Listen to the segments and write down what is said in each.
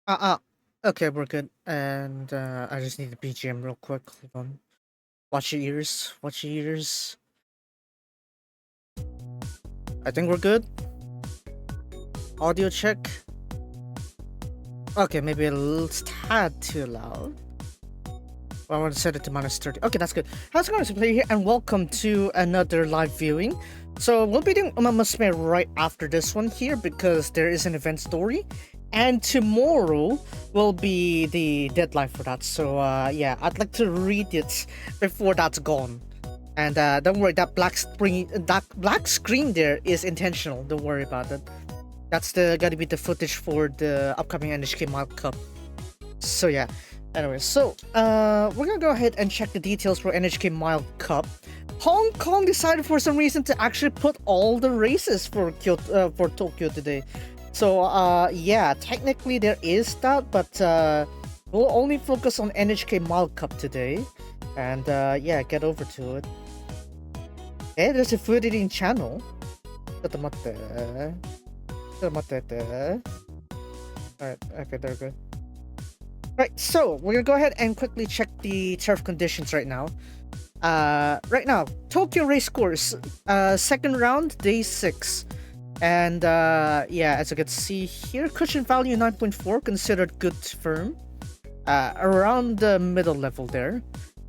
Uh, okay, we're good. And I just need the BGM real quick. Hold on. Watch your ears. Watch your ears. I think we're good. Audio check. Okay, maybe a little tad too loud. I want to set it to -30. Okay, that's good. How's it going, player here? And welcome to another live viewing. So we'll be doing Musume right after this one here because there is an event story. And tomorrow will be the deadline for that. So yeah, I'd like to read it before that's gone. And don't worry, that black screen there is intentional. Don't worry about it. That's gotta be the footage for the upcoming NHK Mile Cup. So yeah. Anyway, so we're gonna go ahead and check the details for NHK Mile Cup. Hong Kong decided for some reason to actually put all the races for for Tokyo today. So yeah, technically there is that, but we'll only focus on NHK Mile Cup today. And yeah, get over to it. Hey, there's a food eating channel. ちょっと待って。ちょっと待ってて。Alright, okay, they're good. Right, so we're gonna go ahead and quickly check the turf conditions right now. Right now, Tokyo race course, second round, day 6. And yeah, as you can see here, cushion value 9.4, considered good firm. Around the middle level there.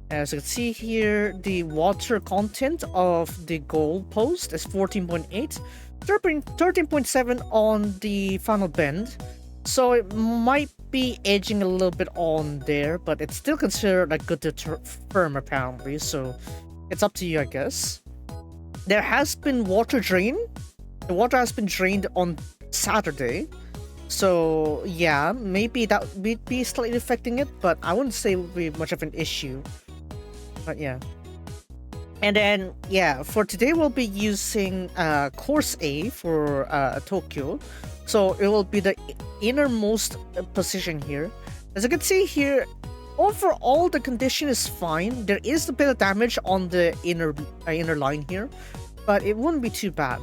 As you can see here, the water content of the goal post is 14.8, 13.7 on the final bend. So it might be edging a little bit on there, but it's still considered like good to firm apparently, so it's up to you, I guess. There has been water drain. The water has been drained on Saturday. So yeah, maybe that would be slightly affecting it, but I wouldn't say it would be much of an issue. But yeah. And then yeah, for today we'll be using course A for Tokyo. So it will be the innermost position here. As you can see here, overall the condition is fine. There is a bit of damage on the inner line here, but it wouldn't be too bad.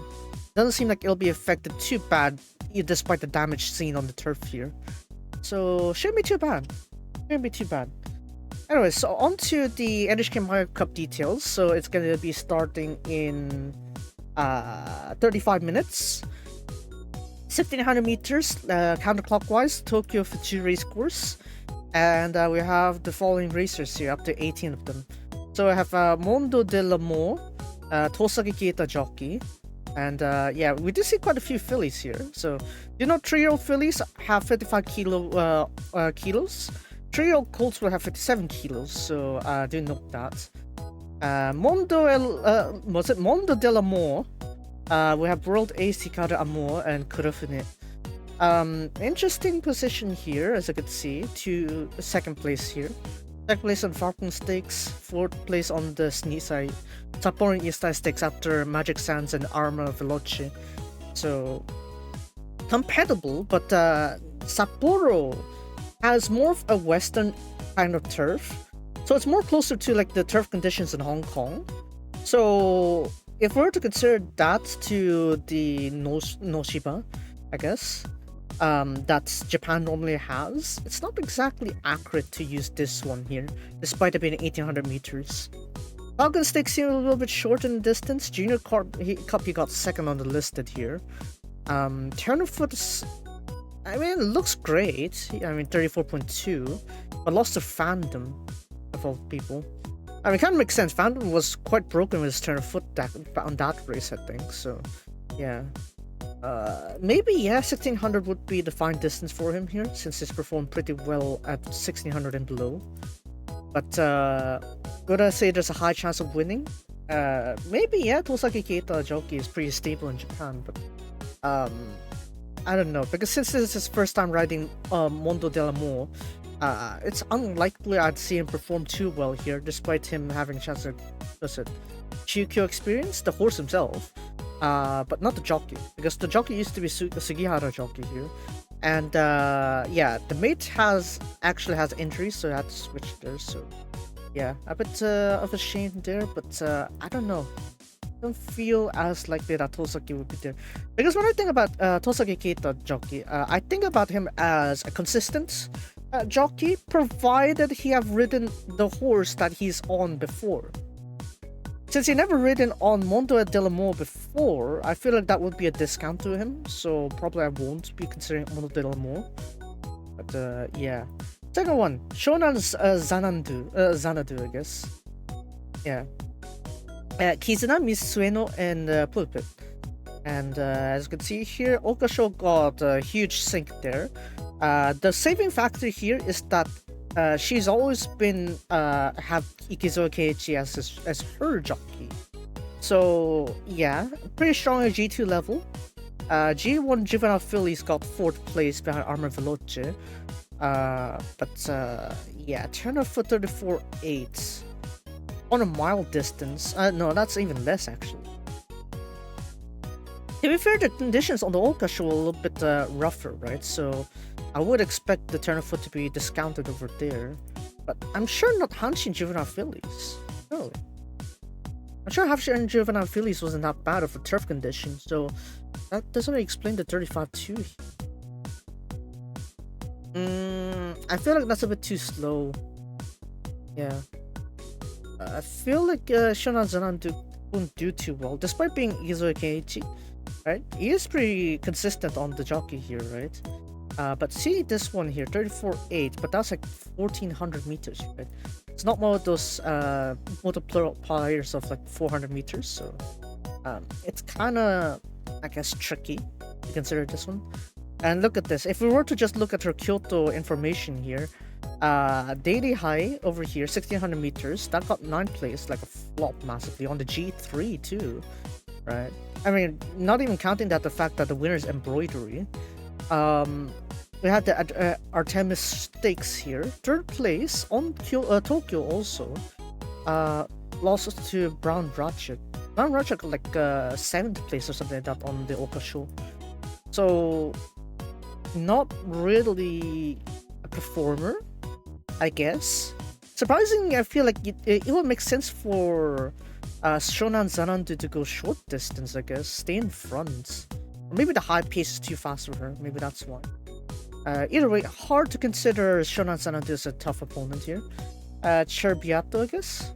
Doesn't seem like it'll be affected too bad, despite the damage seen on the turf here. So shouldn't be too bad. Shouldn't be too bad. Anyway, so on to the NHK Mario Cup details. So it's gonna be starting in 35 minutes. 1,500 meters counterclockwise, Tokyo Fuji race course. And we have the following racers here, up to 18 of them. So I have Mondo dell'Amo, Tosaki Keita jockey. And yeah, we do see quite a few fillies here. So, you know, 3-year-old fillies have 55 kilos. 3-year-old colts will have 57 kilos. So do note that. Mondo dell'Amo. We have World Ace Hikaru Amor and Kurofune. Interesting position here, as you can see, to second place here. Second place on Falcon Stakes, fourth place on the Snisai, Sapporo Istai Stakes after Magic Sands and Arma Veloce. So, compatible, but Sapporo has more of a western kind of turf. So it's more closer to like the turf conditions in Hong Kong. So if we were to consider that to the Noshiba, I guess, that Japan normally has, it's not exactly accurate to use this one here, despite it being 1,800 meters. Falcon Stakes seem a little bit short in distance. Junior Cup, he got second on the listed here. Tenderfoot is, I mean, it looks great. I mean, 34.2, but lost to Fandom, of all people. I mean, it kind of makes sense. Fandom was quite broken with his turn of foot on that race, I think. So, yeah. Maybe, yeah, 1,600 would be the fine distance for him here, since he's performed pretty well at 1,600 and below. But, would I say there's a high chance of winning? Maybe, yeah, Tosaki Keita jockey is pretty stable in Japan, but, I don't know, because since this is his first time riding Mondo dell'Amo, it's unlikely I'd see him perform too well here, despite him having a chance to Chukyo experience, the horse himself, but not the jockey, because the jockey used to be Sugihara jockey here, and yeah, the mate actually has injuries, so I had to switch there. So yeah, a bit of a shame there, but I don't know. don't feel as likely that Tosaki would be there. Because when I think about Tosaki Keita jockey, I think about him as a consistent jockey, provided he have ridden the horse that he's on before. Since he never ridden on Mondo et Delamore before, I feel like that would be a discount to him, so probably I won't be considering Mondo Delamore. But yeah. Second one, Shonan's Xanadu, I guess. Yeah. Kizuna, Misueno, and Pulpit. And as you can see here, Okasho got a huge sink there. The saving factor here is that she's always been have Ikizo Keiichi as her jockey. So yeah, pretty strong at G2 level. G1 Juvenile Fillies got 4th place behind Armor Veloce. But yeah, turn for 34.8 on a mile distance. No, that's even less actually. To be fair, the conditions on the Okasho were a little bit rougher, right? So I would expect the turn of foot to be discounted over there. But I'm sure not Hanshin Juvenile Fillies. No. I'm sure Hanshin Juvenile Fillies wasn't that bad of a turf condition, so that doesn't really explain the 35.2 here. I feel like that's a bit too slow. Yeah. I feel like Shonan Zanandu won't do too well, despite being Izuo Keiichi, right? He is pretty consistent on the jockey here, right? But see this one here, 34.8, but that's like 1400 meters, right? It's not one of those multipliers of like 400 meters, so it's kind of, I guess, tricky to consider this one. And look at this. If we were to just look at her Kyoto information here, daily high over here, 1600 meters, that got 9th place, like a flop massively on the G3 too, right? I mean, not even counting that the fact that the winner's embroidery. We had the Artemis Stakes here, 3rd place on Tokyo also. Losses to Brown Ratchet. Brown Ratchet got like 7th place or something like that on the Okasho. So not really a performer, I guess. Surprisingly, I feel like it would make sense for Shonan Zanandu to go short distance, I guess. Stay in front. Or maybe the high pace is too fast for her. Maybe that's why. Either way, hard to consider Shonan Zanandu as a tough opponent here. Cerbiato, I guess.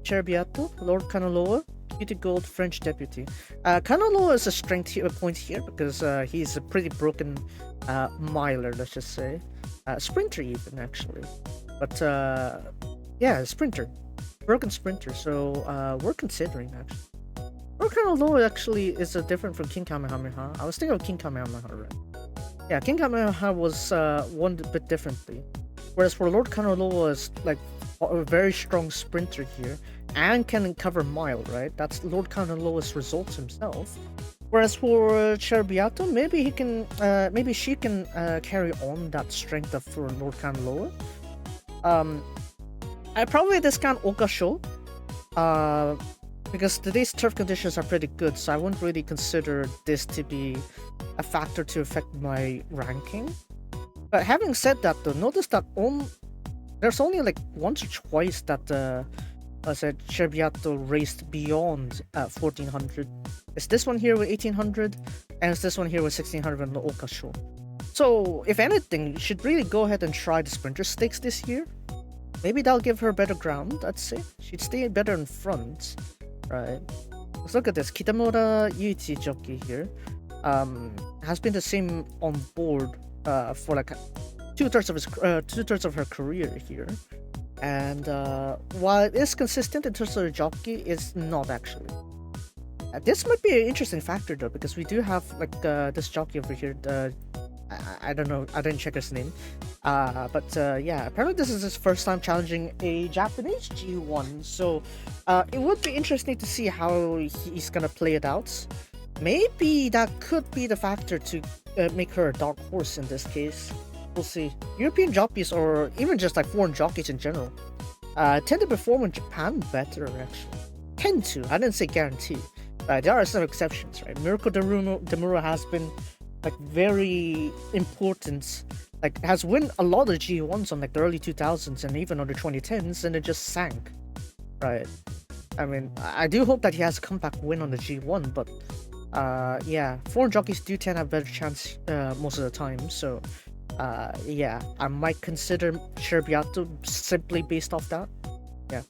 Cerbiato, Lord Kanaloa, Beauty Gold, French Deputy. Kanaloa is a strength point here because he's a pretty broken miler, let's just say. Sprinter even, actually. But yeah, sprinter. Broken sprinter, so we're considering actually. Lord Kanaloa actually is different from King Kamehameha. I was thinking of King Kamehameha, right? Yeah, King Kamehameha was won a bit differently. Whereas for Lord Kanaloa is like a very strong sprinter here and can cover mile, right? That's Lord Kanaloa's results himself. Whereas for Cerbiato, maybe he can, maybe she can carry on that strength of for Lord Kanaloa. I probably discount Okasho, because today's turf conditions are pretty good, so I wouldn't really consider this to be a factor to affect my ranking. But having said that, though, notice that there's only like once or twice that I said Cerbiato raced beyond 1400. It's this one here with 1800, and it's this one here with 1600 on the Okasho. So, if anything, you should really go ahead and try the Sprinter Stakes this year. Maybe that'll give her better ground, I'd say. She'd stay better in front, right? Let's look at this. Kitamura Yuichi jockey here has been the same on board for like two-thirds of her career here. And while it is consistent in terms of the jockey, it's not actually. This might be an interesting factor though, because we do have like this jockey over here. I don't know, I didn't check his name. But yeah, apparently this is his first time challenging a Japanese G1. So it would be interesting to see how he's gonna play it out. Maybe that could be the factor to make her a dark horse in this case. We'll see. European jockeys, or even just like foreign jockeys in general, tend to perform in Japan better, actually. Tend to, I didn't say guarantee. There are some exceptions, right? Mirko Demuro has been like very important, like has won a lot of G1s on like the early 2000s and even on the 2010s, and it just sank, right? I mean, I do hope that he has a comeback win on the G1, but yeah, foreign jockeys do tend to have a better chance most of the time. So yeah, I might consider Sherbiato simply based off that. Yeah.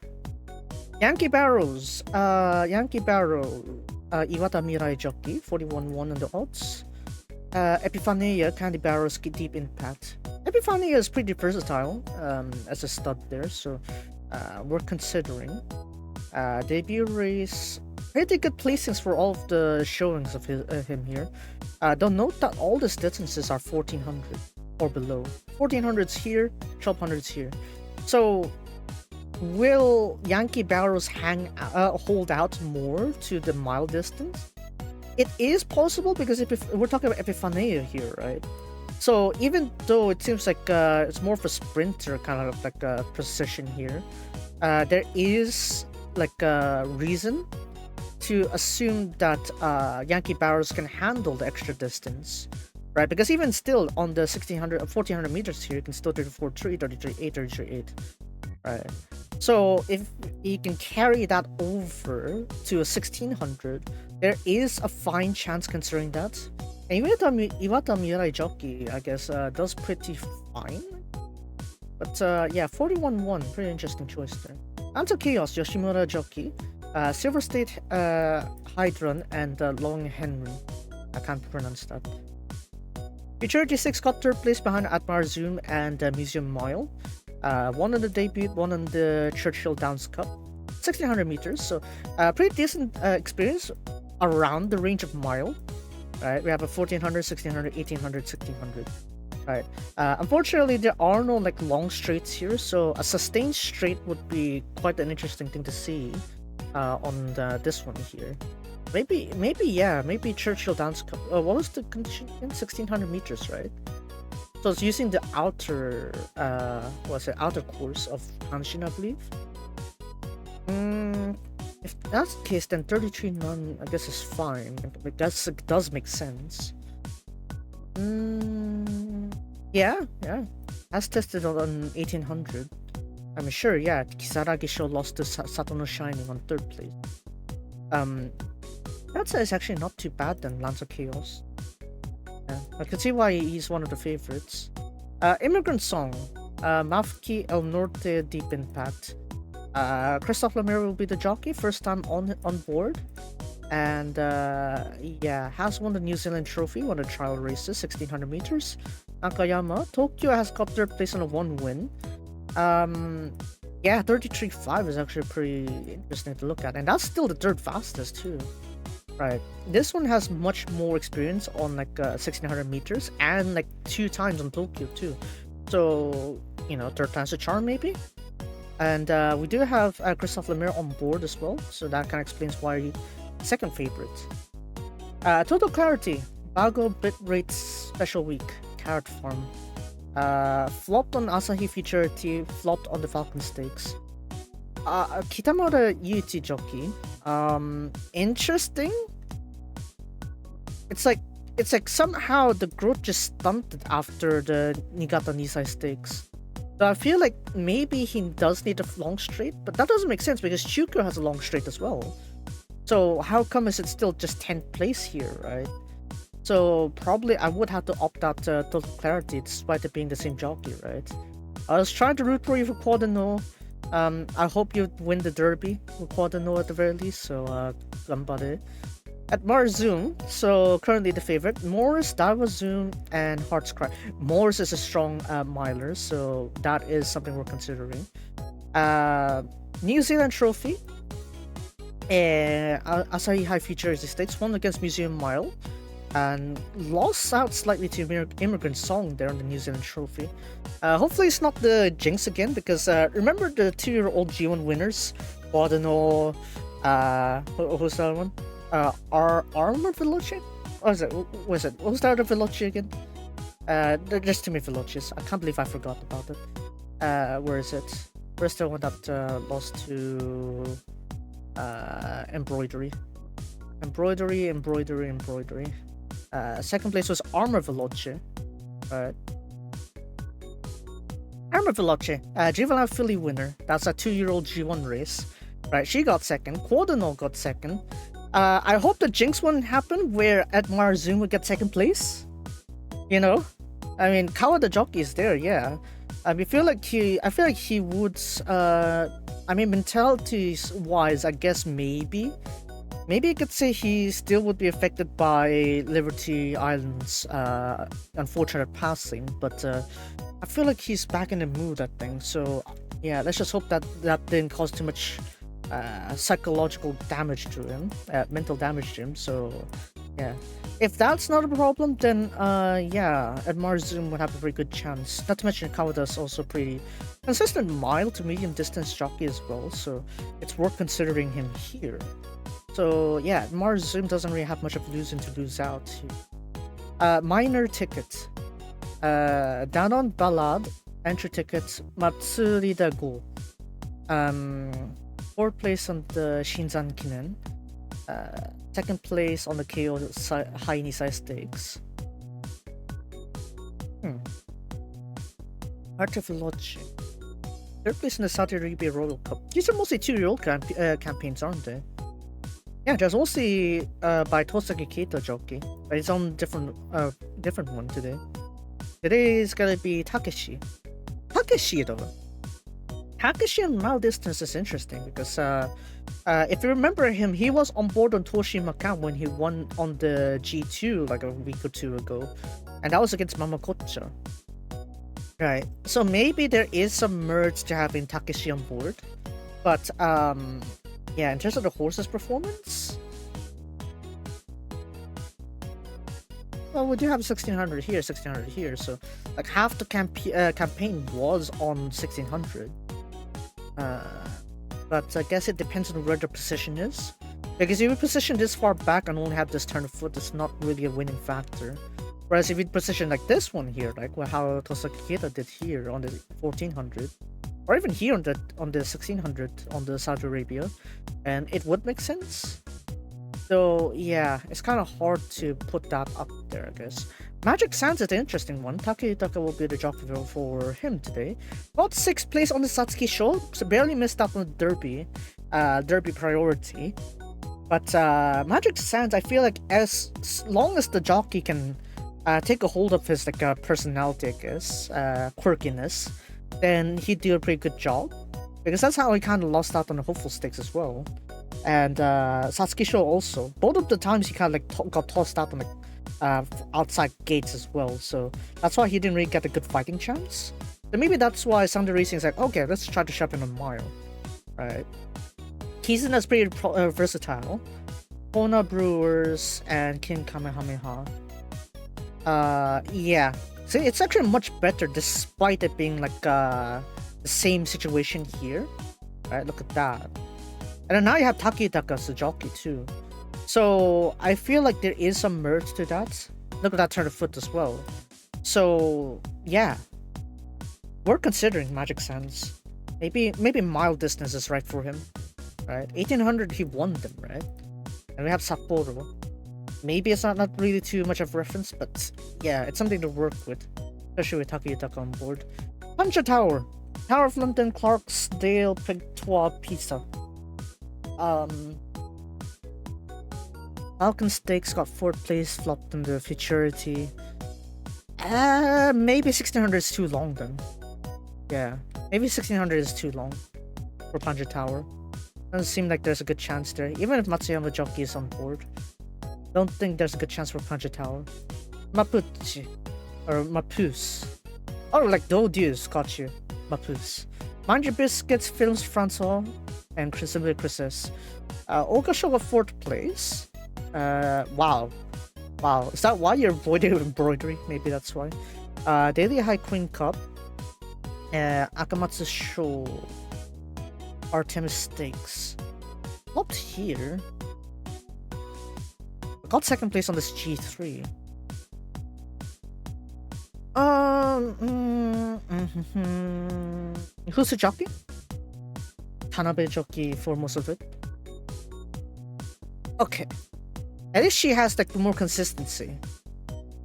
Yankee Barrows. Yankee Barrow. Iwata Mirai jockey, 41-1 on the odds. Epiphania, Candy Barrows, Deep Impact. Epiphania is pretty versatile as a stud there, so we're considering. Debut race, pretty good placings for all of the showings of him here. Don't note that all the distances are 1400 or below. 1400s here, 1200s here. So will Yankee Barrows hold out more to the mile distance? It is possible because we're talking about Epiphania here, right? So even though it seems like it's more of a sprinter kind of like a precision here, there is like a reason to assume that Yankee Barrows can handle the extra distance, right? Because even still on the 1400 meters here, you can still 34.3, 33.8, 33.8, right? So if he can carry that over to a 1600, there is a fine chance considering that. And Iwata Mirai jockey, I guess, does pretty fine. But yeah, 41-1, pretty interesting choice there. Anto Chaos, Yoshimura jockey, Silver State Hydron, and Long Henry. I can't pronounce that. Futurity 6 got third place behind Atmar Zoom and Museum Mile. One on the debut, one on the Churchill Downs Cup. 1600 meters, so pretty decent experience around the range of mile. Right, we have a 1400, 1600, 1800, 1600. Right. Unfortunately, there are no like long straights here, so a sustained straight would be quite an interesting thing to see on this one here. Maybe Churchill Downs Cup. What was the condition again? 1600 meters, right? So it's using the outer, outer course of Hanshin, I believe. If that's the case, then 33 none, I guess, is fine. It does make sense. Yeah. As tested on 1800. I mean, sure, yeah. Kisaragi Show lost to Satono Shining on third place. That's actually not too bad then, Lancer Chaos. Yeah, I can see why he's one of the favorites. Immigrant Song, Mafki El Norte Deep Impact. Christophe Lemire will be the jockey, first time on board. And yeah, has won the New Zealand Trophy, won the trial races, 1600 meters. Nakayama, Tokyo has got third place on a 1 win. Yeah, 33.5 is actually pretty interesting to look at, and that's still the third fastest too. Right, this one has much more experience on like 1600 meters and like 2 times on Tokyo too. So, you know, third time's a charm maybe. And we do have Christophe Lemire on board as well, so that kind of explains why he's second favorite. Total Clarity, Bago Bitrate Special Week, Carrot Farm. Flopped on Asahi Futurity, flopped on the Falcon Stakes. Kitamura Yuichi jockey. Interesting. It's like somehow the growth just stunted after the Niigata Nisai Stakes. So I feel like maybe he does need a long straight, but that doesn't make sense because Chuko has a long straight as well. So how come is it still just 10th place here, right? So probably I would have to opt out Total Clarity despite it being the same jockey, right? I was trying to root for you for Quadano. I hope you win the Derby with Quadano at the very least, so ganbare. At Zoom, so currently the favorite, Morris, Daiwa Zoom, and Hearts Cry. Morris is a strong miler, so that is something we're considering. New Zealand Trophy, Asahi High Futurity Stakes, won against Museum Mile, and lost out slightly to Immigrant Song there on the New Zealand Trophy. Hopefully it's not the jinx again, because remember the 2-year-old G1 winners? Quadano, who's that one? Armor Veloce? What was it? What was the other Veloce again? There's too many Veloces. I can't believe I forgot about it. Where is it? Where's the one that lost to Embroidery? Embroidery. Second place was Armor Veloce. Armor Veloce, Juvenile Philly winner. That's a 2-year-old G1 race. Right, she got second. Quadano got second. I hope the jinx wouldn't happen where Edmar Zoom would get second place. You know? I mean, Kawada jockey is there, yeah. I feel like he would. I mean, mentality-wise, I guess maybe I could say he still would be affected by Liberty Island's unfortunate passing, but I feel like he's back in the mood, I think. So yeah, let's just hope that didn't cause too much psychological damage to him, mental damage to him. So yeah, if that's not a problem, then yeah, Edmar Zoom would have a very good chance. Not to mention Kawada's also pretty consistent mile to medium distance jockey as well, so it's worth considering him here. So yeah, Edmar Zoom doesn't really have much of losing to lose out here. Minor ticket. Danon Ballad, entry ticket, Matsurida Go. 4th place on the Shinzan Kinen. 2nd place on the KO high Nisai stakes. Art of Logic. 3rd place in the Saudi Arabia Royal Cup. These are mostly 2-year-old campaigns, aren't they? Yeah, there's mostly by Tosaki Keita jockey, but it's on different one today. Today is gonna be Takeshi. Takeshi though. Takeshi on mile distance is interesting because if you remember him, he was on board on Toshi Macau when he won on the G2 like a week or two ago, and that was against Mamakocha. Right, so maybe there is some merge to having Takeshi on board, but yeah, in terms of the horse's performance, well, we do have 1600 here, 1600 here, so like half the campaign was on 1600. But I guess it depends on where the position is. Because if you position this far back and only have this turn of foot, it's not really a winning factor. Whereas if you position like this one here, like how Tosaki Keita did here on the 1400, or even here on the 1600 on the Saudi Arabia, and it would make sense. So yeah, it's kind of hard to put that up there, I guess. Magic Sands is an interesting one. Takehitaka will be the jockey for him today. Got 6th place on the Satsuki Show, so barely missed out on the Derby priority. But Magic Sands, I feel like as long as the jockey can take a hold of his like personality, I guess, quirkiness, then he'd do a pretty good job. Because that's how he kind of lost out on the Hopeful Stakes as well. And Satsuki Show also. Both of the times he kind of like got tossed out on the outside gates as well, so that's why he didn't really get a good fighting chance. So maybe that's why Sunday Racing is like, okay, let's try to shove in a mile, right? Kizuna is pretty versatile. Kona Brewers and King Kamehameha. Yeah, see, it's actually much better despite it being like the same situation here, right? Look at that. And then now you have Takehitaka as the jockey too. So I feel like there is some merge to that. Look at that turn of foot as well. So yeah, we're considering Magic Sands. Maybe mile distance is right for him, right? 1800 he won them, right? And we have Sapporo. Maybe it's not really too much of a reference, but yeah, it's something to work with, especially with Takehitaka on board. Puncha Tower, Tower of London, Clarksdale, Pictois, Pisa. Falcon Stakes got 4th place, flopped in the futurity. Maybe 1600 is too long then. Yeah, maybe 1600 is too long for Punja Tower. Doesn't seem like there's a good chance there, even if Matsuyama jockey is on board. Don't think there's a good chance for Punja Tower. Mapuche, or Mapus. Oh, like Dodius got you. Mapus. Mind Your Biscuits, Films Francois, and Simply Chris's. Ogasho got 4th place. Wow. Is that why you're avoiding embroidery? Maybe that's why. Daily High Queen Cup. Akamatsu Show. Artemis Stakes. Not here. Got 2nd place on this G3. Who's the jockey? Tanabe jockey for most of it. Okay. At least she has like more consistency.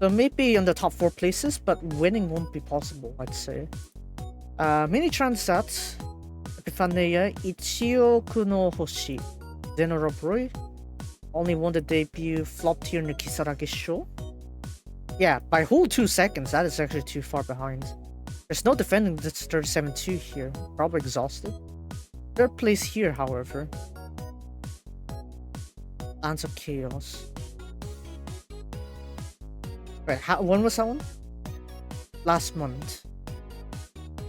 So maybe on the top 4 places, but winning won't be possible, I'd say. Mini Transat. Epiphania, Ichioku no Hoshi, Zenorobroi, only won the debut, flopped here in the Kisaragi show. Yeah, by whole 2 seconds, that is actually too far behind. There's no defending this 37-2 here, probably exhausted. Third place here, however. Lands of Chaos. Right, when was that one? Last month.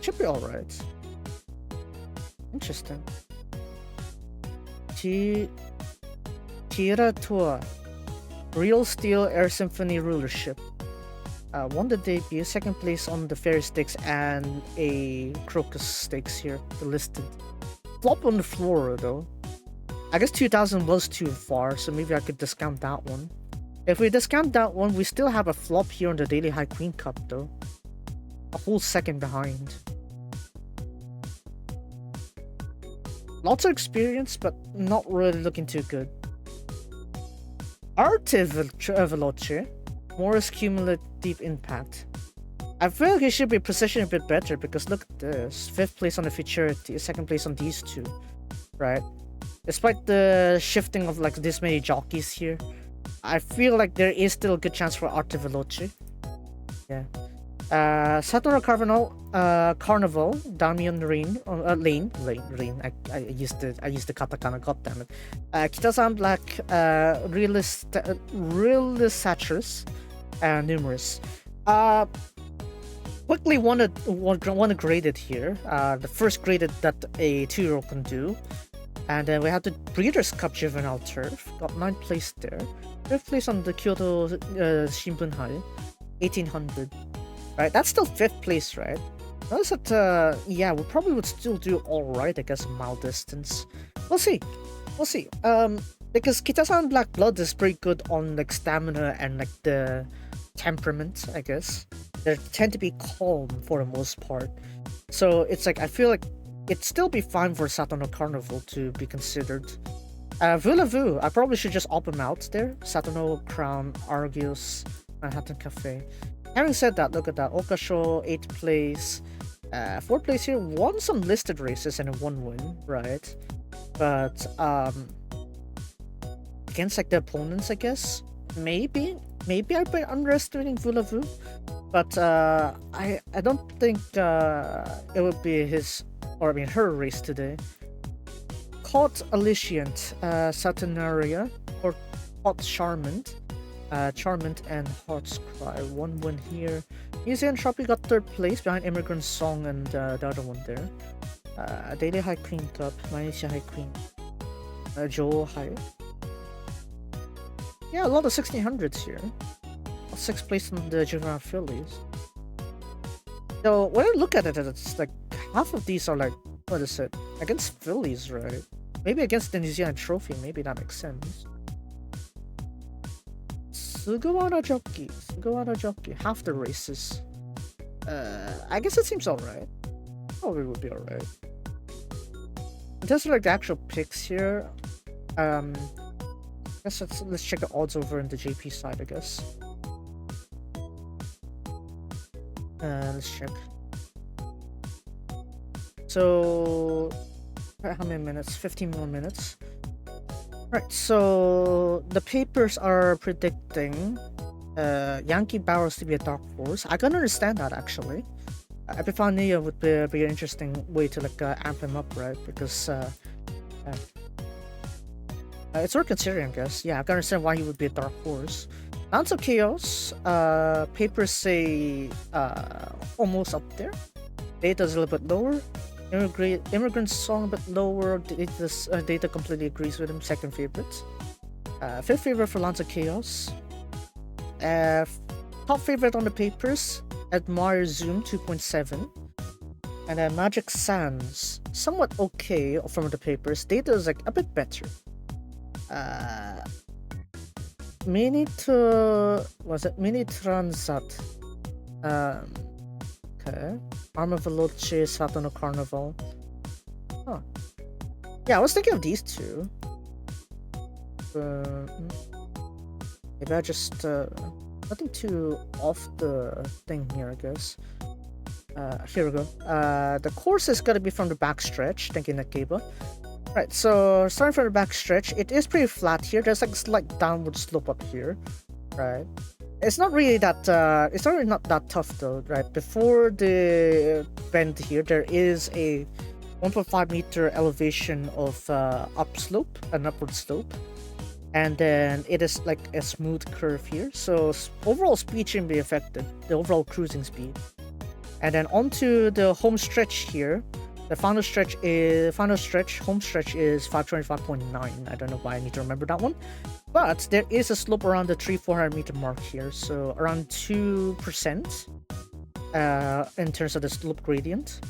Should be alright. Interesting. Tira Tour. Real Steel Air Symphony Rulership. Won the debut, second place on the Fairy Stakes and a Crocus Stakes here, the listed. Flop on the floor though. I guess 2000 was too far, so maybe I could discount that one. If we discount that one, we still have a flop here on the Daily High Queen Cup though. A whole second behind. Lots of experience, but not really looking too good. Arte Veloce. Morris cumulative impact. I feel like he should be positioned a bit better because look at this. 5th place on the Futurity, 2nd place on these two. Right? Despite the shifting of like this many jockeys here, I feel like there is still a good chance for Arte Veloce. Yeah. Satoru Carnival, Damian Lane. I used the katakana, goddammit. Kita-san Black, Realist Saturus, Numerous. Quickly one graded here. The first graded that a 2-year-old can do. And then we had the Breeders' Cup Juvenile Turf, got 9th place there. 5th place on the Kyoto Shimbunhai, 1800. Right, that's still 5th place, right? Notice that, yeah, we probably would still do alright, I guess, a mile distance. We'll see. Because Kita-san Black Blood is pretty good on, like, stamina and, like, the temperament, I guess. They tend to be calm for the most part. So, it's like, I feel like it'd still be fine for Satono Carnival to be considered. Vulavu, I probably should just opt him out there. Satono Crown, Argus, Manhattan Cafe. Having said that, look at that. Okasho, 8th place. 4th place here. Won some listed races and a 1 win, right? But, against like the opponents, I guess. Maybe I've been underestimating Vulavu. But, I don't think, it would be his, or I mean her race today. Caught Aliciant, Saturnaria, or Caught Charmant. Charmant and Heart's Cry, 1 win here. Museum Tropi got 3rd place behind Immigrant Song and the other one there. Daily High Queen Cup, Manisha High Queen, Joe High. Yeah, a lot of 1600s here. 6th place in the Juvenile Phillies. So when I look at it, it's like half of these are like, what is it? Against Phillies, right? Maybe against the New Zealand Trophy, maybe that makes sense. Sugawara Jockey, half the races. I guess it seems alright. Probably would be alright. In terms of like the actual picks here, I guess let's check the odds over in the JP side, I guess. Let's check. So, how many minutes? 15 more minutes. Right, so the papers are predicting Yankee Barrows to be a dark horse. I can understand that actually. Epiphania would be an interesting way to like amp him up, right? Because it's worth considering, I guess. Yeah, I can understand why he would be a dark horse. Dance of Chaos, papers say almost up there. Data's a little bit lower. Immigrant Song a bit lower. Data completely agrees with him. 2nd favorite. 5th favorite for Lance of Chaos. Top favorite on the papers. Admire Zoom 2.7. And then Magic Sands, somewhat okay from the papers. Data is like a bit better. Mini Transat. Okay. Arma Veloce, Satono Carnival. Huh. Yeah, I was thinking of these two. Maybe I just nothing too off the thing here, I guess. Here we go. The course is gonna be from the backstretch. Thank you, Nakeba. Right, so starting from the backstretch, it is pretty flat here. There's like a slight downward slope up here, right? It's not really that. It's really not that tough though, right? Before the bend here, there is a 1.5 meter elevation of upslope, an upward slope, and then it is like a smooth curve here. So overall speed shouldn't be affected. The overall cruising speed, and then onto the home stretch here. The final stretch home stretch is 525.9. I don't know why I need to remember that one. But there is a slope around the 300-400 meter mark here. So around 2% in terms of the slope gradient.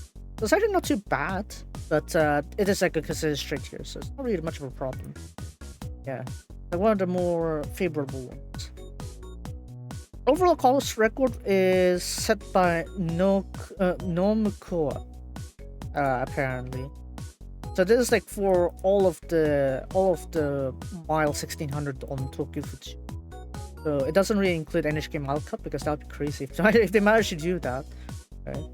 So it's actually not too bad, but it is like a considered straight here. So it's not really much of a problem. Yeah, like one of the more favorable ones. Overall course record is set by Nomukoa. Apparently, so this is like for all of the mile 1600 on Tokyo Fuji. So it doesn't really include NHK Mile Cup because that would be crazy if they managed to do that, right?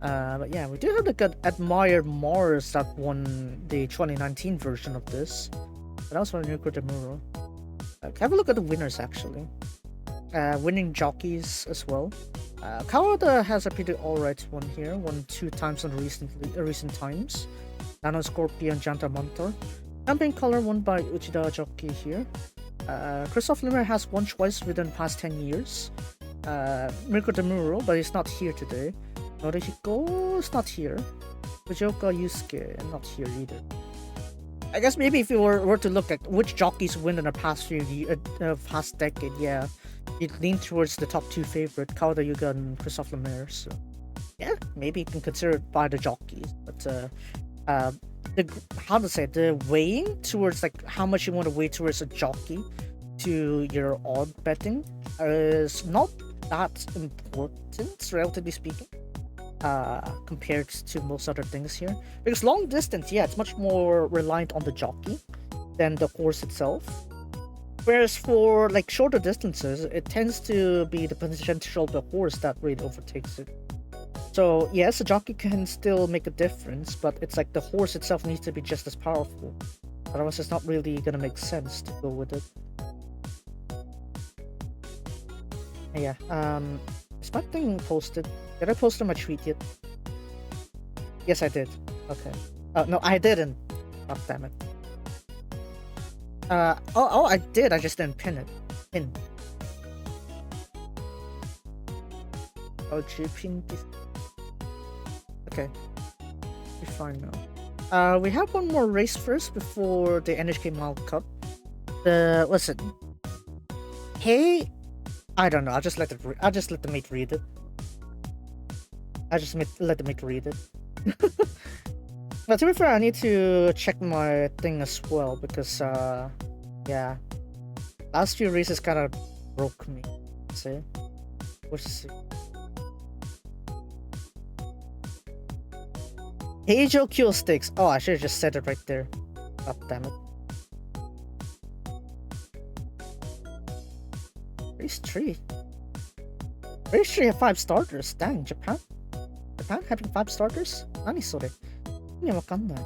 But yeah, we do have the good Admire Mars that won the 2019 version of this. But that was from Ryuko Demuro. Have a look at the winners actually. Winning jockeys as well. Kawada has a pretty alright one here, won 2 times in recent times. Nano Scorpion, Janta Montor. Champion color won by Uchida jockey here. Christoph Limmer has won twice within the past 10 years. Mirko Demuro, but he's not here today. Norihiko is not here. Fujioka Yusuke, not here either. I guess maybe if you were to look at which jockeys win in the past past decade, yeah, you'd lean towards the top 2 favorite, Kawada Yuga and Christoph Lemire. So yeah, maybe you can consider it by the jockeys. But the weighing towards like how much you want to weigh towards a jockey to your odd betting is not that important, relatively speaking, compared to most other things here. Because long distance, yeah, it's much more reliant on the jockey than the horse itself. Whereas for like shorter distances, it tends to be the potential of the horse that really overtakes it. So yes, a jockey can still make a difference, but it's like the horse itself needs to be just as powerful. Otherwise, it's not really gonna make sense to go with it. Yeah. Is my thing posted? Did I post on my tweet yet? Yes, I did. Okay. No, I didn't. God damn it. Oh, I did. I just didn't pin it. Pin. Oh, you pinned this. Okay. We're fine now. We have one more race first before the NHK Mile Cup. What's it? Hey, I don't know. I'll just let the mate read it. Let the mate read it. But to be fair, I need to check my thing as well because yeah, last few races kind of broke me. See, let's see. Heijo Kyo Stakes. Oh, I should have just said it right there. God damn it. Race 3. Race 3 have 5 starters. Dang, Japan having 5 starters? Nani sore? Hindi wakanda.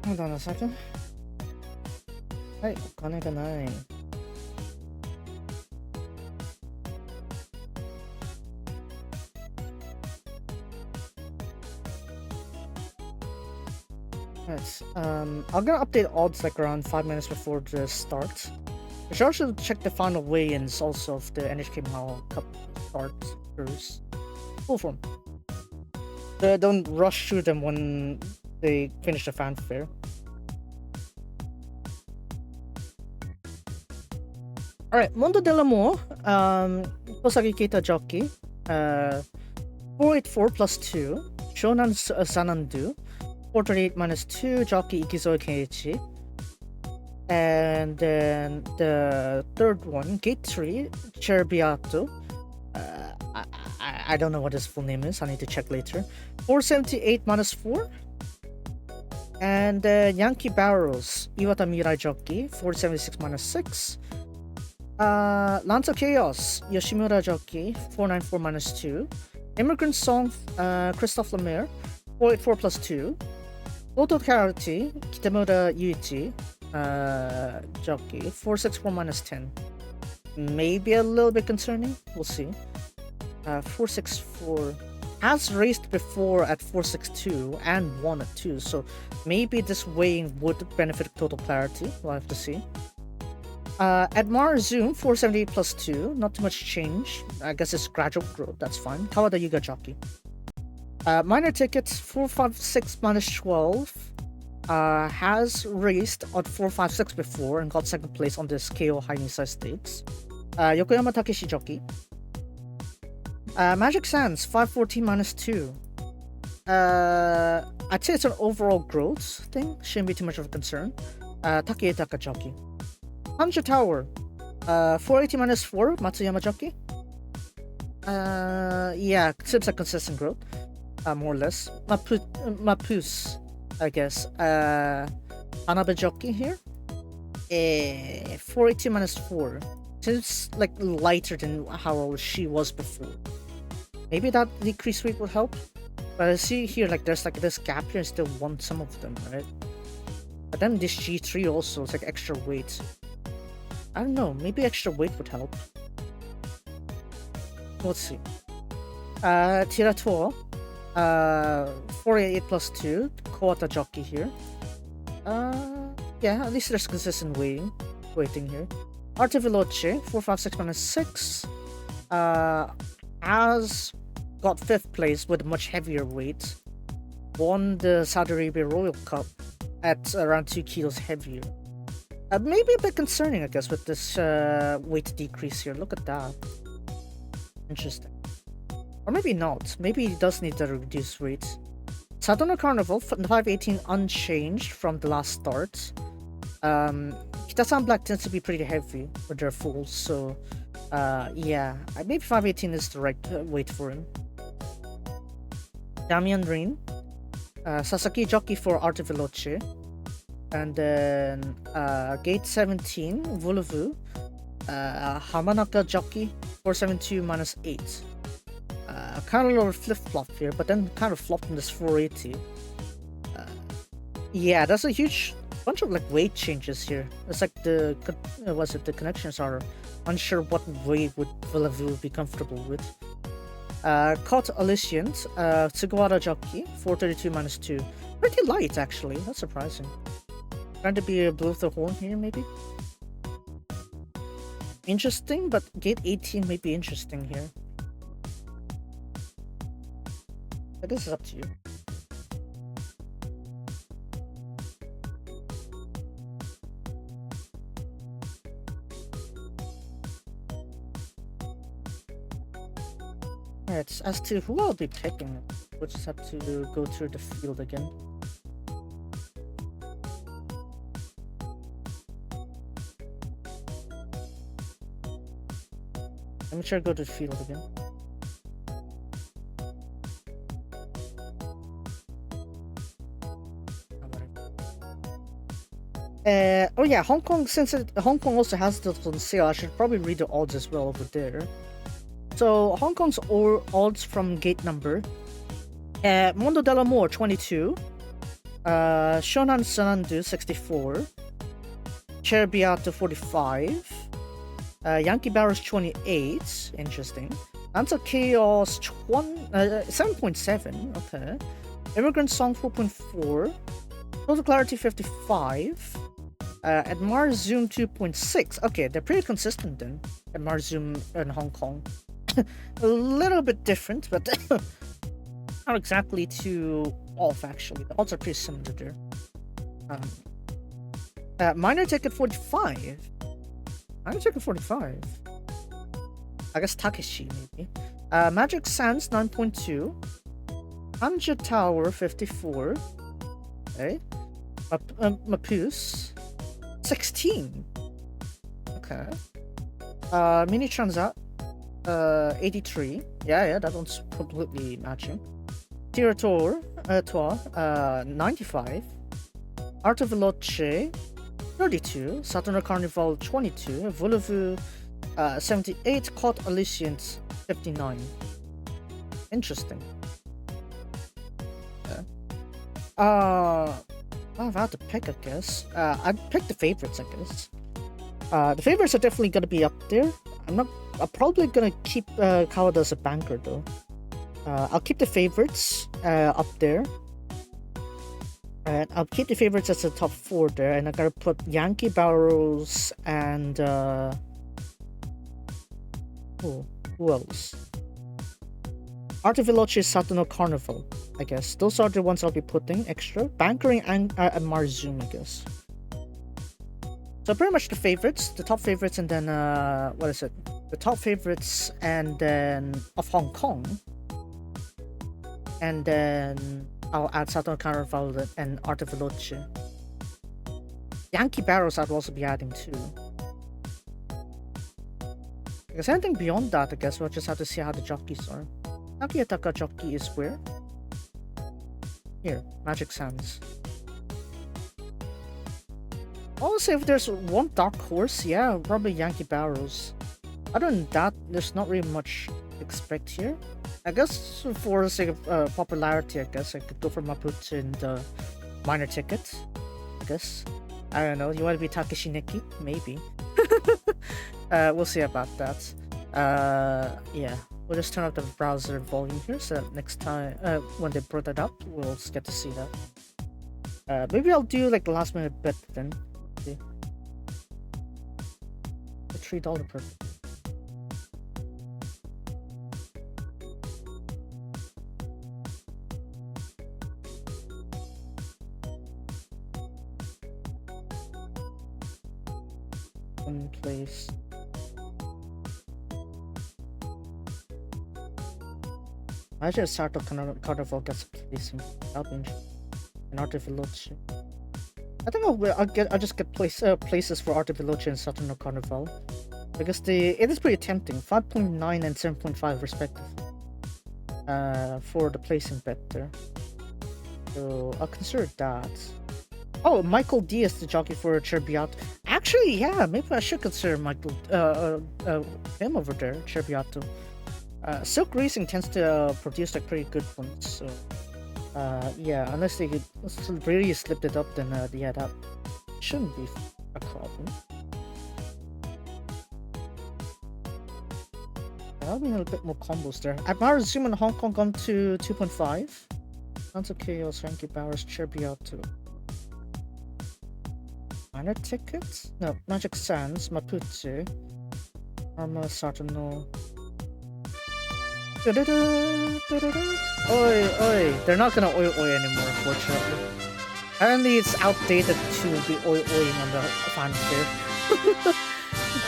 Hold on a second. Hey, okane ga nai. Right, I'm gonna update odds like around 5 minutes before the start. We should also check the final weigh-ins also of the NHK Mile Cup starters. Full form. Don't rush through them when they finish the fanfare. Alright, Mondo dell'Amo, Kosagi Keita jockey, 484 plus 2, Shonan Sanandu, 438 minus 2, jockey Ikizo Keiichi. And then the third one, Gate 3, Cerbiato. I don't know what his full name is, I need to check later. 478 minus 4. And Yankee Barrels, Iwata Mirai Jockey, 476 minus 6. Lanza Chaos, Yoshimura Jockey, 494 minus 2. Immigrant Song, Christophe Lemaire, 484 plus 2. Total Clarity, Kitamura Yuichi, Jockey, 464 minus 10. Maybe a little bit concerning, we'll see. 464 has raced before at 462 and won at 2, so maybe this weighing would benefit Total Clarity. We'll have to see. Admar Zoom 478 plus 2, not too much change. I guess it's gradual growth, that's fine. Kawada Yuga Jockey. Minor ticket 456 minus 12. Has raced on 456 before and got second place on this KO high size stakes. Yokoyama Takeshi Jockey. Magic Sands 514 minus 2. I'd say it's an overall growth thing, shouldn't be too much of a concern. Takeitaka Jockey. Hanja Tower 480 minus 4, Matsuyama Jockey. Yeah, seems like consistent growth, more or less. Mapus, I guess. Hanabe Jockey here. 480 minus 4. Seems like lighter than how she was before. Maybe that decreased weight would help. But I see here like there's like this gap here and still want some of them, right? But then this G3 also is like extra weight. I don't know, maybe extra weight would help. Let's see. Tirator. 488 plus 2. Kawata Jockey here. Yeah, at least there's consistent weighting here. Arte Veloce, 456 minus 6. Has got 5th place with much heavier weight. Won the Saudi Arabia Royal Cup at around 2 kilos heavier. Maybe a bit concerning, I guess, with this weight decrease here. Look at that. Interesting. Or maybe not. Maybe he does need to reduce weight. Sadona Carnival, 518 unchanged from the last start. Kitasan Black tends to be pretty heavy with their foals, so yeah, maybe 518 is the right weight for him. Damian Rain, Sasaki Jockey for Arte Veloce, and then Gate 17, Vuluvu, Hamanaka Jockey, 472 minus 8. Kind of a little flip-flop here, but then kind of flopped in this 480. Yeah, that's a huge bunch of like weight changes here. It's like the connections are unsure what weight would Vuluvu be comfortable with. Caught Aliciant, Sugawara Jockey, 432 minus 2. Pretty light actually, that's surprising. Trying to be a blow of the horn here maybe? Interesting, but gate 18 may be interesting here. But this is up to you. Alright, as to who I'll be picking, we'll just have to go through the field again. Let me try to go to the field again. Oh yeah, Hong Kong, since Hong Kong also has this on sale, I should probably read the odds as well over there. So Hong Kong's odds from gate number. Mondo Dell'Amore 22. Shonan Sanandu 64. Cher Beato 45. Yankee Barros 28. Interesting. Lanza Chaos 7.7. Okay. Immigrant Song 4.4. Total Clarity 55. Admar Zoom 2.6. Okay, they're pretty consistent then. Admar Zoom in Hong Kong. A little bit different, but not exactly too off actually. The odds are pretty similar there. Minor ticket 45. Minor ticket 45. I guess Takeshi maybe. Magic Sands 9.2. Hanja Tower 54. Okay. Mapus 16. Okay. Mini Transat 83. Yeah, that one's completely matching. Tirator 95. Arte Veloce 32, Saturno Carnival 22, Volevo 78, Caught Alicians 59. Interesting. I've had to pick, I guess. I'd pick the favorites, I guess. The favorites are definitely gonna be up there. I'm probably gonna keep Kawada as a banker though. I'll keep the favorites up there. And I'll keep the favorites as the top 4 there, and I'm gonna put Yankee Barrels and who else? Arte Veloce, Saturno Carnival, I guess. Those are the ones I'll be putting extra. Bankering and Musume, I guess. So pretty much the favorites, the top favorites, and then what is it? The top favorites, and then of Hong Kong, and then I'll add Saturno Carnival and Arte Veloce. Yankee Barrels I'd also be adding too. Because anything beyond that, I guess we'll just have to see how the jockeys are. Nakayataka jockey is where? Here, Magic Sands. Also, if there's one dark horse, yeah, probably Yankee Barrels. Other than that, there's not really much to expect here. I guess for the sake of popularity, I guess I could go for Mapuche in the minor ticket. I guess. I don't know. You want to be Takeshi Neki? Maybe. We'll see about that. Yeah. We'll just turn up the browser volume here so that next time, when they brought that up, we'll get to see that. Maybe I'll do like the last minute bet then. See. The $3 per. One place. Imagine Sato Carnival gets placing Albin and Arte Veloce. I think I'll just get places for Arte Veloce and Saturno Carnival because it is pretty tempting. 5.9 and 7.5 respectively. For the placing bet there. So I'll consider that. Oh, Michael D is the jockey for Cerbiato. Actually, yeah, maybe I should consider Michael him over there, Cerbiato. Silk Racing tends to produce like pretty good ones, so yeah, unless they could really slipped it up, then yeah, that shouldn't be a problem. I'll be a little bit more combos there. Admire Zoom in Hong Kong gone to 2.5. Santo Chaos, Yankee Bowers, Cerbiato. Minor tickets? No, Magic Sands, Mapuche, Arma Saturno. Oi, they're not gonna oi anymore, unfortunately. Apparently it's outdated to be oi-oing on the fanfare.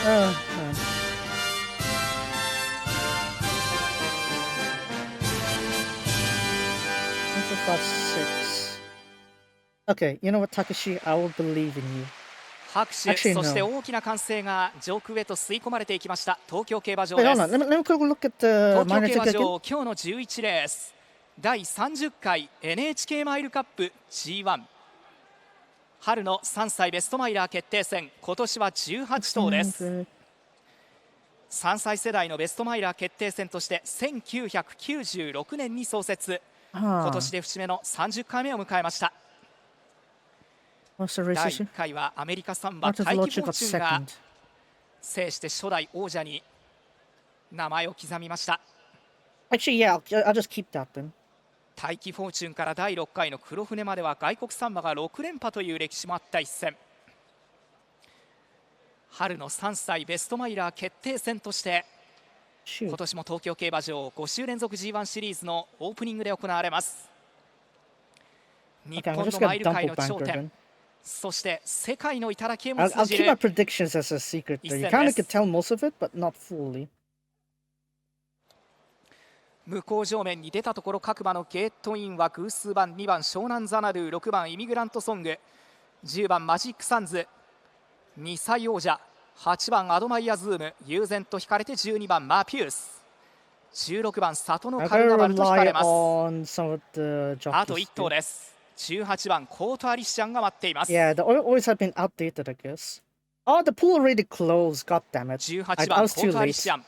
Oh, man. Okay, you know what, Takeshi? I will believe in you. 拍手、そして大きな歓声が上空へと吸い込まれていきました東京競馬場 Wait, で hold on. す。 Let me quickly look at the 東京 minor 競馬 ticket 場 again. 今日の11レース第30回 NHK マイルカップ G1 春の3歳ベストマイラー決定戦今年は18頭です。3歳世代のベストマイラー決定戦として1996年に創設、今年で節目の30回目を迎えました。第1回はアメリカ3馬大気フォーチュンが制して初代王者に名前を刻みました。 Actually, yeah, I'll just keep that then. 大気フォーチュンから第6回の黒船までは外国3馬が6連覇という歴史もあった一戦。春の3歳ベストマイラー決定戦として今年も東京競馬場5週連続 G1 シリーズのオープニングで行われます。日本のマイル界の頂点、そして世界の頂へも通じる I'll keep my predictions as a secret there. You kind of could tell most of it, but not fully. 向こう上面に出たところ各馬のゲートインは偶数番、2番湘南ザナルー、6番イミグラントソング、10番マジックサンズ、2歳王者8番アドマイアズーム、悠然と引かれて12番マピュース、16番サトノカルナバルと引かれます。あと1頭です。18番コートアリシアンが待っています。 Yeah, the oils have been outdated, I guess. Oh, the pool already closed. God damn it. 18 I 番 was コ too ートアリ late. シアン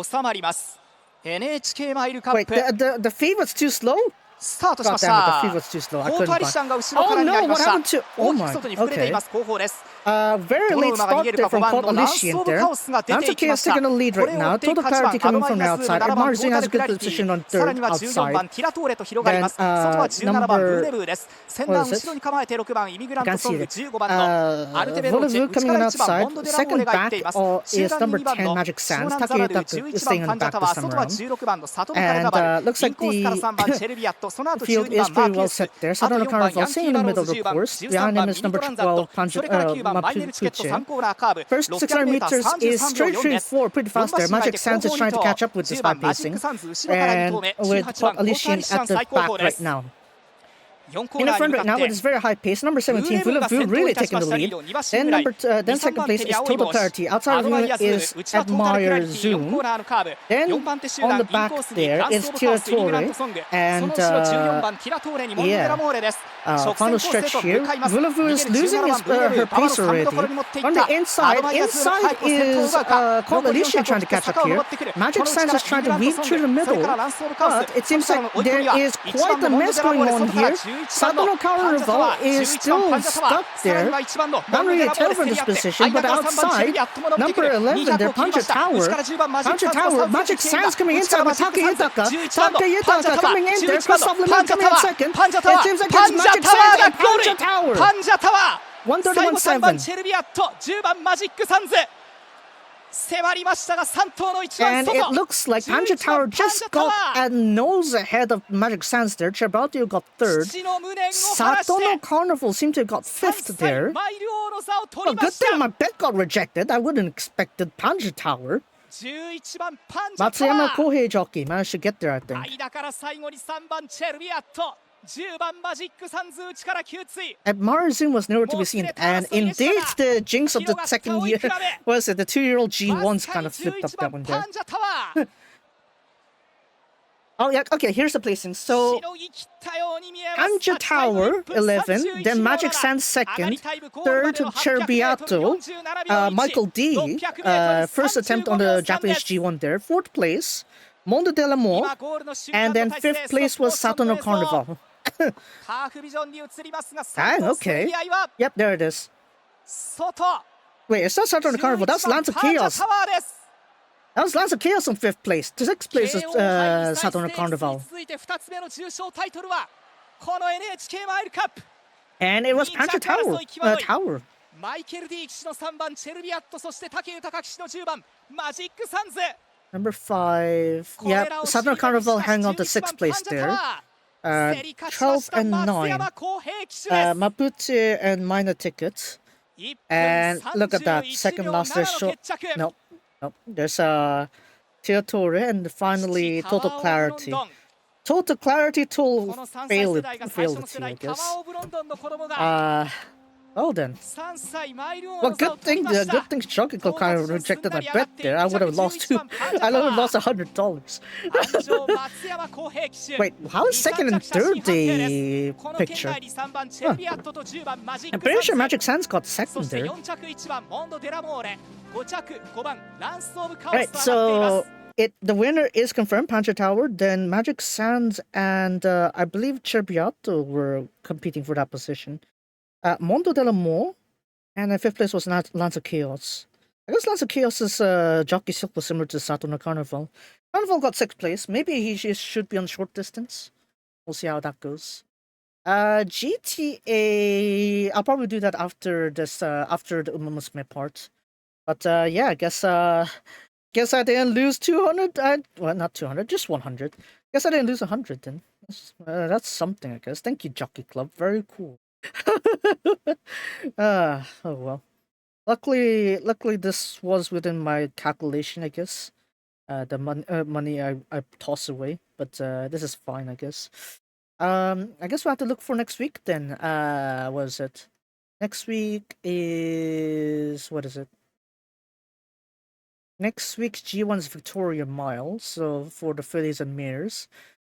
収まります。 NHK マイルカッ Wait, プ the feed was too slow? スタートし God まし damn it, the た。 feed was too slow. I コートア couldn't リシ buy. アンが後ろか Oh らになり no, ま what した。 happened to... 大 Oh きく my... 外に膨れてい Okay. ます後方です。 Very どの late 馬が逃げ start る there か。 from 5番 Colt のランス Elysian オブ there. カオスが出ていき Nanzuki ま is した。 taking the lead こ right れを追 now. っていく Total 8番 Clarity アド coming バ from イ the アズーム outside. 7 And 番 Marzine トータ has ル a ク good ラリティ position on さら third には14 outside. 番ティラトーレと広がります。 Then, 外は17番 number- ルーネブーです。先団 what is it? 後ろに構えて6番イミグラン I ト can't ソン see グ it. 15番のアルテベローチェ Volavu 内 coming か in ら1番 outside. モンドデラモーレ Second が行って back います。 is 中段 number に2番 10 の Magic 湘 Sands. 南ザバル Takayutaka 11 is 番 staying in パ the ンジャ back タ this ワー time 外は around. 16番のサトノカレ And ナバル looks イン like コースから the 3番チェルビアットその後 field 12 is 番マ pretty ーキュ well ース set there. あと Saturno 4番 Carnival ヤンキ sitting ー in the バロー middle ズ of the 10番 course. 13 Behind him 番 is ミニト number ランザット 12, それから9番マイネルチケット Mapuche. 3コーナーカーブ First 600 meters is straight 4, pretty fast there. Magic Sands is trying to catch up with this high 10番マジッ pacing. クサンズ後ろから2 And 投目 with 18 Colt 番コートアリ Elysian シア at ン the 最後 back 方で right す。 now. 4コー In ナ the ーに front 向 right か now っ with て this very high pace. Number 17, ルーネブが先 Volavu 頭に really 立ち taking ま the したリー lead. ド2馬 Then 身ぐらい then 2 second 番 place 手 is に青い Total 帽子 Clarity. ア Outside ド of バ him イアズー is 内はトータルクラリテ Admire ィ4コー Zoom. ナーのカーブ Then 4番手集 on 団 the イン back コースに there ラン is スオブカオスイミグラン Tiratore トソングそ and の後ろ14番ティラトーレにモンドデラモーレです。直 final 線コースへ stretch と here. 向かいます。 Volavu is 逃げる losing 17 his 番ルーネブ her 馬場の pace 3 already. どころに持っていっ On た the inside アドバイアズーム早くも先頭を is 奪うか Colt 残り Elysian 400 trying を to 切って catch 坂 up を登 here. ってくる Magic この Sands 内 is から trying to イミグラント weave ソン through グ the それ middle. からランスオブカオス But it そ seems して like 追い込 there みは is 1 quite 番 a のモンド mess デラモー going レ on 外から here. 11番の Saturno パンジャタワ Carnival ー is 11番 still パンジャタワー stuck さらに there. は1番のモン Not ドデ really ラ a モーレ tell from 競り this 合って position, 間 but から3番チェル outside, ビアットも伸びてく number る 11, 200 there を切りま Puncher した内 Tower. から10番マジック Puncher サンズが Tower, 差をつけ Magic てきているが Sands coming 内から inside マ with ジックサンズ Takayutaka. 11番のパンジャ Takayutaka タワー coming in there. 11番 Chris の Sutherland パンジャ coming タ in ワー second. パンジャタワ It ー seems like パ it's ンジャ Magic タワ Sands ーが and ゴール Puncher パ Tower. ンジャタワー最後3番 131.7. チェルビアット10番マジックサンズ迫りましたが3頭の一番 And 外 it looks like Puncher Tower just got a nose ahead of Magic Sands there. Chabaltio got third. 父の無念を晴らして Satono Carnival seemed to have got 3 fifth 歳 there. マイル王の座を取 Well, りま good した thing my bet got rejected. I wouldn't expected Puncher Tower. 11番パンジャタワ Matsuyama ー Kohei jockey managed to get there, I think. 間から最後に3番チェルビアット10番マジックサンズ内から9対 And Marzin was nowhere to be seen. And indeed, the jinx of the second year was it the 2-year-old G1s kind of flipped up that one パ there. ンジャタワー Oh, yeah, okay, here's the placing. So, しのぎ切ったように見えます Anja Tower, 11, then Magic Sands second, third Cerbiato, Michael D, first attempt on the Japanese G1 there, fourth place, Mondo dell'Amore, and then fifth place was Satono Carnival. カーフビジョンに移りますが Dang, 3頭 okay. 競り合いは Yep, there it is. 外 Wait, it's not Satono Carnival, that's 11番 Lance of パンジャ Chaos. タワーです That was Lance of Chaos in fifth place. The sixth place is Satono Carnival. 続いて2つ目の重賞タイトルはこの NHK マイルカップ And it was Panther Tower. Tower. マイケル D 騎手の3番チェルビアットそして武豊騎手の10番マジックサンズ Number 5. Yep, Satono Carnival hang on to sixth place there. 12 and 9. Mapuche and minor tickets. And look at that, second last there's short. Nope, nope. There's Teotore and finally Total Clarity. Total Clarity tool failed it, I guess. Well then. Well, good thing Shokuko kind of rejected my bet there. I would have lost I would have lost $100. Wait, how is second and third the picture? Huh. I'm pretty sure Magic Sands got second there. Right, so the winner is confirmed, Pancha Tower. Then Magic Sands and I believe Cerbiato were competing for that position. Mondo dell'Amore, and then fifth place was Lance of Chaos. I guess Lance of Chaos's jockey silk was similar to Satono Carnival. Carnival got sixth place. Maybe he should be on short distance. We'll see how that goes. GTA, I'll probably do that after this, after the Musume part. But yeah, I guess I didn't lose 200. Well, not 200, just 100. Guess I didn't lose 100 then. That's something, I guess. Thank you, Jockey Club. Very cool. Oh well. Luckily this was within my calculation, I guess. The money I toss away, but this is fine, I guess. I guess we'll have to look for next week then. What is it? Next week is what is it? Next week's G1's Victoria Mile, so for the fillies and mares.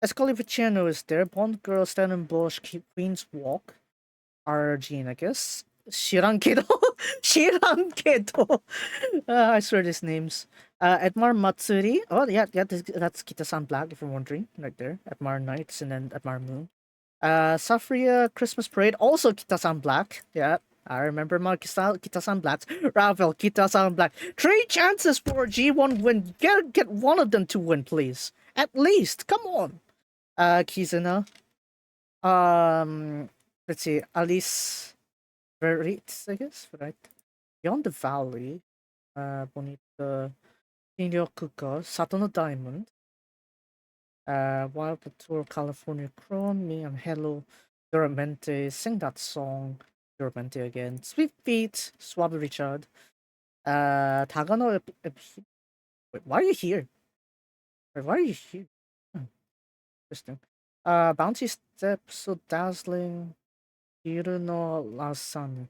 Escalipichano is there. Bond Girl, Stellenbosch, Queen's Walk. Arjun, I guess. Shirankedo? Shirankedo! I swear these names. Edmar Matsuri. Oh, yeah, that's Kita-san Black, if you're wondering. Right there. Edmar Nights and then Edmar Moon. Safria Christmas Parade. Also Kita-san Black. Yeah, I remember my Kita-san Blacks. Ravel, Kita-san Black. 3 chances for a G1 win. Get one of them to win, please. At least. Come on. Kizuna. Um, let's see, Alice Veritz, I guess, right? Beyond the Valley, Bonita, Nino Kuka, Saturn Diamond, Wild Tour, California Chrome, Me and Hello, Duramente, Sing That Song, Duramente again, Sweet Feet, Swab Richard, Tagano, wait, why are you here? Wait, why are you here? Hmm, interesting. Bouncy Steps, So Dazzling, Hiruno Lasan.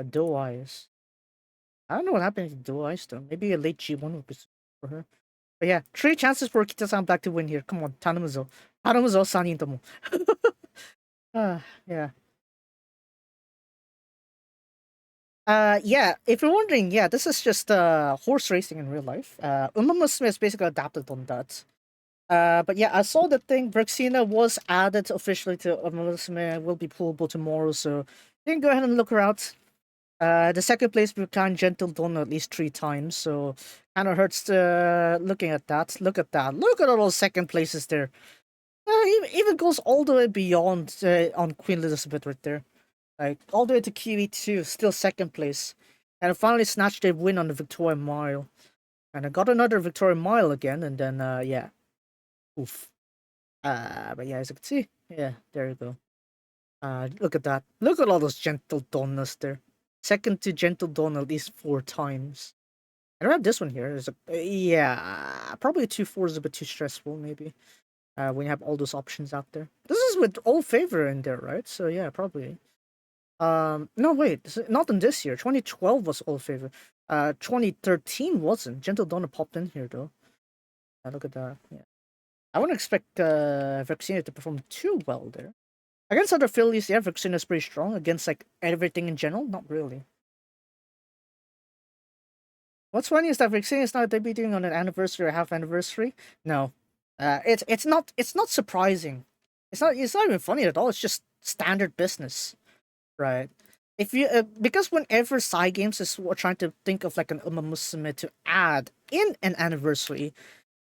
Dual Eyes. I don't know what happened to Dual Eyes though. Maybe a late G1 would be for her. But yeah, 3 chances for Kita-san Black to win here. Come on, Tanumuzo. Tanumuzo, Sanin Tomo. Yeah. Yeah, if you're wondering, yeah, this is just horse racing in real life. Uma Musume is basically adapted on that. But yeah, I saw the thing. Brexina was added officially to Uma Musume. Will be pullable tomorrow, so you can go ahead and look her out. The second place we can Gentle Dawn at least 3 times, so kind of hurts looking at that. Look at that. Look at all those second places there. Even goes all the way beyond on Queen Elizabeth right there. Like, all the way to Kiwi 2, still second place. And finally snatched a win on the Victoria Mile. And I got another Victoria Mile again, and then, yeah. Oof. But yeah, as you can see, yeah, there you go. Look at that. Look at all those Gentle Donnas there. Second to Gentle Dawn at least 4 times. I don't have this one here. Yeah, probably 2-4 is a bit too stressful, maybe. When you have all those options out there. This is with all favor in there, right? So yeah, probably. No, wait, not in this year. 2012 was all favor. 2013 wasn't. Gentle Dawn popped in here though. Look at that. Yeah, I wouldn't expect Vexina to perform too well there. Against other fillies, yeah, Vexina is pretty strong. Against like everything in general, not really. What's funny is that Vixen is not debuting on an anniversary or half anniversary. No, it's not surprising. It's not even funny at all. It's just standard business, right? If you because whenever Psy Games is trying to think of like an Uma Musume to add in an anniversary,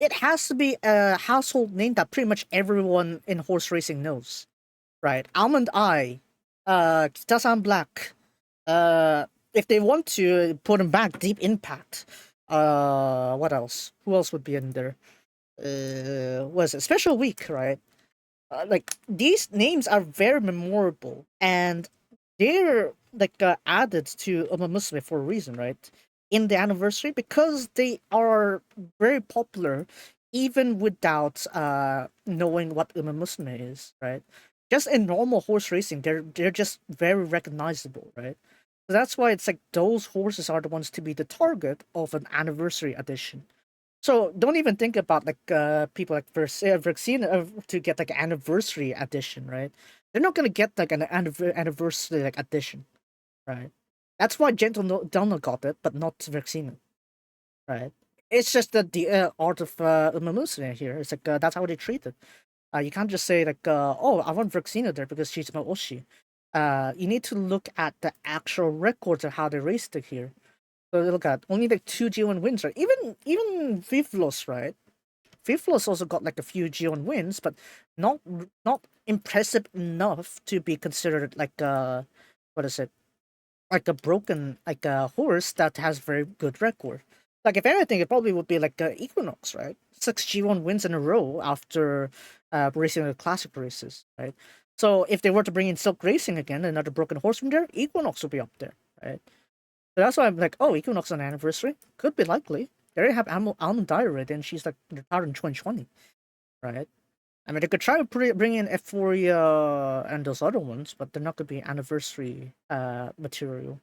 it has to be a household name that pretty much everyone in horse racing knows, right? Almond Eye, Kita-san Black, if they want to put him back, Deep Impact. What else? Who else would be in there? Was it Special Week, right? Like these names are very memorable, and they're like added to Uma Musume for a reason, right? In the anniversary because they are very popular, even without knowing what Uma Musume is, right? Just in normal horse racing, they're just very recognizable, right? So that's why it's like those horses are the ones to be the target of an anniversary edition. So don't even think about like people like Verxina to get like an anniversary edition, right? They're not gonna get like an anniversary like edition, right? That's why Gentle Donald got it, but not Verxina, right? It's just that the art of Mamusia here. It's like that's how they treat it. You can't just say like, "Oh, I want Verxina there because she's my Oshi." You need to look at the actual records of how they raced it here. So look at only like 2 G1 wins, right? Even Vivlos, right? Vivlos also got like a few G1 wins, but not impressive enough to be considered like what is it? Like a broken like a horse that has very good record. Like if anything, it probably would be like Equinox, right? 6 G1 wins in a row after racing the classic races, right? So if they were to bring in Silk Racing again, another broken horse from there, Equinox would be up there, right? So that's why I'm like, oh, Equinox on anniversary could be likely. They already have Almond Diary, and she's like retired in 2020, right? I mean, they could try to bring in Euphoria and those other ones, but they're not going to be anniversary material.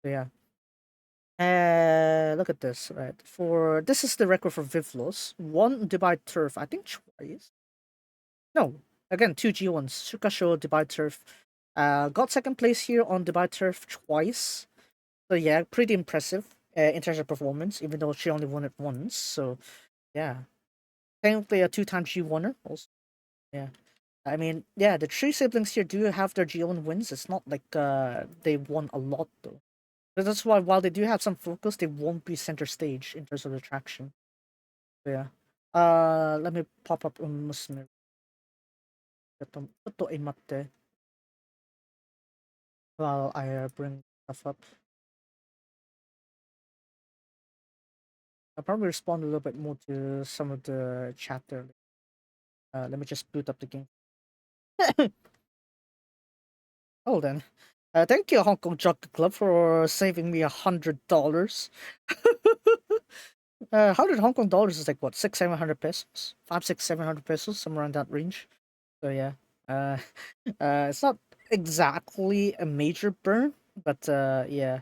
So yeah. Look at this, right? This is the record for Vivlos. 1 Dubai Turf, I think twice. No, again, 2 G1s. Shukasho, Dubai Turf. Got second place here on Dubai Turf twice. So yeah, pretty impressive in terms of performance, even though she only won it once. So yeah, technically a 2-time G1er also. Yeah. I mean, yeah, the three siblings here do have their G1 wins. It's not like they won a lot though. So that's why while they do have some focus, they won't be center stage in terms of attraction. So, yeah. Let me pop up Musume. While I bring stuff up. I'll probably respond a little bit more to some of the chat there. Let me just boot up the game. Oh then. Thank you, Hong Kong Jockey Club, for saving me $100. 100 Hong Kong dollars is like what, 600-700 pesos? 500-700 pesos, somewhere around that range. So yeah. It's not exactly a major burn, but yeah.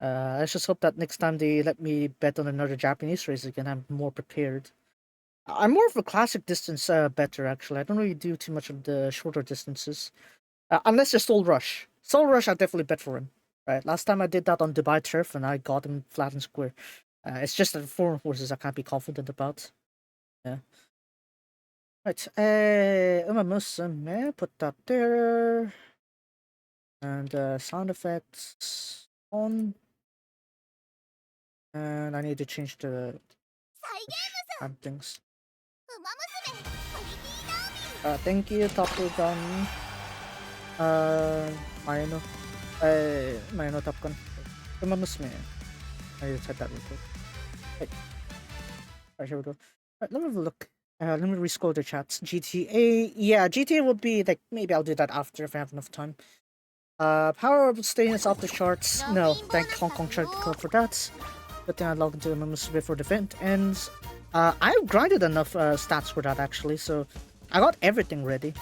I just hope that next time they let me bet on another Japanese race again, I'm more prepared. I'm more of a classic distance better, actually. I don't really do too much of the shorter distances. Unless there's Soul Rush. Soul Rush, I definitely bet for him. Right, last time I did that on Dubai Turf and I got him flat and square. It's just that foreign horses I can't be confident about. Yeah. Right, Musume, put that there. And sound effects on. And I need to change the things. Thank you, Tapu Gun. Mayano. Mayano Top Gun. Musume. I need to type that real quick. Right. Alright, here we go. Alright, let me have a look. Let me rescroll the chats. GTA. Yeah, GTA would be like, maybe I'll do that after if I have enough time. Power of Staying is off the charts. No, thank Hong Kong Chart Club for that. But then I logged into Musume before the event, and I grinded enough stats for that actually, so I got everything ready.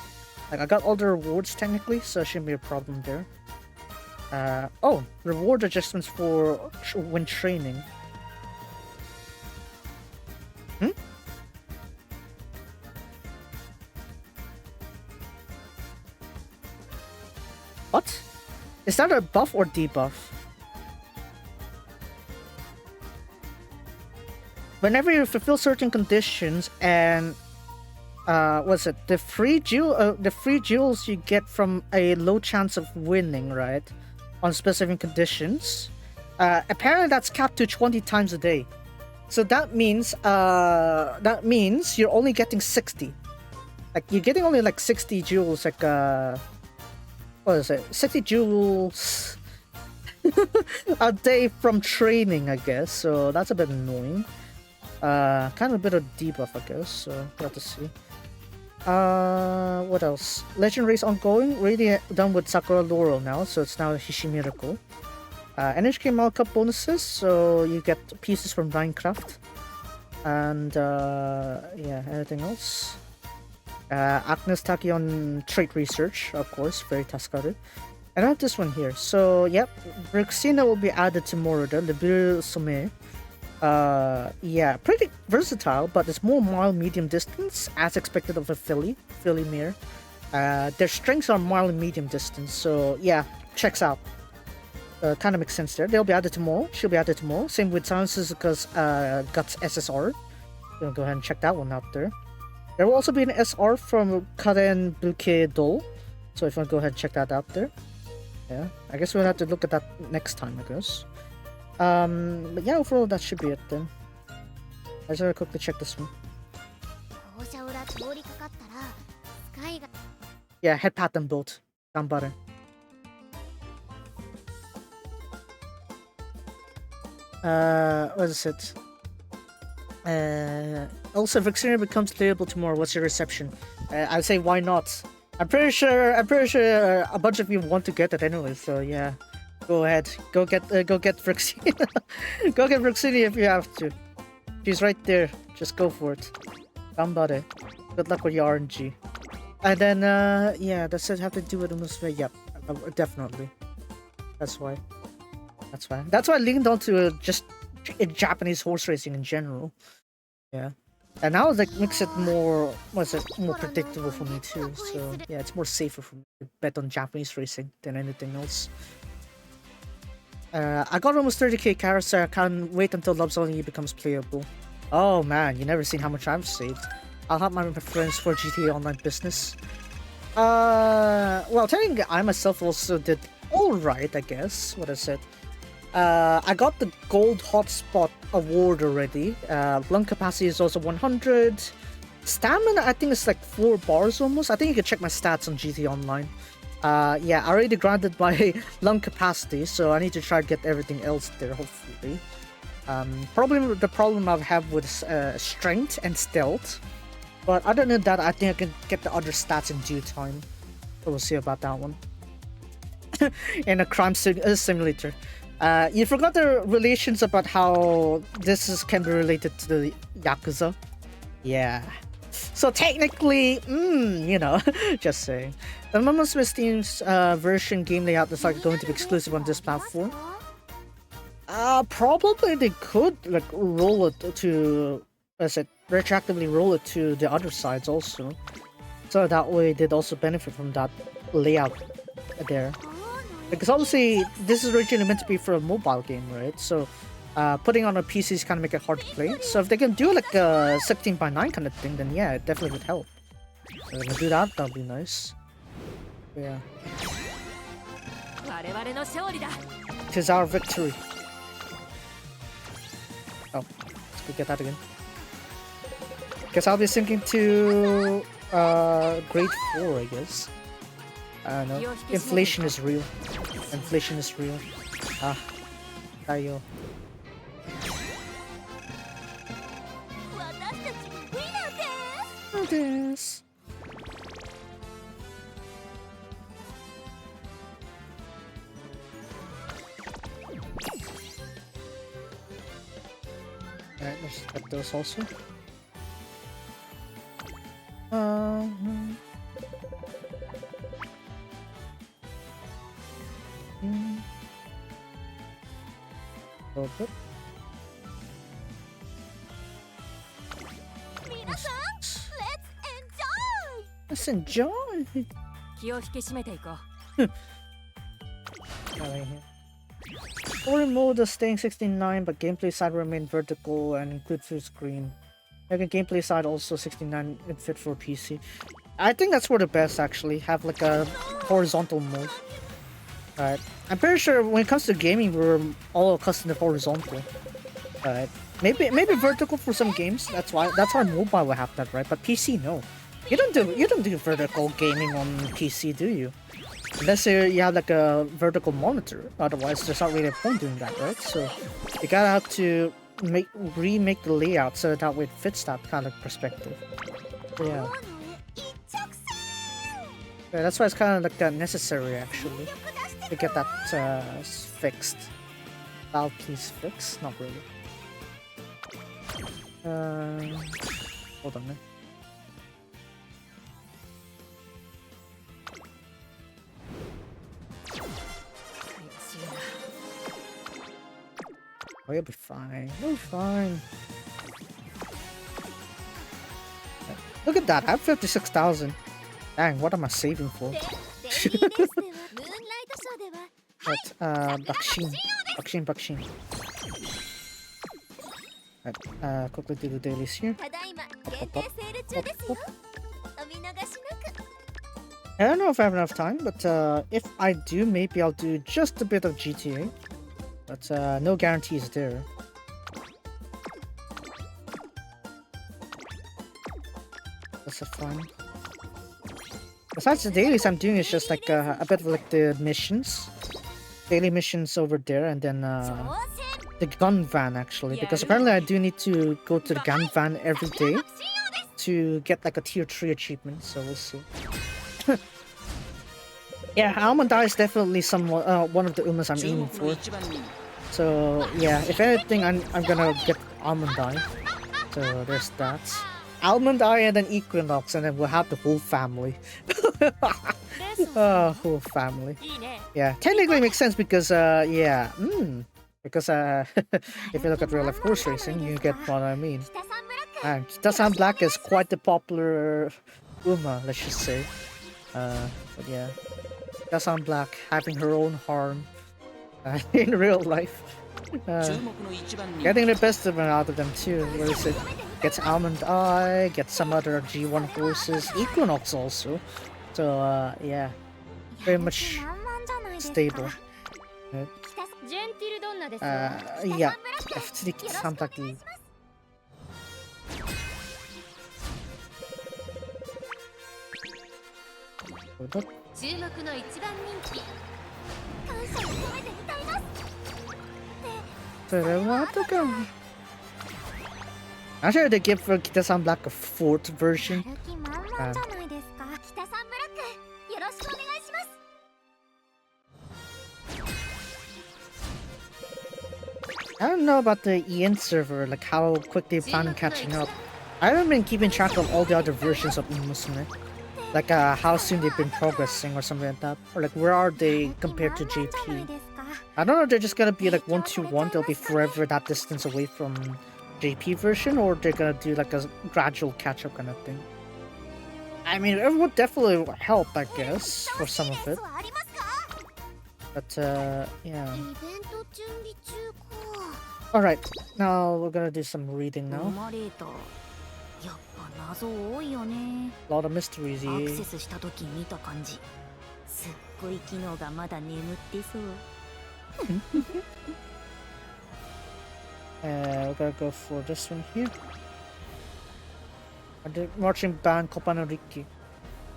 Like I got all the rewards technically, so it shouldn't be a problem there. Oh, reward adjustments for when training. What? Is that a buff or debuff? Whenever you fulfill certain conditions and what's it? The free jewels you get from a low chance of winning, right? On specific conditions. Apparently that's capped to 20 times a day. So that means you're only getting 60. Like you're getting only like 60 jewels, like what is it? 60 jewels a day from training, I guess. So that's a bit annoying. Kind of a bit of debuff, I guess. So we'll have to see. What else? Legend race ongoing. Already done with Sakura Laurel now, so it's now Hishi Miracle. NHK Mall Cup bonuses, so you get pieces from Minecraft. And yeah, anything else? Agnes Takion trait research, of course, very Taskaru. I have this one here. So, yep, Brixina will be added tomorrow, the Musume. Yeah, pretty versatile, but it's more mild medium distance, as expected of a filly mare. Their strengths are mild and medium distance, so yeah, checks out. Kind of makes sense there. They'll be added tomorrow. She'll be added tomorrow. Same with Silence Suzuka's Guts SSR. So go ahead and check that one out there. There will also be an SR from Karen Bouquet Dole. So if you want to go ahead and check that out there. Yeah, I guess we'll have to look at that next time, I guess. But yeah, overall that should be it then. I just gotta quickly check this one. Yeah, head pattern built. Down button. What is it? Also, if Xenia becomes playable tomorrow, what's your reception? I'd say why not? I'm pretty sure a bunch of you want to get it anyway, so yeah. Go ahead. Go get Vrixenia. Go get Vrixenia if you have to. She's right there. Just go for it. Gambare. Good luck with your RNG. And then, yeah, does it have to do with Musume? Yep, definitely. That's why. That's why. That's why I leaned on to just Japanese horse racing in general. Yeah. And now like makes it more more predictable for me too. So yeah, it's more safer for me to bet on Japanese racing than anything else. I got almost 30k carats, so I can't wait until Love Zone becomes playable. Oh man, you never seen how much I've saved. I'll help my friends for GTA Online business. Well, technically I myself also did alright, I guess, what I said. I got the gold hotspot award already. Lung capacity is also 100. Stamina, I think it's like 4 bars almost. I think you can check my stats on GT Online. Yeah, I already granted my lung capacity, so I need to try to get everything else there, hopefully. Probably the problem I have with strength and stealth. But other than that, I think I can get the other stats in due time. So we'll see about that one. In a crime simulator. You forgot the relations about how this can be related to the Yakuza? Yeah. So technically, you know, just saying. The Musume Steam's version game layout is like going to be exclusive on this platform. Probably they could like roll it to, as it retroactively roll it to the other sides also. So that way they'd also benefit from that layout there. Because obviously this is originally meant to be for a mobile game, right? So putting on a PC is kind of make it hard to play. So if they can do like a 16:9 kind of thing, then yeah, it definitely would help. So if they do that, that'd be nice. Yeah. It is our victory. Oh, let's go get that again. Guess I'll be sinking to grade 4, I guess. No. Inflation is real. Inflation is real. Ah. Tayo. This. Alright, let's get those also. Okay. Let's enjoy. Story mode is staying 69, but gameplay side remain vertical and include full screen. Like a gameplay side also 69 and fit for PC. I think that's for the best actually. Have like a horizontal mode. Alright. I'm pretty sure when it comes to gaming we're all accustomed to horizontal. Alright. Maybe vertical for some games. That's why mobile will have that, right? But PC no. You don't do vertical gaming on PC, do you? Unless you have like a vertical monitor. Otherwise there's not really a point doing that, right? So you gotta have to remake the layout so that way it fits that kind of perspective. Yeah. Yeah, that's why it's kind of like necessary actually to get that fixed. Valve, please fix. Not really. Hold on, man. Oh, you'll be fine. You'll be fine. Look at that. I have 56,000. Dang, what am I saving for? Right, Bakshin. Right, quickly do the dailies here. I don't know if I have enough time, but if I do, maybe I'll do just a bit of GTA. But no guarantees there. That's fun. Besides the dailies I'm doing is just like a bit of like the missions. Daily missions over there and then the gun van actually. Because apparently I do need to go to the gun van every day to get like a tier 3 achievement, so we'll see. Yeah, Almond Eye is definitely somewhat one of the Umas I'm aiming for. So yeah, if anything, I'm gonna get Almond Eye. So there's that. Almond Eye and then Equinox, and then we'll have the whole family. Whole family. Yeah, technically makes sense because yeah, because if you look at real life horse racing, you get what I mean. And Kita-san Black is quite the popular Uma, let's just say. But yeah, Kita-san Black having her own harm in real life. Getting the best of out of them too. Where is it? Gets Almond Eye, gets some other G1 horses, Equinox also. So yeah, very much stable. Right? Yeah, 普通にKita-san Blackいい。注目の一番人気。感謝を込めて歌います。それはとか。Actually, they give Kita-san Black a fourth version. I don't know about the EN server, like how quick they plan on catching up. I haven't been keeping track of all the other versions of Musume. Like how soon they've been progressing or something like that. Or like where are they compared to JP. I don't know if they're just gonna be like 1-2-1, they'll be forever that distance away from JP version, or they're gonna do like a gradual catch-up kind of thing. I mean, it would definitely help, I guess, for some of it. But yeah. Alright, now we're gonna do some reading now. A lot of mysteries here. We're gonna go for this one here. The marching band Kopanoriki.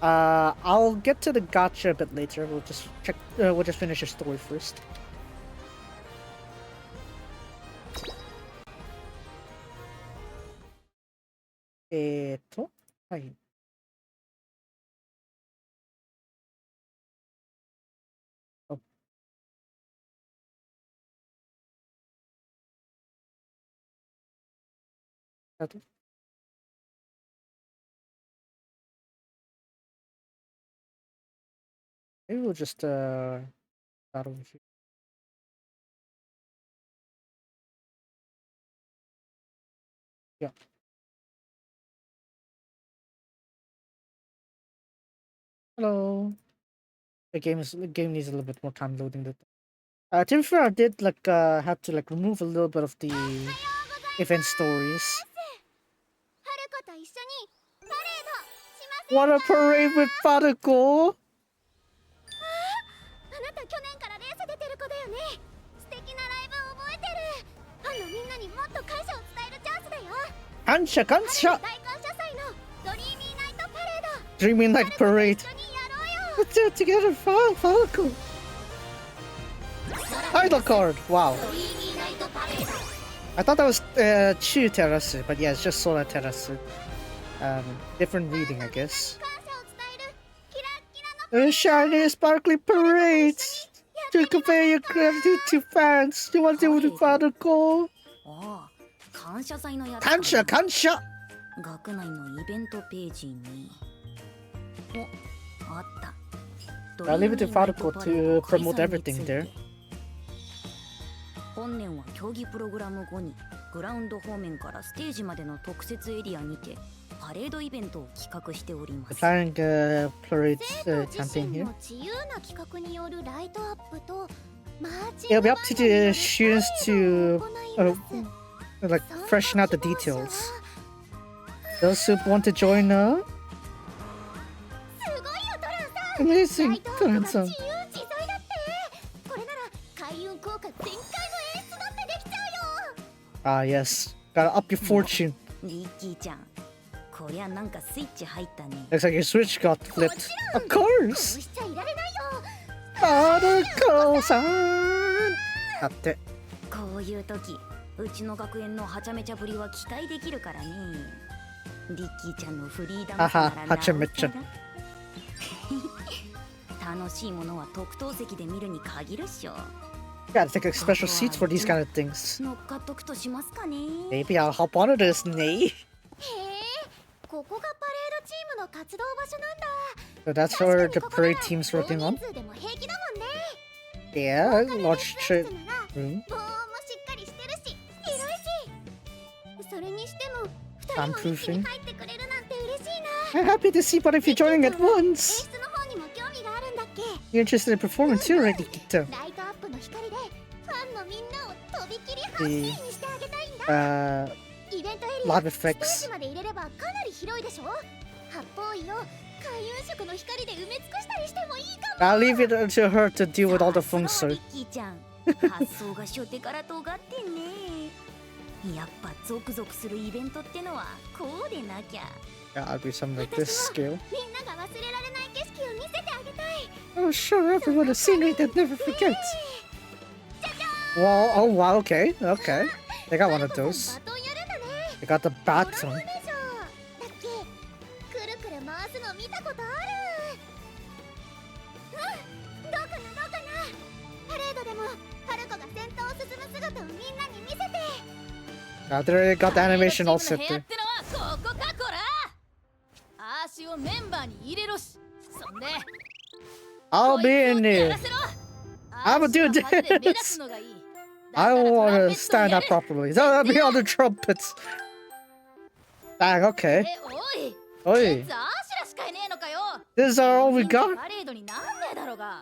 I'll get to the gacha a bit later. We'll just check. We'll just finish the story first. Hi. Oh. That one? Maybe we'll just start over here. Yeah. Hello. The game needs a little bit more time loading. To be fair, I did like have to like remove a little bit of the event stories. What a parade with Faruko! Kansha, kansha! Dreamy Night Parade! Let's do it together, Faruko! Idol card! Wow. I thought that was Chu Terasu, but yeah, it's just Sora Terasu. Different reading, I guess. Shiny, sparkly parades! To convey your gratitude to fans! You want to do with Faruko? Kansha, kansha! 学内のイベントページにあった I'll leave it to Faruko to promote everything there. 本年は競技プログラム後にグラウンド方面からステージまでの特設エリアにてパレードイベントを企画しております。 Planning a parade campaign here. It'll be up to the students to like freshen out the details. Those who want to join amazing, Toran-san. Ah yes, gotta up your fortune. Looks like your switch got flipped. Of course! Faruko-san! だって。こういう時、うちの学園のはちゃめちゃぶりは期待できるからね。リッキーちゃんのフリーダムさならなおさら。楽しいものは特等席で見るに限るっしょ。Gotta take like special seats for these kind of things. 乗っかっとくとしますかね。Maybe I'll hop onto this, ね。へえ、ここがパレードチームの活動場所なんだ。So that's where the parade team's working on. Yeah, large room. Soundproofing. I'm happy to see both of you joining at once. You're interested in performing too, right, Nikito? The live effects. I'll leave it to her to deal with all the feng shui. 発想が初手から尖ってんね。やっぱゾクゾクするイベントってのはこうでなきゃ。Gotta be something like this scale. みんなが忘れられない景色を見せてあげたい。 Oh, sure, everyone a scenery that never forgets. Well, oh wow, okay, okay. They got one of those. They got the baton. あ、they got the animation all set there. I'll be in there. I will do this. I want to stand up properly. I'll be on the trumpets. Dang, okay. Oi. This is all we got? I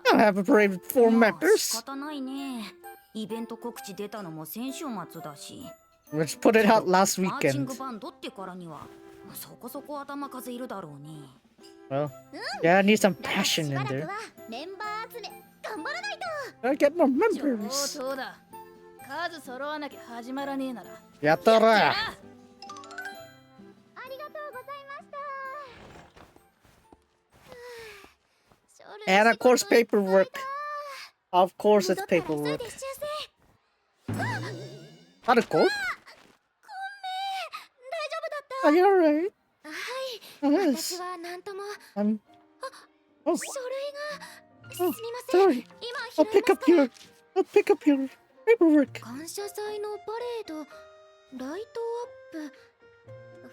don't have a parade with 4 members. Let's put it out last weekend. Well, yeah, I need some passion in there. Gotta get more members. Yattara! And of course, paperwork. Of course, it's paperwork. Haruko? Are you alright? Yes. Oh. Oh, sorry. I'll pick up your paperwork. 感謝祭のパレード、ライトアップ。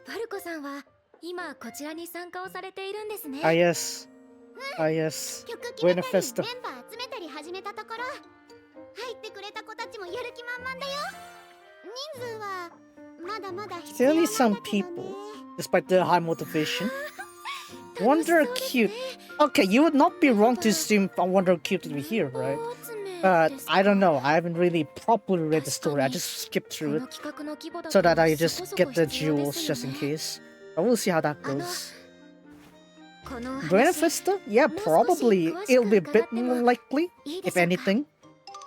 ファルコさんは今こちらに参加をされているんですね。Ah, yes. Ah, yes. 曲決めたりメン Buenafesto. バー集めたり始めたところ、入ってくれた子たちもやる気満々だよ。人数はまだまだ必要 Still なん need だ some けどね。 people, despite the high motivation. Wonder cute. Okay, you would not be wrong to assume Wonder cute to be here, right? But I don't know. I haven't really properly read the story. I just skipped through it so that I just get the jewels just in case. But we'll see how that goes. Buenafesto? Yeah, probably. It'll be a bit more likely, if anything.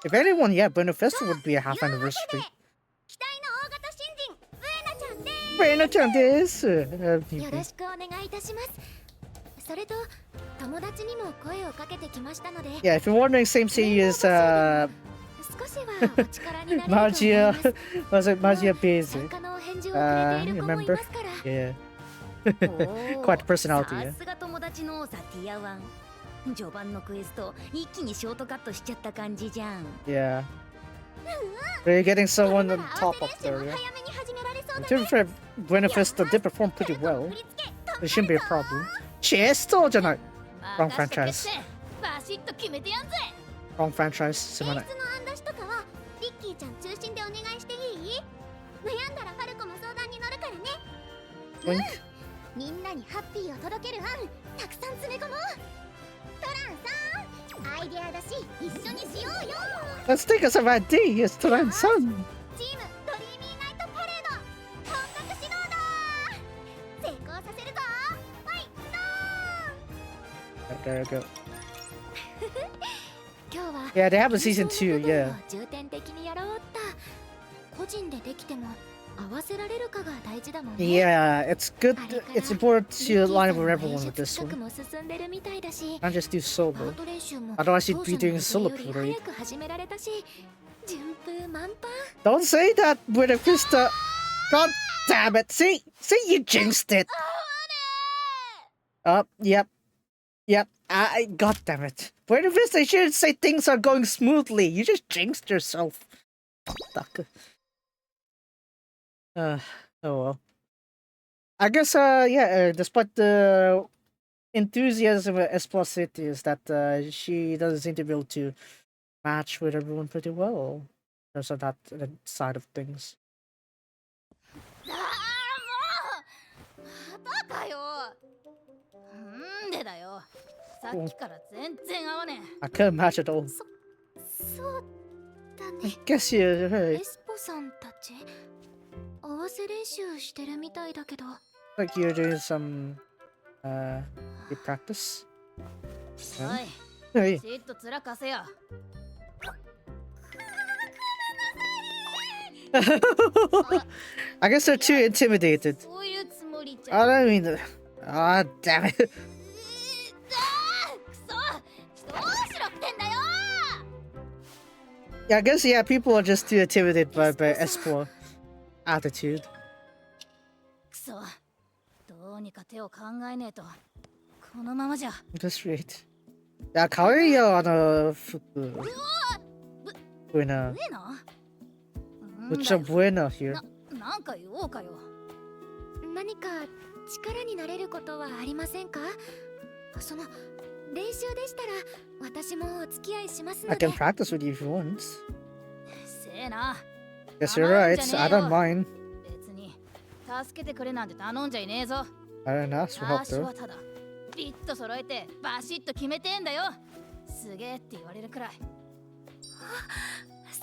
If anyone, yeah, Buenafesto would be a half anniversary. 期待の大型新人、ブエナちゃんです。 Buena-chan desu. よろしくお願いいたします。それと友達にも声をかけてきましたので。 Yeah, if you're wondering, Same City is 少しはお力になれると思います。 Magia. Was it Magia Beze? 参加のお返事をくれている子もいますから。 Yeah. おー Quite a personality, yeah. さすが友達のザティアワン。序盤のクエスト一気にショートカットしちゃった感じじゃん。 Yeah. They're getting someone on top up there, yeah. To be fair, Buenafesto did perform pretty well. There shouldn't be a problem. Chesto じゃない Wrong franchise. バシッと決めてやんぜ。 Wrong franchise. すまない。演出の案出しとかはリッキーちゃん中心でお願いしていい？悩んだらファルコも相談に乗るからね。Wink. みんなにハッピーを届ける案たくさん詰め込もう。トランさんアイデアだし一緒にしようよ。 Let's think of some ideas, Toran-san. チームドリーミーナイトパレード本格始動だ。成功させるぞ。ファイト。 There you go. 今日は Yeah, they have a season 2, yeah. 重点的にやろうった。個人でできても合わせられるかが大事だもんね。 Yeah, it's good. It's important to line up with everyone with this 企画 one. も進んでるみたいだし、 Not just do パ solo. ート練習も Otherwise, 当 you'd be 初の doing 予 solo 定より parade. 早く始められたし、順風満帆。 Don't say that, Buenafesto. God damn it. See, you jinxed it. Yep. God damn it. Buenafesto, you shouldn't say things are going smoothly. You just jinxed yourself. Fuck. Oh well. I guess, yeah, despite the enthusiasm with Espoir City is that she doesn't seem to be able to match with everyone pretty well. There's that side of things. ああもうまたかよ。なんでだよ。さっきから全然合わね I couldn't match at all. え。そうだ I ね。 guess you're エ right. スポさんたち合わせ練習してるみたいだけど。 Like you're doing some you practice. お Hey. い、じっと面貸せよ。 I guess they're too intimidated. そういうつもりじゃ。 I don't mean. Ah, damn it. くそ、どうしろってんだよ。 Yeah, I guess people are just too intimidated by Espoir attitude. くそ、どうにか手を考えねえと。このままじゃ。 That's right. Yeah, Kaoria on a fuku. Buena. ええな。 Mucha buena here. なんか言おうかよ。何か力になれることはありませんか？その練習でしたら私もお付き合いしますの I で。 can practice with you if you want. せえな。 Yes, you're right. I don't mind. 別に助けてくれなんて頼んじゃいねえぞ。 I don't ask for help 私 though. はただピッと揃えてバシッと決めてんだよ。すげえって言われるくらい。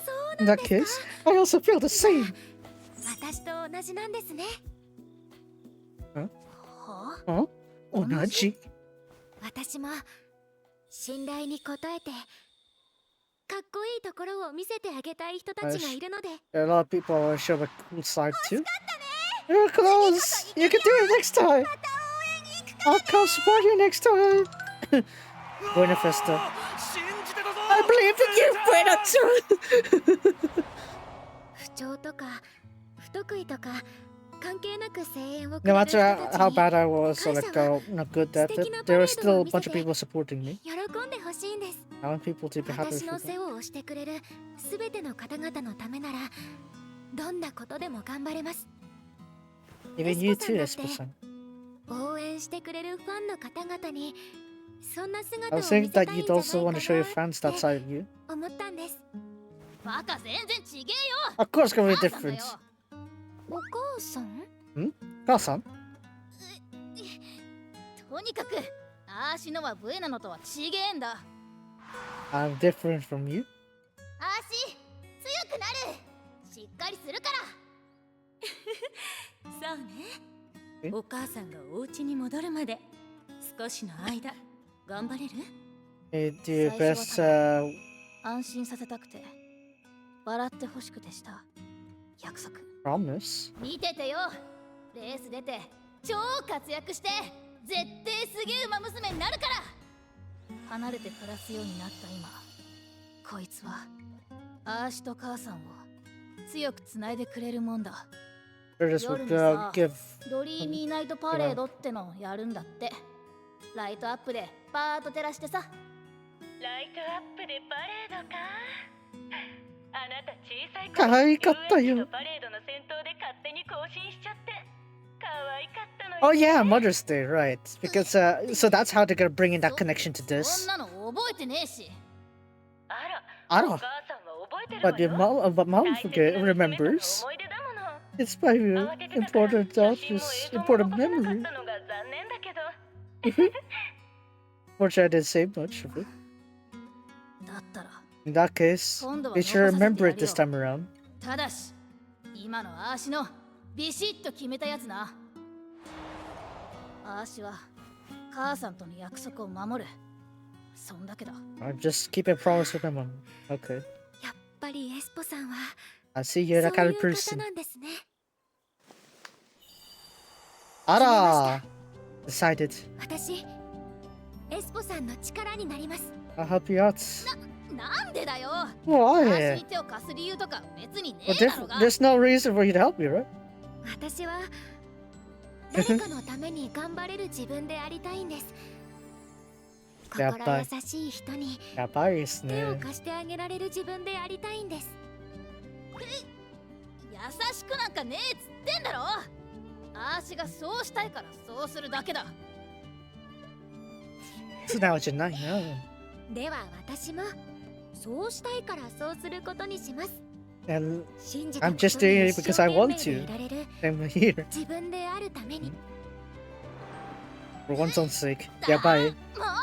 そう In that case, I also feel the same. 私と同じなんですね。 Huh? は Huh? Onaji? 私も信頼に応えてかっこいいところを見せてあげたい人たちがいるので。 A lot of people want to show a cool side too. You're close. You can do it next time. I'll come support you next time. Buena Festa. I believe in you, Buena too. 不調とか不得意とか関係なく声援をく No れる人 matter た how ち bad に I was or like not good at it, there are still a bunch of people supporting me. 喜んでほしいんです。 I want people to be happy 私 for の them. 世話をしてくれるすべての方々のためならどんなことでも頑張れます。 Even you too, Espo-san Espo-san. 応援してくれるファンの方々にそんな I 姿を見 was せ thinking たい that んじ you'd ゃない also want to show your か fans that な side of you. と思ったんです。バカ全然ちげえよ。 Of course, it's gonna be 母さんだ different. よ。お母さん？ Kasan? とにかくあーしのはブエナのとはちげえんだ。 I'm different from you. あーし強くなる。しっかりするから。そうえね。お母さんがお家に戻るまで少しの間頑張れる？ Hey, do your 最初 best, はただ安心させたくて笑ってほしくてした約束。 promise. 見ててよ。レース出て超活躍して絶対すげえ馬娘になるから。離れて暮らすようになった今、こいつはあーしと母さんを強くつないでくれるもんだ。 Or just would give. ドリーミーナイトパレードってのやるんだって。ライトアップでパーッと照らしてさ。ライトアップでパレードか。あなた小さい可愛かったよ。遊園地とパレードの先頭で勝手に更新しちゃって可愛かったのよ。 Oh yeah, Mother's Day, right? Because so that's how they're gonna bring in that connection to そ this. んなの覚えてねえし。あら、 I お don't. 母さんは覚えてるわ But your よ。 mom 大切な forget 娘との remembers. 思い出だもの。 It's my 慌ててたから important 写真も just 映像も important 残せなか memory. ったのが残念だけど。 Fortunately, I didn't say much of it. だったら In that case, 今度は they 残 should させて remember や it る this よ。 time around. ただし今のあーしのビシッと決めたやつな。あーしは母さんとの約束を守る。そんだけだ。 I'll just keep a promise with them. Okay. やっぱりエスポさんは I see そうい you're う that kind of 方 person. なんですね。 Ara! Decided. 私エスポさんの力になります。 I'll help you out. なんでだよ。あーし Why? に手を貸す理由とか別にね Well, えだろうが。 there's no reason for you to help me, right? 私は誰かのために頑張れる自分でありたいんです。やっぱり心優しい人にやばいです手をね。貸してあげられる自分でありたいんです。優しくなんかねえっつってんだろ。あーしがそうしたいからそうするだけだ。素直じゃないな。では私もそうしたいからそうすることにします。 And 信じた I'm こと just に doing 一 it 生 because I 懸 want 命で to. いられる I'm here 自分であるために。 for one's own sake. やばい。もう離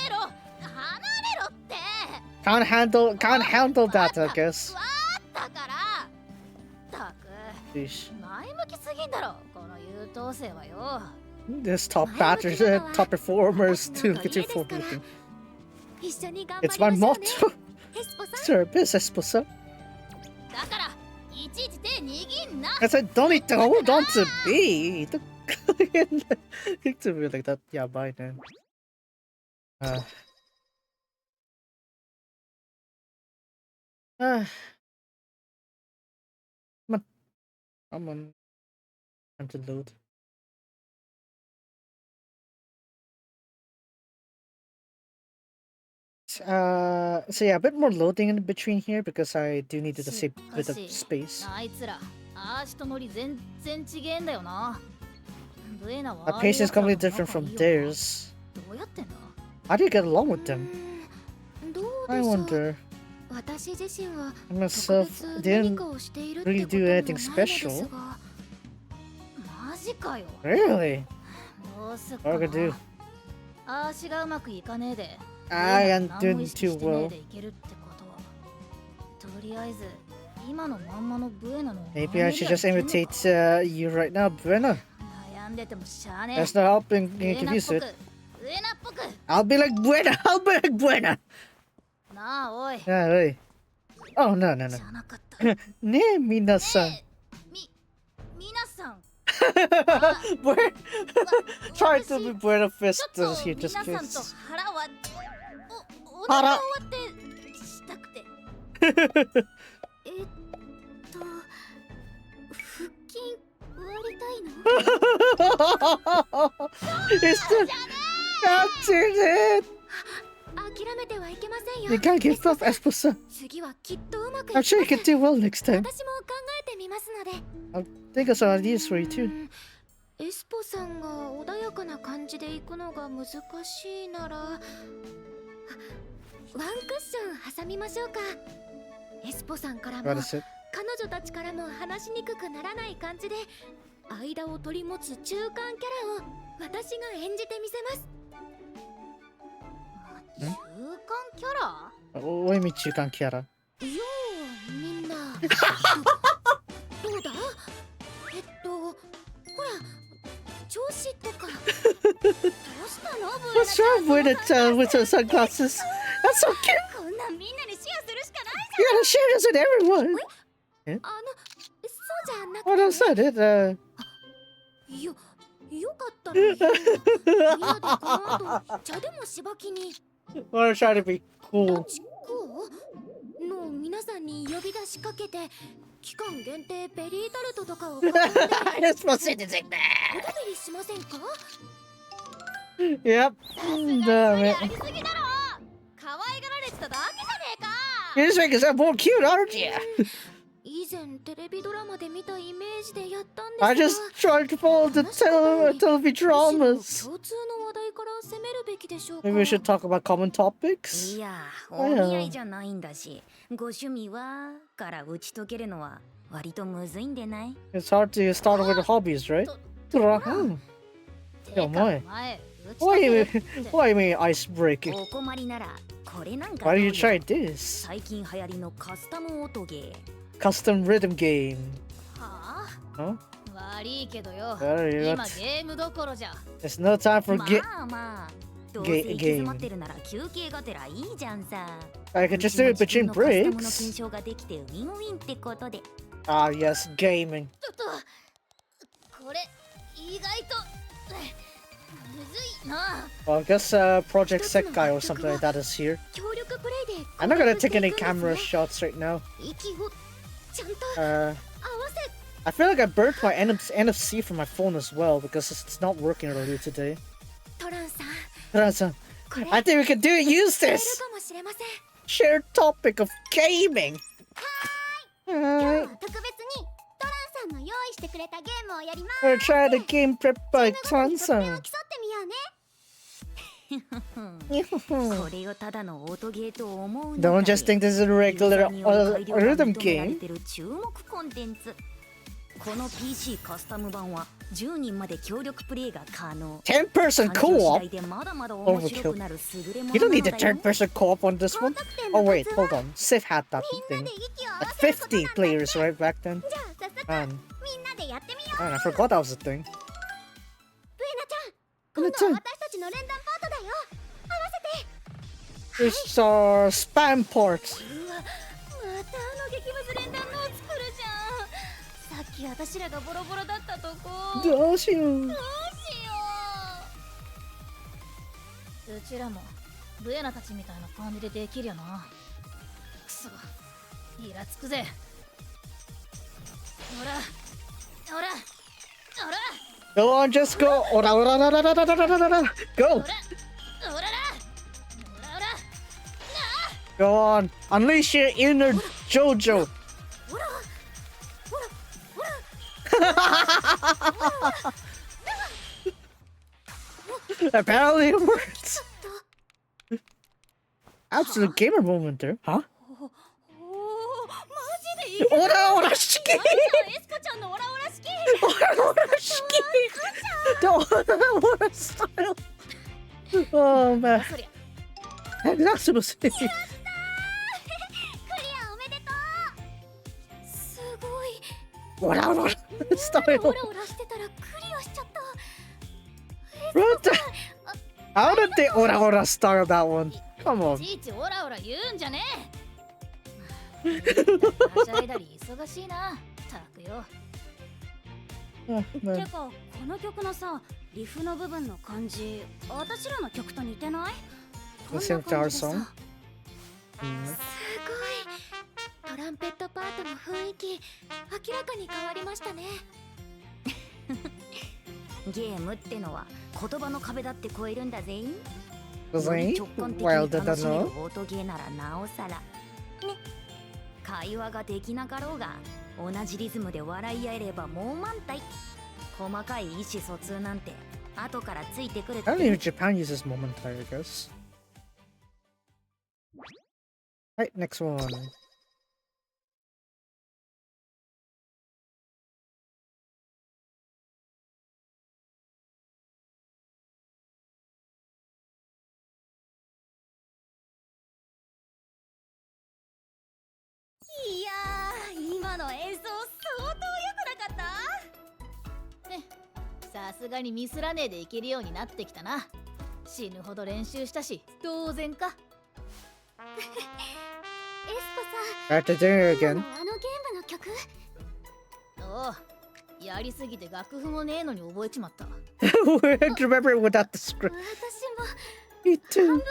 れろって Can't handle that, I guess. だからったく Sheesh. 前向きすぎんだろこの優等生はよ。 This top batters, top performers to get you for meeting. 一緒に頑張 It's り my ましょうね。 motto. エスポさん Service, esposa. だからいちいち手握んな。 I said, don't need to hold on to me. Don't to me like that. Yeah, bye then. Come on. Time to load. So yeah, a bit more loading in between here because I do need to save a bit of space. あいつらあーしとノリ全然違えんだよな。ブエナは My pace is completely different from theirs. どうやってんだ。 How do you get along with them? どう I でしょう。 wonder. 私自身は I 特 myself 別何 didn't かをしているって really こと do もない anything のです special. が。マジかよ。 Really? どうすっか What な I could do? あーしがうまくいかねえで I ブエナ am 何も doing 意識 too してねえ well. でいけるってことはとりあえず今のまんまのブエナの Maybe I should just 真似ではいけんの imitate you right now, Buena. か悩んでてもしゃあねえ That's not helping ブエ get ナっ used ぽ to く it. ブエナっぽく I'll be like Buena. I'll be like Buena. なあおい Yeah, really. Oh, no, no, no. じゃなかった Ne, Minasan. 皆さん Where? わ Try 私 to be Buena ちょっ Fist と here 皆 just さんと kids. 腹はお腹を割ってしたくて腹筋割りたいの？ It's the... That's it. 諦めてはいけませんよ。 You can't give up, Esposa. 次はきっとうまくいき I'm ます sure you can do well next time. 私も考えてみますので。 I'll think of some ideas for you too. エスポさんが穏やかな感じで行くのが難しいなら、ワンクッション挟みましょうか。エスポさんからも What is it? 彼女たちからも話しにくくならない感じで間を取り持つ中間キャラを私が演じてみせます。中間キャラ What do you mean, Chukan Kiara? ようみんなどうだほら調子とかどうしたのブエナ What's wrong with it with her sunglasses? That's so cute. こんなんみんなにシェアするしかない You gotta share this with everyone. そうじゃなく What て、 else I did? よかったらみんなでこの後茶でもしばきに Wanna try to be cool. チコの皆さんに呼び出しかけて期間限定ベリータルトとかを買って You're supposed to say お食べりしませんか？ Yep. あ Damn り it. すぎだろ可愛がられてただけじゃねえか You're just making yourself more cute, aren't you? 以前テレビドラマで見たイメージでやったんですが I just tried to follow the television むしろ dramas. 共通の話題から攻めるべきでしょうか。 Maybe we should talk about common topics. いや、お見合いじゃないんだし、ご趣味はから打ち解けるのは割とむずいんでない？ It's hard to start with hobbies, right? Hmm. てかお前前打ち Why 解 you ける mean, って why you mean ice breaking? お困りならこれなんか Why ど do う you よ try this? 最近流行りのカスタム音ゲー。 Custom rhythm game. は Huh? あ悪いけどよ悪いよ今ゲームどころじゃ There's no time for ま get. あまあ、どうせゲ行き詰まってるなら休憩がてらいいじゃんさ。 I could just do it うち between も自分のカスタムの検 breaks. 証ができてウィンウィンってことで。Ah, yes, gaming. ちょっとこれ意外とむずいな Well, I guess Project Sekai or something like that is here. 協力プレイで I'm not gonna take any 攻略していくんです camera ね shots right now. 息をちゃんと Uh, 合わせ I feel like I burnt my NFC from my phone as well because it's not working earlier today. トランさん But, これ I think we could do it. Use 使える this かもしれません。 shared topic of gaming. 今日 Alright. は特別にトランさんの用意してくれたゲームをやります We're trying the game prep by チームごとに得点を Tansan. 競ってみようねこれをただのオートゲーと思う Don't just think this is a regular rhythm game. 注目コンテンツ。この PC カスタム版は10人まで協力プレイが可能。 10-person 環境次 co-op? 第でまだまだ面白くなる優れも You の don't な need の a だよ。 10-person co-op on this one. Oh wait, hold on. Civ had that thing. At 50 players, right, back then? じゃあ早速 Man, みんなでやってみよう。 man, I forgot that was a thing. ブエナちゃん、今度は私たちの連弾パートだよ。合わせて。 It's spam ports. うわ、また激ムズ連弾のを作るじゃん。さっき私らがボロボロだったとこ。どうしよう。どうしよう。うちらもブエナたちみたいな感じでできるよな。くそ、イラつくぜ。ほらほらほら Go on, just go. Ora, ora, ora, ora, ora, ora, ora, ora. Go. ほらほらほらほら Go on. Unleash your inner JoJo. ほらほら Apparently it works. Absolute gamer moment there. Huh? おお、マジでいい。 Ora, ora, shiki. エスコちゃんのオラオラ式。 Ora, ora, shiki. The ora, ora style. Oh man. そりゃ That's supposed to be. クリアおめでとう。すごい。 Ora, ora オ style. ラオラしてたらクリアしちゃった。 What the? How did they ora, ora style that one? Come い on. ちいちオラオラ言うんじゃねえ。はしゃいだり忙しいな。たくよ。 Oh, て man. かこの曲のさリフの部分の感じ私らの曲と似てない？こん The な same to our 感じで song. さ Mm. すごい。トランペットパートの雰囲気明らかに変わりましたね。ゲームってのは言葉の壁だって超えるんだぜ。 Was よ I? り直感的 Well, に did 楽 I しめる know? オートゲーならなおさら。ね。会話ができなかろうが同じリズムで笑い合えればもう満タイ。細かい意思疎通なんて後からついてくるって。 I don't even Japan uses momentary, I guess. Right, next one. いやー、今の演奏相当良くなかった？ね、さすがにミスらねえでいけるようになってきたな。死ぬほど練習したし当然か。エスポ I have to do it さん、 again. あのゲームの曲。おう、やりすぎて楽譜もねえのに覚えちまった。 I had to remember it without the 私 script. も Me 半 too. 分くらい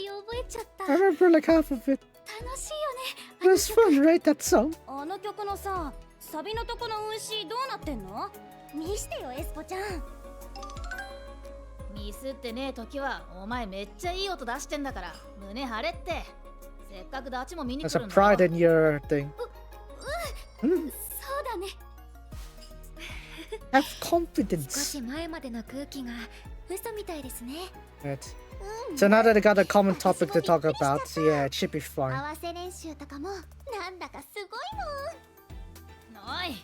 覚えちゃった。 I remember like half of it. 楽しいよね。 It was fun, right? That song. あの曲のさサビのとこの運指どうなってんの？見してよエスポちゃん。ミスってねえ時はお前めっちゃいい音出してんだから胸張れって。せっかくダチも見に来 There's る a んだろ。 pride in your thing. そうだね。 Have 少 confidence. し前までの空気が嘘みたいですね。 Right. So now that I got a common topic to talk about, yeah, it should be 合 fine. わせ練習とかもなんだかすごいもん。おい、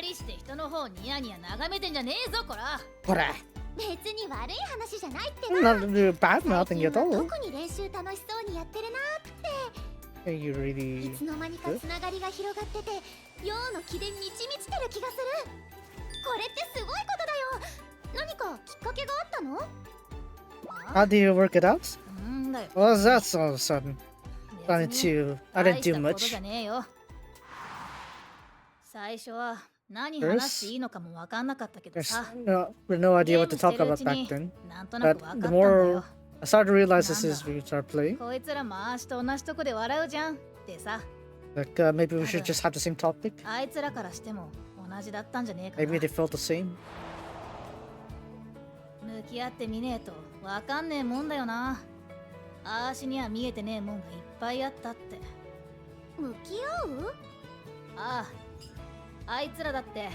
二人して人の方ニヤニヤ眺めてんじゃねえぞこら。 What? 別に悪い話じゃないってな。 Not bad 最 nothing 近 at は all. 特に練習楽しそうにやってるなって。 Hey, you い really. つの間にかつながりが広がってて、陽の気で満ち満ちてる気がする。これってすごいことだよ。何かきっかけがあったの？ How do you work it out? なんだよ。 What was that all of a sudden? I 別に didn't 大し do たことじゃ much. ねえよ。最初は何話していいのかもわかんなかったけど There's さ。 no idea what to talk ゲーム about してる back うち then. になんとなく But わかっ the たんだ more よ。 I started to realize this is we start playing. こいつら回しと同じとこで笑うじゃんってさ。 Like maybe we should just have the same topic. あいつらからしても同じだったんじゃねえか Maybe な。 they felt the same. 向き合ってみねえとわかんねえもんだよな。あーしには見えてねえもんがいっぱいあったって。向き合う？ああ、あいつらだって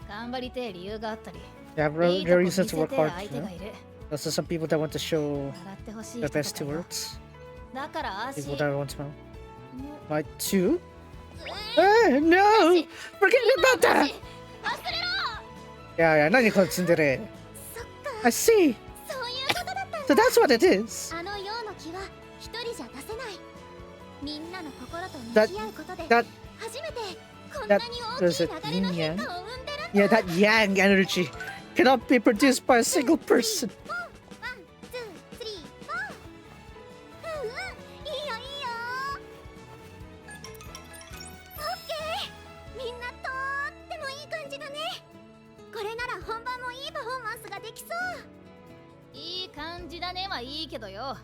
頑張りてえ理由があったり、 Yeah, いいとこ very 見せ reasons て to え work hard. 相 You 手が know? いる。Those are some people that want to show 笑ってほしい their 人と best かよ towards だからアーシ people ー that want to smile. My two? No! Forget about that! 忘れろ Yeah, yeah, 何このツンデレ。そっか I see! そういうことだったんだ So that's what it is! あのようの気は一人じゃ出せないみんなの心と向 That, き合うことで that, 初めてこんな that, に there's 大 a きい流れの yin 変 yang. 化を生んでる Yeah, that yang energy cannot be produced by a single person. ワン、ツー、スリー、フォー。うんうん、いいよいいよ。オッケー。みんなとってもいい感じだね。これなら本番もいいパフォーマンスができそう。いい感じだねはいいけどよ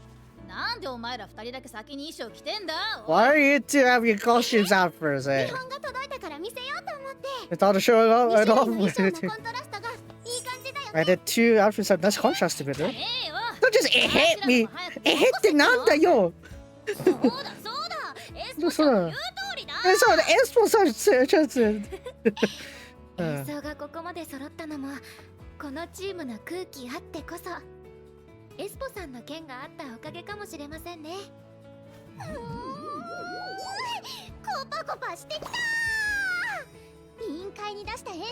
なんでお前ら二人だけ先に衣装着てんだ Why are you two having your costumes out first, eh? 見本が届いたから見せようと思って。 Without showing up 2 at 種 all. 類の衣装のコントラストがいい感じだよ I ね。 did two outfits have nice contrast together. ねえよ Don't just hit me! Hit the nanda yo! そうだそうだエスポちゃんの言う通りだ It's on the Espos 演奏がここまで揃ったのもこのチームの空気あってこそエスポさんの件があったおかげかもしれませんね。コパコパしてきたー。委員会に出した演出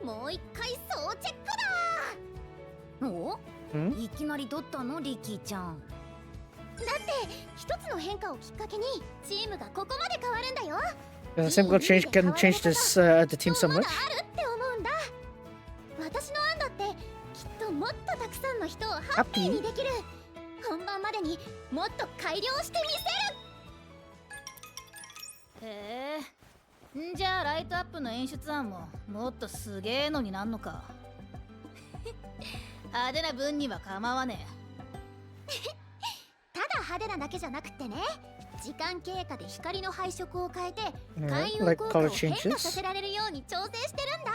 案もう一回総チェックだ。おんいきなり取ったのリキちゃん。だって一つの変化をきっかけにチームがここまで変わるんだよ。 The simple change can change this the team so ま much. だあるって思うんだ。私の案だってきっともっとたくさんの人をハッピーにできる。本番までにもっと改良してみせる。へえんじゃあライトアップの演出案ももっとすげえのになんのか派手な分には構わねただ派手なだけじゃなくってね、時間経過で光の配色を変えて Yeah, 開運 like 効果を color 変化さ changes. せられるように調整してるんだ。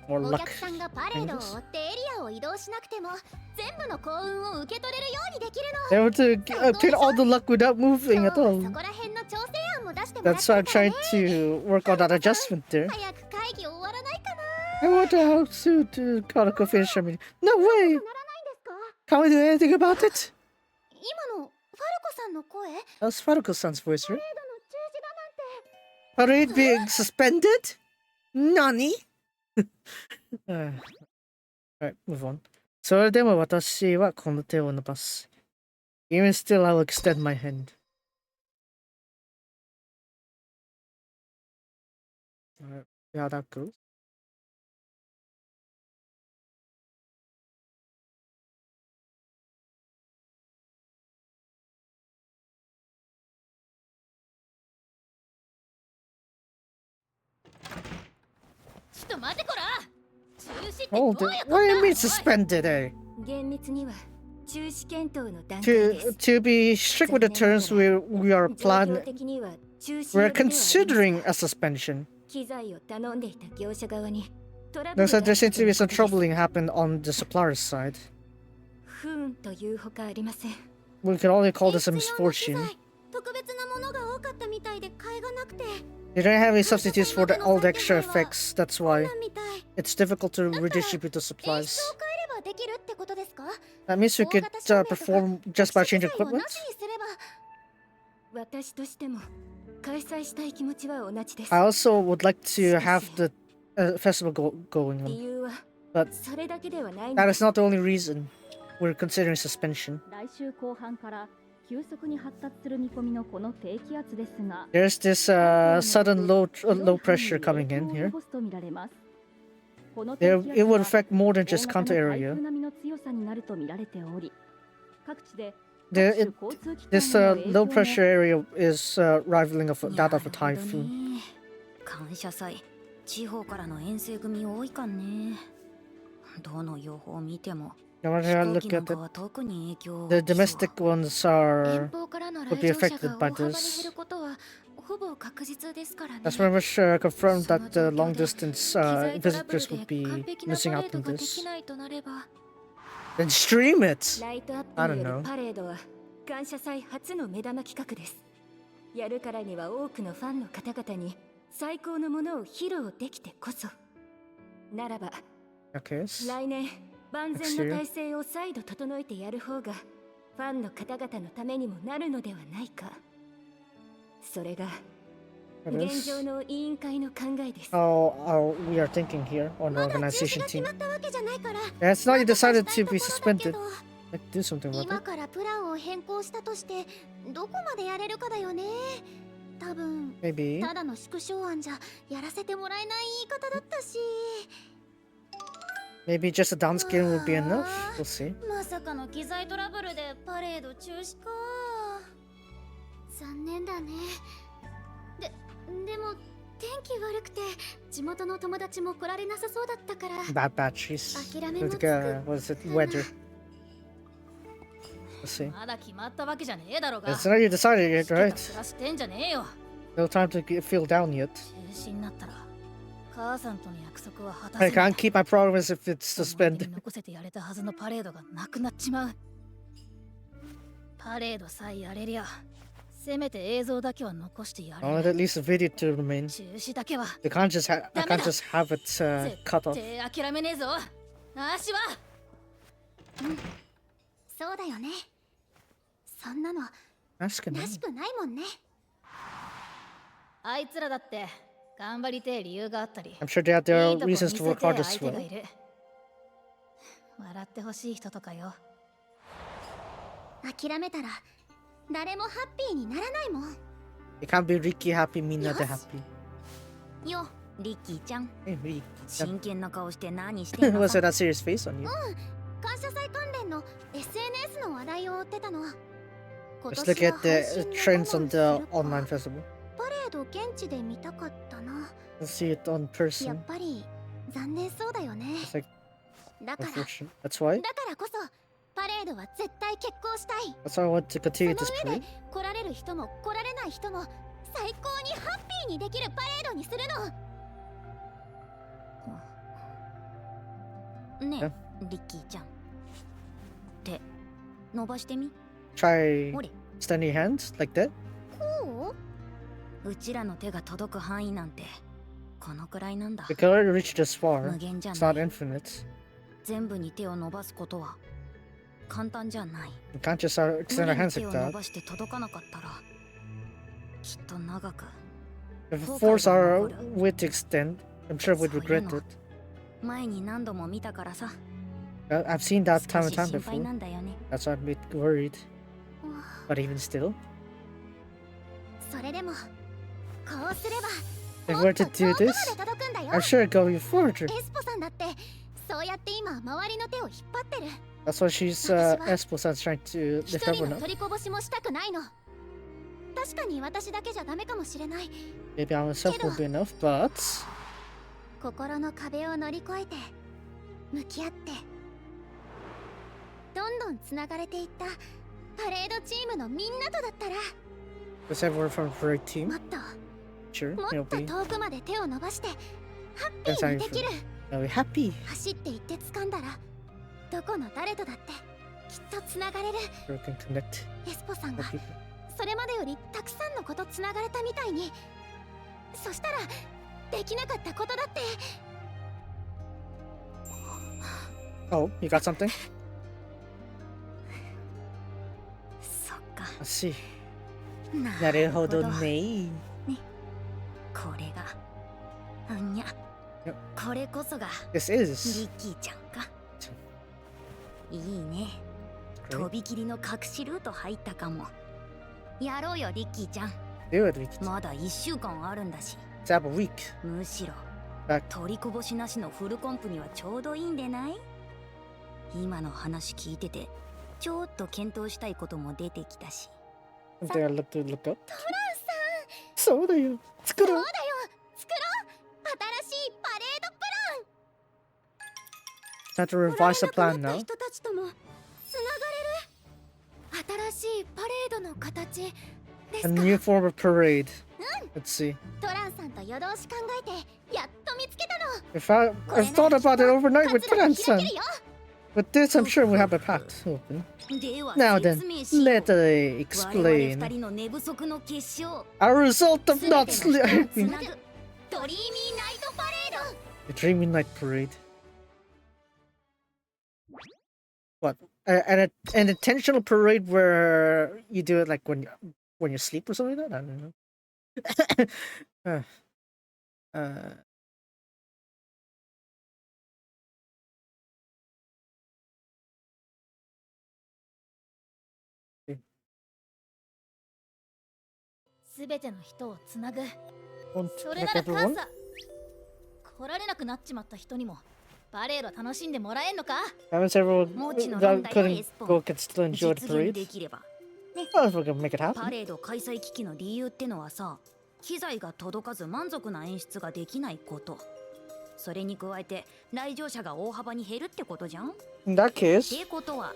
More お luck 客さんがパレードを changes. 追ってエリアを移動しなくても全部の幸運を受け取れるようにできる They の。 want to obtain all the luck without moving at そう all. そこら辺の調整案も出してもらっ That's て why る I'm から trying ね。 to work on that adjustment there. 早く会議終わらないかな。 I wonder how to Kanako finish our meeting. No way! ならないんですか？ Can't we do anything about it? 今のファルコさんの声？ That's Faruko-san's voice, パ right? レードの中止だなんて。 Parade being suspended? Nani? Alright, move on. それでも私はこの手を伸ばす。Even still, I'll extend my hand. Alright, see how that goes. ちょっと待ってこら中止ってど Hold ういう it. こと What do you だ mean suspended, eh? 厳密には中止検討の段階 To です。 to be strict with the terms, we are 状況 plan 的には中止 we're 呼びではありますが considering a suspension. 機材を頼んでいた業者側にトラブ Looks ル like が there あった seems と to い be うこ some とです。 troubling happened on the supplier's side. 不運というほかありません。 We can only call this a 必要な機 misfortune. 材特別なものが多かったみたいで買いがなくて。 They don't have any substitutes for all the extra effects. That's 困 why 難みたい。 it's difficult to redistribute the 演 supplies. 出を変えればできるってことですか？ That means we 大 could 型照明とか perform just by 特殊 changing 機材を equipment. なしにすれば。私としても開催したい気持ちは同じです。 I also would like to have the festival going 理 on. 由は But それだけではないん that で is す。 not the only reason we're considering suspension. 来週後半から急速に発達する見込みのこの低気圧ですが、 There's this sudden low pressure coming in here. この There, 低気 it would 圧は affect more than 大 just 型の counter 台 area. 風並みの強さになると見られており、各地で The, 各 it, 種交通機関 this への影響 low も pressure area is rivaling of な that る of a ほど typhoon. ね。感謝祭地方からの遠征組多いかね。どの予報を見ても No 飛 matter how 行 I 機 look なん at か it, は特に影響を the 受けそう。 domestic ones 遠 are 方からの would 来 be 場者 affected が by 大幅に this. 減ることはほぼ確実ですからね。 That's very much confirmed that the long distance 機材トラブル visitors would で be 完璧な missing パレ out ード on がで this. きないとなれば。 Then stream it! ライトアッ I プに don't よ know. るパレードは感謝祭初の目玉企画です。やるからには多くのファンの方々に最高のものを披露できてこそ。ならば Okay. 来年万全の体制を再度整えてやる方がファンの方々のためにもなるのではないか。それが It 現 is. 状の委員会の考えです。 We are thinking here on the まだ中止 organization が決 team. まったわけじゃないから Yeah, it's not なんとか decided したい to be ところだけ suspended. ど Like, do something about 今 it. からプランを変更したとしてどこまでやれるかだよね。多分 Maybe. ただの縮小案じゃやらせてもらえない言い方だったし。 Maybe just a downscale will be enough. We'll see. まさかの機材トラブルでパレード中止か。残念だね。でも天気悪くて地元の友達も来られなさそうだったから Bad batteries. 諦めもつ Like, く what is it? Weather. We'll see. まだ決まったわけじゃねえだろうが。 It's not you decided yet, つけた right? 面してんじゃねえよ。 No time to feel down yet. 中止になったら母さんとの約束は果た I せない can't keep my promise if it's 思い出 suspended. に残せてやれたはずのパレードがなくなっちまう。パレードさえやれりゃせめて映像だけは残してや I れ want る。 at least a video to remain. 中止だけは I can't just have it cut off. 絶対諦めねえぞ。足はそうだよね。そんなの That's good. らしくないもんね。あいつらだって頑張りてえ理由があったり I'm sure they have their いいとこ見 reasons せ to て work え hard as 相手が well. いる。笑ってほしい人とかよ。諦めたら誰もハッピーにならないもん。 It can't be Ricky happy, me not Yes. happy. よリッキーちゃん Hey, Ricky. 真剣な顔して何してんの Was さ it a serious face on you? 感謝祭関連の SNS の話題を追ってたの。今 Just 年 look は at 配 the 信で trends 我慢 on す the るか online festival. パレード現地で見たかったな。 Let's see it on や person. っぱり残念そうだよね。 It's like だから unfortunate. That's why. だからこそパレードは絶対決行したい。 That's why I want to そ continue の this 上 parade. で来られる人も来られない人も最高にハッピーにできるパレードにするの。ねえリッキーちゃん手伸ばしてみ Try ほれ standing hands like that. こううちらの手が届く範囲なんてこのくらいなんだ We can already reach this 無 far. 限じゃ It's な not い infinite. 全部に手を伸ばすことは簡単じゃない We can't just extend 無 our 理に hands 手 like を伸 that. ばして届かなかったらきっと長く If we 後悔 force が our 残る。 way to extend, I'm sure we'd そういう regret の it. 前に何度も見たからさ I've seen that 少 time and し time 心配 before. なんだよね That's why I'm a bit worried. う But even still, それでもこうすれば if も we're っと to 遠 do くま this, で届くんだよ。 I'm sure it'd go even further. エスポさんだってそうやって今周りの手を引っ張ってる。 That's why she's Espo-san's trying to 一 lift 人 everyone の up. 取りこぼしもしたくないの。確かに私だけじゃダメかもしれない。 Maybe I myself will be enough, but 心の壁を乗り越えて向き合ってどんどんつながれていったパレードチームのみんなとだったら with everyone from the parade team, もっと sure, も they'll っと be, 遠くまで手を伸ばしてハッピ That's ー how に you できる。 they'll be happy. 走って行って掴んだらどこの誰とだってきっとつながれる。 So we can connect エスポさん with が people. それまでよりたくさんのことつながれたみたいに、そしたらできなかったことだって。 Oh, you got something? そっか I see. なるほ Naruhodo ど ne. これがうんにゃ Yep. これこそが This リ is ッキーちゃんかいいね great. とびきりの隠しルート入ったかもやろうよリッキーちゃん Do it, Ricky. まだ1週間あるんだし Let's have a week. むしろ Back. 取りこぼしなしのフルコンプにはちょうどいいんでない今の話聞いててちょっと検討したいことも出てきたし Something I look to look up. トランさん、そうだよ。作ろう。そうだよ、作ろう。新しいパレードプラン。 Time to revise the 来ら plan れなくなった now. 人たちともつながれる。新しいパレードの形です A か。 new form of parade. Let's see. トランさんと夜通し考えてやっと見つけたの。 I've thought about it overnight with これならきっと Plan-san. 開けるよ。 With this, I'm sure we'll have a path open. では Now then, 説明しよう let I 我々 explain 二人の寝不足の結晶 a result of 全ての not 人をつ sleeping. なぐドリーミーナイトパレード。 The Dreamy Night Parade. What? An intentional parade where you do it like when you sleep or something like that? I don't know. uh, すべての人をつなぐ。 won't それ make なら everyone. 感謝。来られなくなっちまった人にもパレード楽しんでもらえんのか？ Haven't everyone もちろん that だよ、 couldn't エスポン。 go can still enjoy the 実現 parade? できれば。 Oh, if we can make it パ happen. レード開催危機の理由ってのはさ、機材が届かず満足な演出ができないこと。それに加えて来場者が大幅に減るってことじゃん。 In that っ case, てことは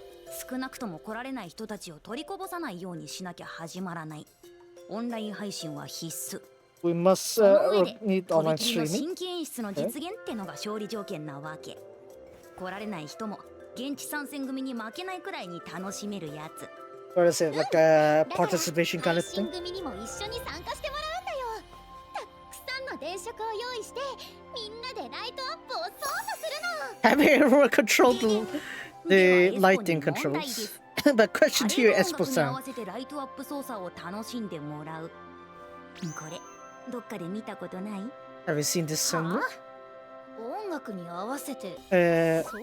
少なくとも来られない人たちを取りこぼさないようにしなきゃ始まらない。オンライン配信は必須。 we must その上で need と online びきりの streaming. 新規演出の実現ってのが勝利条件なわけ。来られない人も現地参戦組に負けないくらいに楽しめるやつ。 What is it, like a だから participation kind 配 of 信 thing? 組にも一緒に参加してもらうんだよ。たくさんの電飾を用意してみんなでライトアップを操作するの。 Having everyone control the では lighting エスポに問題で controls. す。 But question あ to れ you, の音 Espo 楽に合 san. わせてライトアップ操作を楽しんでもらう。これどっかで見たことない？ Have you seen this somewhere? 音楽に合わせて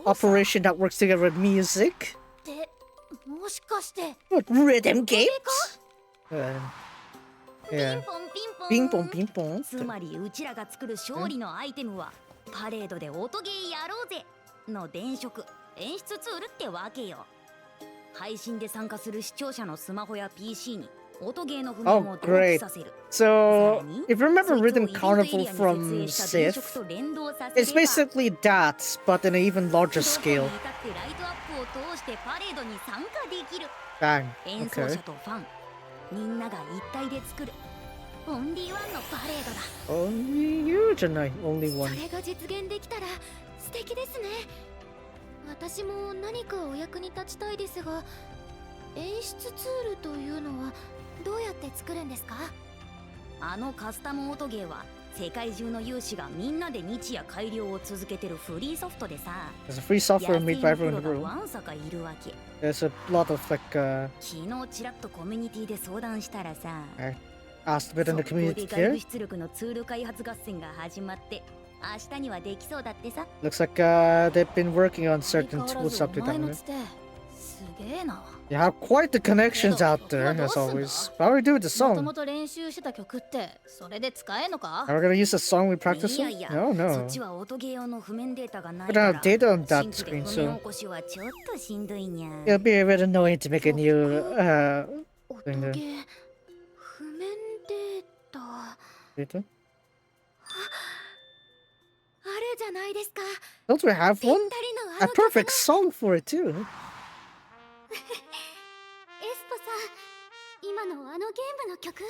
Operation that works together with music? ってもしかして What, rhythm games? Yeah. ピンポン Ping pong, ピンポン ping pong. つまりうちらが作る勝利のアイテムはパレードで音ゲーやろうぜの電飾演出ツールってわけよ。配信で参加する視聴者のスマホや PC に音ゲーの譜面を同期させる。 So, if you remember そいつを Rhythm イベントエ Carnival リアに設 from 営した電飾 Sith, と連動させれ it's ば basically that, but in an even larger どこに scale. 至ってライトアップを通してパレードに参加できる。 Bang. 演奏者 Okay. とファンみんなが一体で作るオンリーワンのパレードだ。 Only you tonight. Only そ one. れが実現できたら素敵ですね。私も何かお役に立ちたいですが、演出ツールというのはどうやって作るんですか？あのカスタム音ゲーは世界中の有志がみんなで日夜改良を続けてるフリーソフトでさ、 There's a free software 野 made 生 by の everyone in プ the ロが world. わんさかいるわけ。 There's a lot of like 昨日ちらっとコミュニティで相談したらさ、 asked a bit in the 速攻 community で外部 here. 出力のツール開発合戦が始まって明日にはできそうだってさ。 Looks like they've been working on 相 certain 変わら tools ず up お to 前 that の minute. つてすげえな。 You have quite the connections out there, as always. How do we do with the もと song? もと練習してた曲ってそれで使えんのか？ Are we gonna use the song we practice いや with? いや、 No, そ no. っちは音ゲー用の譜面データがない We か don't ら have data on that 新規 screen, で譜面 so 起こしはちょっとしんどいにゃ。 it'll be a bit annoying to make a new 音 thing ゲ there. ー譜面データあ Data? るじゃないですか。 Don't we have ぴっ one? たりの A あの曲 perfect song for it too. エスポさん、今のあのゲームの曲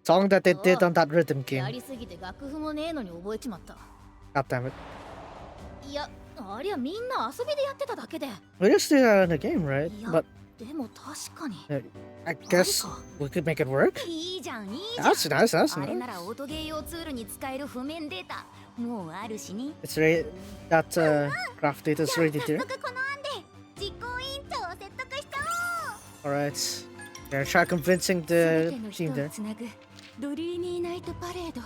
Song that they did on that rhythm や game. りすぎて楽譜もねえのに覚えちまった。 God damn it. いや、ありゃみんな遊びでやってただけで。 We just did that in the game, right? いや But でも確かに I guess we could make it work. いいじゃんいいじゃん。 That's nice, that's あれ nice. なら音ゲー用ツールに使える譜面データもうあるしね。 It's ready. That graph data is ready 早 there. 速この案で実行委員長を説得しちゃおう。 Alright. Gonna try convincing 全 the ての人 team を there. つなぐドリーミーナイトパレード。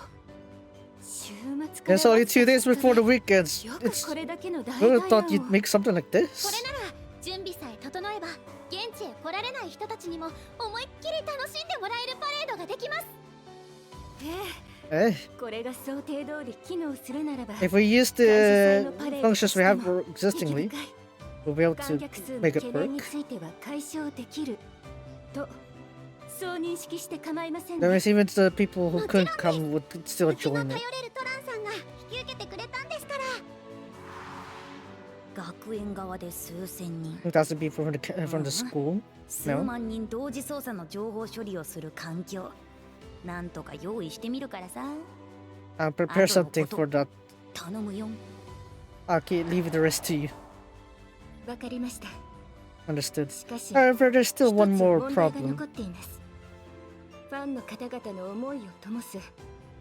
週末から It's only 2 days before the weekends. よく It's これだけの大 who 胆 would 案 thought を you'd make something like これ this? なら準備さえ整えば現地へ来られない人たちにも思いっきり楽しんでもらえるパレードができます。Hey, これが想定通り機能するならば if we use 感謝祭 the のパレードと functions し we て have も existingly, 意義深い we'll be able 観 to 客数の make it 懸念に work. ついては解消できるとそう認識して構いません That ね。 means even the people who couldn't come would still うちの join 頼 it. れるトランさんが引き受けてくれたんですから。学園側で数千人 It has to be from the school. 数万人同時操作の情報処理をする環境なんとか用意してみるからさ I'll prepare something for that. 頼むよ。 I'll leave the rest to you. わかりました。 Understood. しかし However, there's still 一つ one more 問題が problem. 残っています。ファンの方々の思いを灯す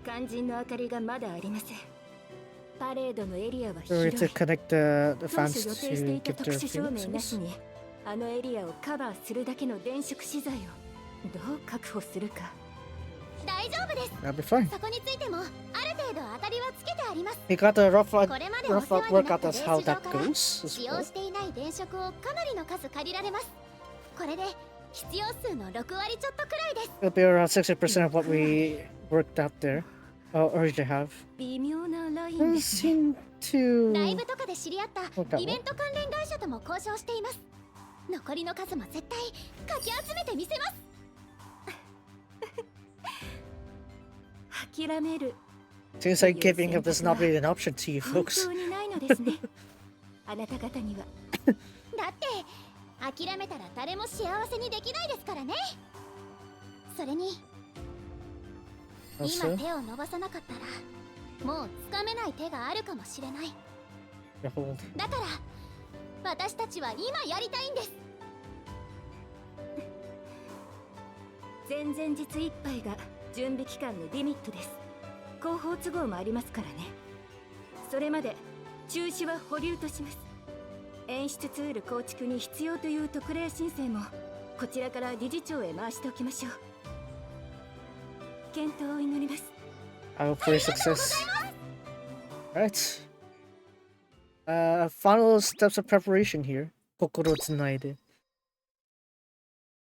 肝心の明かりがまだありません。パレードのエリアは We need 広 to い。 connect the 当 fans 初予定してい to た get 特 their 殊照明なし feelings. にあのエリアをカバーするだけの電飾資材をどう確保するか。大丈夫です。 That'll be fine. そこについてもある程度当たりはつけてあります。 He got a rough これまでお世話に work なっ out た as 練習 how 場 that から goes as 使用 well. していない電飾をかなりの数借りられます。これで必要数の6割ちょっとくらいです。 It'll be around 60% of what we worked out there. Already have. 微妙なライン Doesn't ですね。 seem ライ to. ブとかで知り合ったそうかもイベント関連会社とも交渉しています。残りの数も絶対かき集めてみせます。諦める Seems like giving up is not really an option to you 本 folks. 当にないのですね。あなた方にはだって諦めたら誰も幸せにできないですからね。それに今 Also, 手を伸ばさなかったらもうつかめない手があるかもしれない。 hold. だから私たちは今やりたいんです。前々日いっぱいが準備期間のリミットです。広報都合もありますからね。それまで中止は保留とします。演出ツール構築に必要という特例申請もこちらから理事長へ回しておきましょう。検討を祈ります。 I hope for your success. Alright. Final steps of preparation here. Kokoro tsunaide.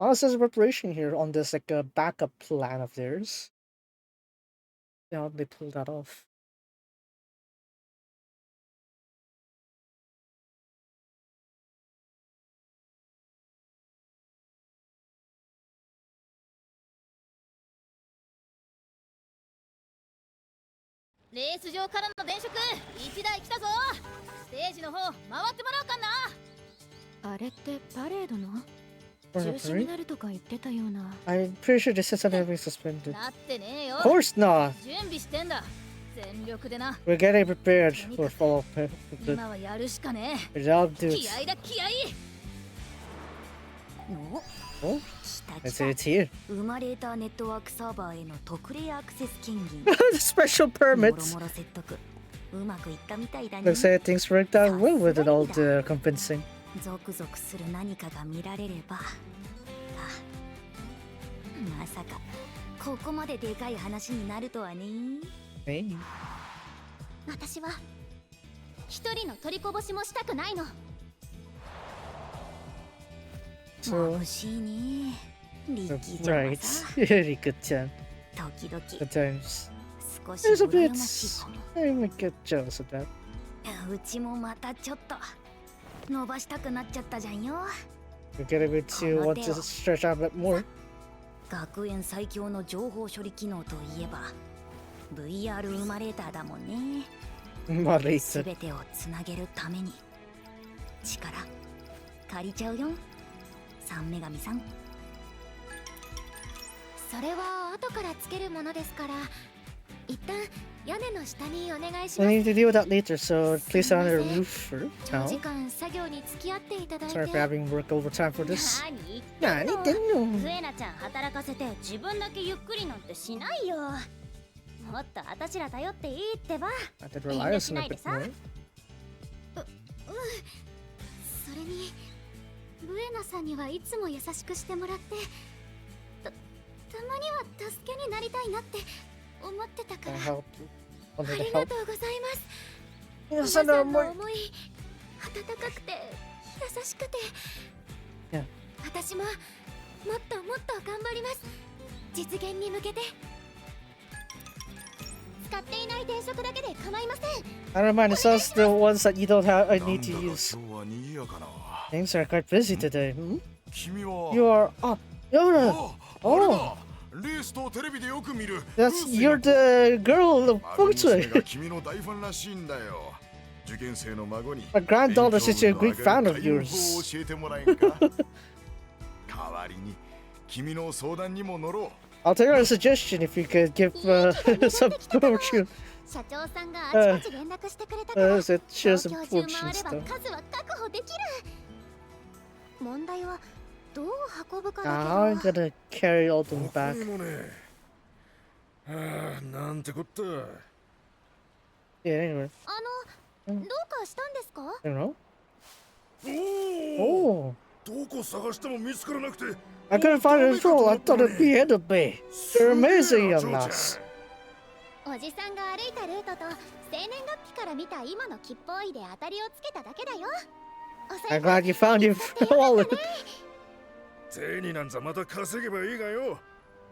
Final steps of preparation here on this like a backup plan of theirs. Yeah, how did they pull that off? レース場からの電飾1台来たぞ。ステージの方回ってもらおうかな。あれってパレードの For 中 the 止に parade? なるとか言ってたような。 I'm pretty sure they said something being suspended. なってねえよ。 Of course not. 準備してんだ。全力でな。 We're getting prepared for fall. But 今はやるしかね I'll do え。 it. 気合だ気合。お Oh, 来た I 来 say た it's here. 生まれたネットワークサーバーへの特例アクセス権限 The special もろ permits. もろ説得うまくいったみたいだね Looks like things worked out well with it all the convincing. ゾクゾクする何かが見られればまさかここまででかい話になるとはね Hey. 私は一人の取りこぼしもしたくないの。 So, 眩しいね力じゃ right. さ Very good time. 時々 Good times. 少し There's a 羨 bit. ましいかも I might get jealous of that. うちもまたちょっと伸ばしたくなっちゃったじゃんよ We're getting a bit to want to stretch out a bit more. 学園最強の情報処理機能といえば VR ウマレーターだもんね Malita. すべてをつなげるために力借りちゃうよ三女神さんそれは後からつけるものですから一旦屋根の下にお願いし We ま need す。 to deal with that later, so place it on the roof for 長時 now. 間作業に付き合っていただい Sorry for て having work overtime for this. 何言ってんの。 Nah, フエナちゃん働かせて自分だけゆっくりなんてしないよ。もっと私ら頼っていいってば。 I did rely on us a bit more. それにブエナさんにはいつも優しくしてもらってたまには助けになりたいなって思ってたか I'll ら。 help you. あ Wanted to りが help. とうございます。 Yes, 皆 I さん know の more. 思い温かくて優しくて、 Yeah. 私ももっともっと頑張ります。実現に向けて。使っていない電飾だけで構いません。 I don't mind, it's just the ones that you don't have. I need to use. 今日は賑やかな。 Things are quite busy today. Hmm? 君は You are. Oh, Yona! あれだレースとテレビでよく見る That's. You're the girl of あの娘が Feng 君の大ファンらしいんだよ。受験生の孫に My granddaughter says you're a 勉 great 強 fan の of 開運法を yours. 教えてもらえんか代わりに君の相談にも乗ろう I'll take her a suggestion if you could give some fortune. 社長さんがあちこち連絡してくれたから、 So share 東 some 京 fortune 中回れば stuff. 数は確保できる。問題はどう運ぶか Now だ I'm けど。 gonna carry all them back. もねああなんてこった Yeah, Yeah, anyway. どうかしたんですか？ I don't know. おお Oh, どこ探しても見つからなくて I couldn't find it at all. I thought it'd be ahead of me. They're amazing, young lass. おじさんが歩いたルートと生年月日から見た今の切符追いで当たりをつけただけだよ。 I'm glad you found your wallet. 手になんざまた稼げばいいがよ。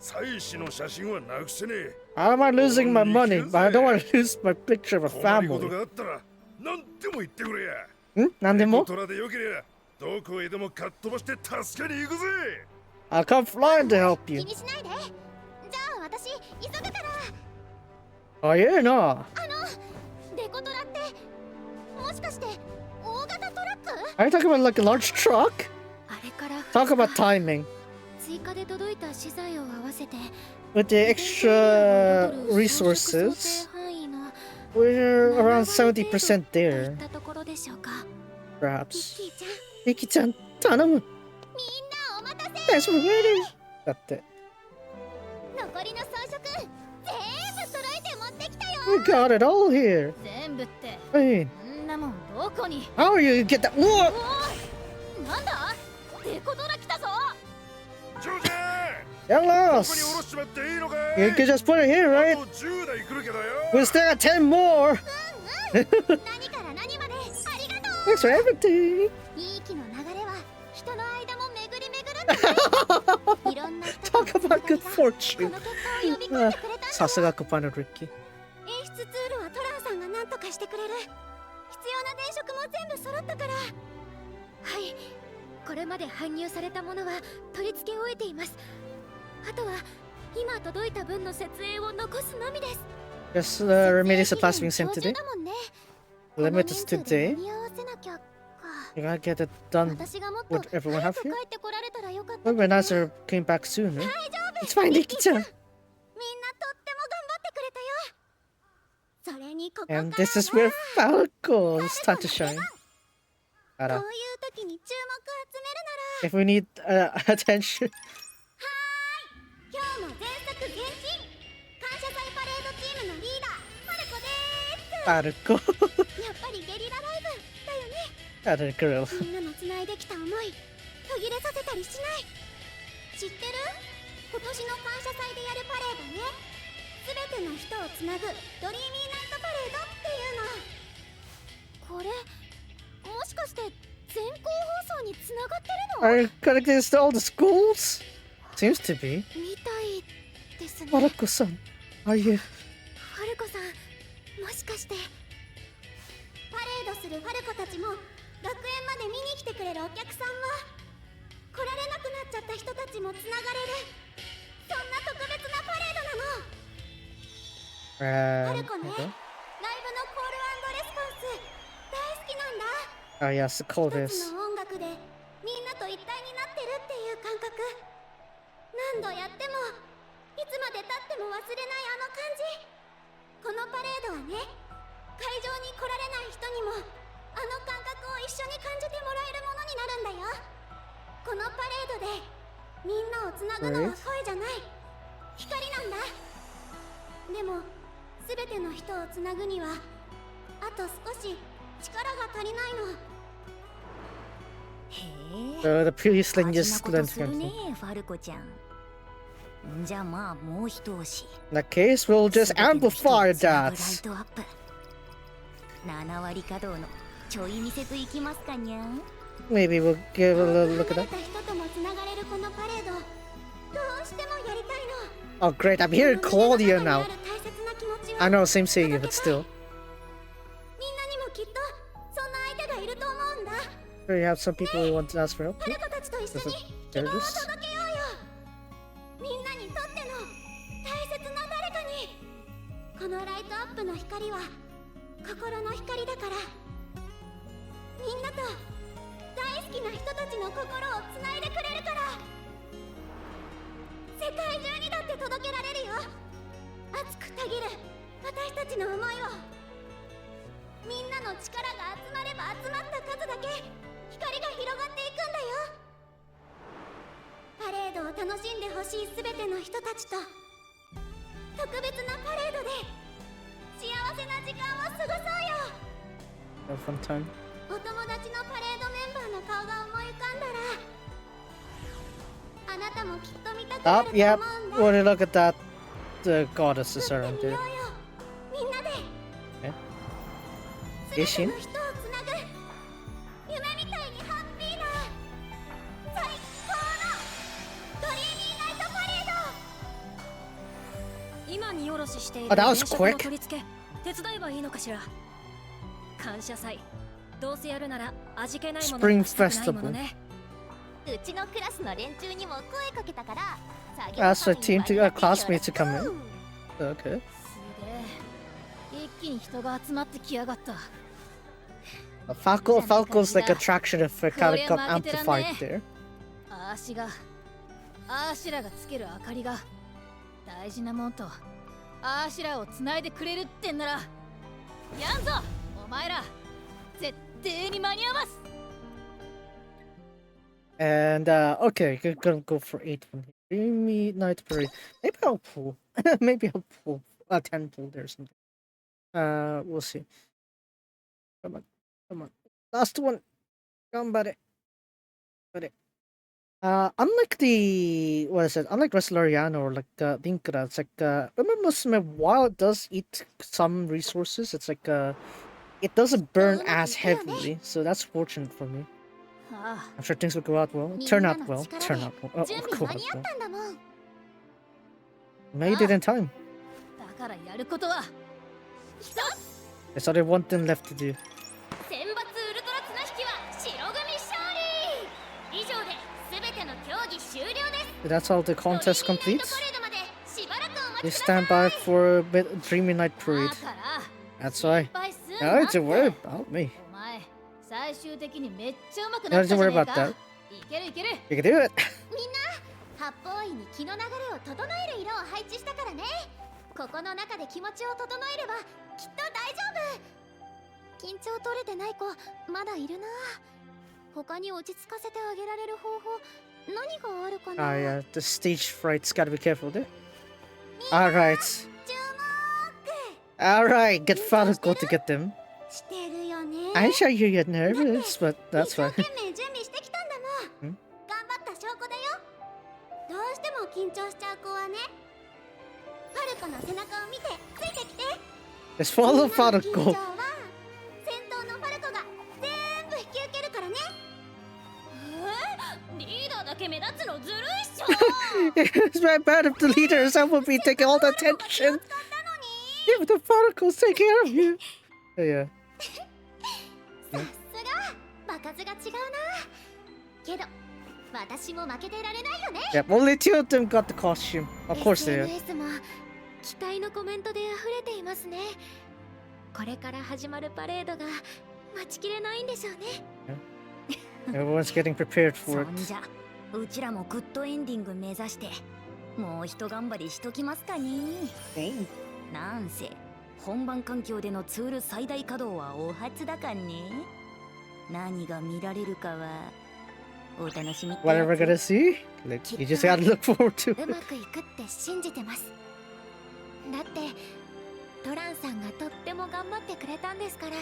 妻子の写真はなくせねえ。 How am I losing my money? But I don't want to lose my picture of a 困りごと family. があったら何でも言ってくれや。何でも？トラでよけりゃどこへでもかっ飛ばして助けに行くぜ。 I'll come flying to help 気 you. にしないで。じゃあ私急ぐから。 Oh yeah, no. デコトラってもしかして大型トラック？ Are you talking about like a large truck? あれから Talk about timing. 追加で届いた資材を合わせて With the extra resources, we're around 70% there, ったところでしょうか。 perhaps. キーちゃん、 Miki-chan, 頼む。みんなお待たせ。 Thanks for waiting. だって。残りの装飾全部揃えて持ってきたよ。 We got it all here. 全部って Hey, んなもんどこに？ how are you get that? Whoa! おい、なんだ？デコトラ来たぞ。ジョージャー Young ここに下ろ loss. しちまっていいのか You い can just put it here, あ right? と10台来るけどよ。 We still got 10 more. 何から何までありがとう。 Thanks for everything. いい気の流れは人の間も巡り巡るんだね。いろんな人と Talk about good こ fortune. の結果を呼び込んでくれたんだ。さすがコパのリッキー。演出ツールはトランさんが何とかしてくれる。必要な電飾も全部揃ったから。はい、これまで搬入されたものは取り付け終えています。あとは今届いた分の設営を残すのみです。 Just remaining supplies being sent today. だもんね。 Limit is today. 見合わせなきゃか。 You gotta get it done. 私がもっと Would everyone 早 have く here? 帰ってこられたらよかった It け would ど。 be nicer came back sooner. 大丈夫。 It's fine, リッキーちゃん。みんなとっても頑張ってくれたよ。それにここから And は this is where Falco is time to shine. あら。こういう時に注目集めるなら If we need attention. 今日も全速前進。感謝祭パレードチームのリーダーマルコです。 Falco. やっぱりゲリラライブだよね。 At a girl. みんなのつないできた思い途切れさせたりしない。知ってる？今年の感謝祭でやるパレードね。すべての人をつなぐドリーミーナイトパレードっていうの。これもしかして全校放送につながってるの？ Are you connecting this to all the schools? Seems to be. みたいですね。 Marako-san, are you? ファルコさん、もしかしてパレードするファルコたちも学園まで見に来てくれるお客さんも来られなくなっちゃった人たちもつながれる、そんな特別なパレードなの。ファルコね、ライブのコール&レスポンス大好きなんだ。 Oh yes, the call 一 is. つの音楽でみんなと一体になってるっていう感覚。何度やってもいつまで経っても忘れないあの感じ。このパレードはね、会場に来られない人にもあの感覚を一緒に感じてもらえるものになるんだよ。このパレードでみんなをつなぐのは声じゃない、光なんだ。でも全ての人をつなぐにはあと少し力が足りないの。へえ The previous thing 大 just 事なこと learned する something. ねファルコちゃん。じゃあまあもう一押し In that case, we'll just amplify that. 7割稼働のちょい見せといきますかにゃん。 Maybe we'll give a little look at 離 that. れた人ともつながれるこのパレード、どうしてもやりたいの。 Oh great, I'm hearing Claudia この now. 中にある大切な気持ちを I know, same saying, but still. みんなにもきっとそんな相手がいると思うんだ。 We have some people who want to ask for help. ファルコたちと一緒に希 There 望 it を is. 届けようよ。みんなにとっての大切な誰かに。このライトアップの光は心の光だから、みんなと大好きな人たちの心をつないでくれるから、世界中にだって届けられるよ。熱くたぎる私たちの思いを。みんなの力が集まれば集まった数だけ光が広がっていくんだよ。パレードを楽しんでほしいすべての人たちと特別なパレードで幸せな時間を過ごそうよ。 Have fun time. お友達のパレードメンバーの顔が思い浮かんだら、あなたもきっと見たくな Oh, ると yep. 思うんだ。 When you look at that, the goddesses 作 around ってみ there. ようよ、みんなで。 えすべての人をつなぐ夢みたいにハッピーな最高のドリーミーナイトパレード。今見下ろししている Oh, that was 電飾の quick. 取り付け手伝えばいいのかしら。感謝祭どうせやるなら味気ないもの Spring はしたくないもの Festival. ね。うちのクラスの連中にも声かけたから作業 Ask 範 the 囲 team に to 割り当て classmates to come よ in. Okay. すげえ一気に人が集まってきやがった Falco's like attraction effect kind of got amplified there. あーしがあーしらがつける明かりが大事なもんとあーしらをつないでくれるってんならやんぞお前ら絶対に間に合わす And okay, gonna go for 8 one. Dreamy night parade. Maybe I'll pull. Maybe I'll pull a 10 pull there or something. We'll see. Come on, come on. Last one. Come, buddy. Buddy. Unlike the what is it? Unlike Wrestleriano or like Dinkra, it's like remember Musume, while it does eat some resources, it's like it doesn't burn as heavily, so that's fortunate for me. あ I'm sure things will go out well. みん Turn な out の well. 力 Turn で out well. Oh, 準 of 備間に course. 合ったんだもん Made it in time. だからやることは一つ There's only one thing left to do. 選抜ウルトラ綱引きは白組勝利以上で全ての競技終了です That's how the ドリーミ contest ーナイト completes. パレードまでしばらくお待 They ちください stand by for a bit Dreamy Night だ Parade. から That's why. 心配すん No な need って to worry about me. お前最終的にめっちゃ上手く No なっ need た to じゃ worry ねえ about か that. いけるいける You can do it. 八方位に気の流れを整える色を配置したからねここの中で気持ちを整えればきっと大丈夫緊張取れてない子まだいるな他に落ち着かせてあげられる方法何があるかな Ah, yeah. The stage frights. Gotta be careful there. Alright. 注目 Alright. Get Falco to get them. してるよね I'm sure you get nervous, but that's 一生 fine. 懸命準備してきたんだもんん頑張った証拠だよどうしても緊張しちゃう子はねファルコの背中を見てついてきて Just follow みんなの緊張 Falco. は先頭のファルコが全部引き受けるからねリーダーだけ目立つのずるいっしょ It's very bad if the leader herself will be taking all the attention. If the Falco's take care of you. Yeah. さすが場数が違うなけど私も負けてられないよね Yep. Only 2 of them got the costume. Of course they are. SNS も期待のコメントで溢れていますね。これから始まるパレードが待ちきれないんでしょうね。Everyone's getting prepared そ for it. んじゃうちらもグッドエンディング目指してもう一頑張りしときますかね。なんせ本番環境でのツール最大稼働はお初だかんね。何が見られるかはお楽しみって What や are we つ。 gonna see? Like, you just gotta look forward to う it. まくいくって信じてます。だってトランさんがとっても頑張ってくれたんですから。い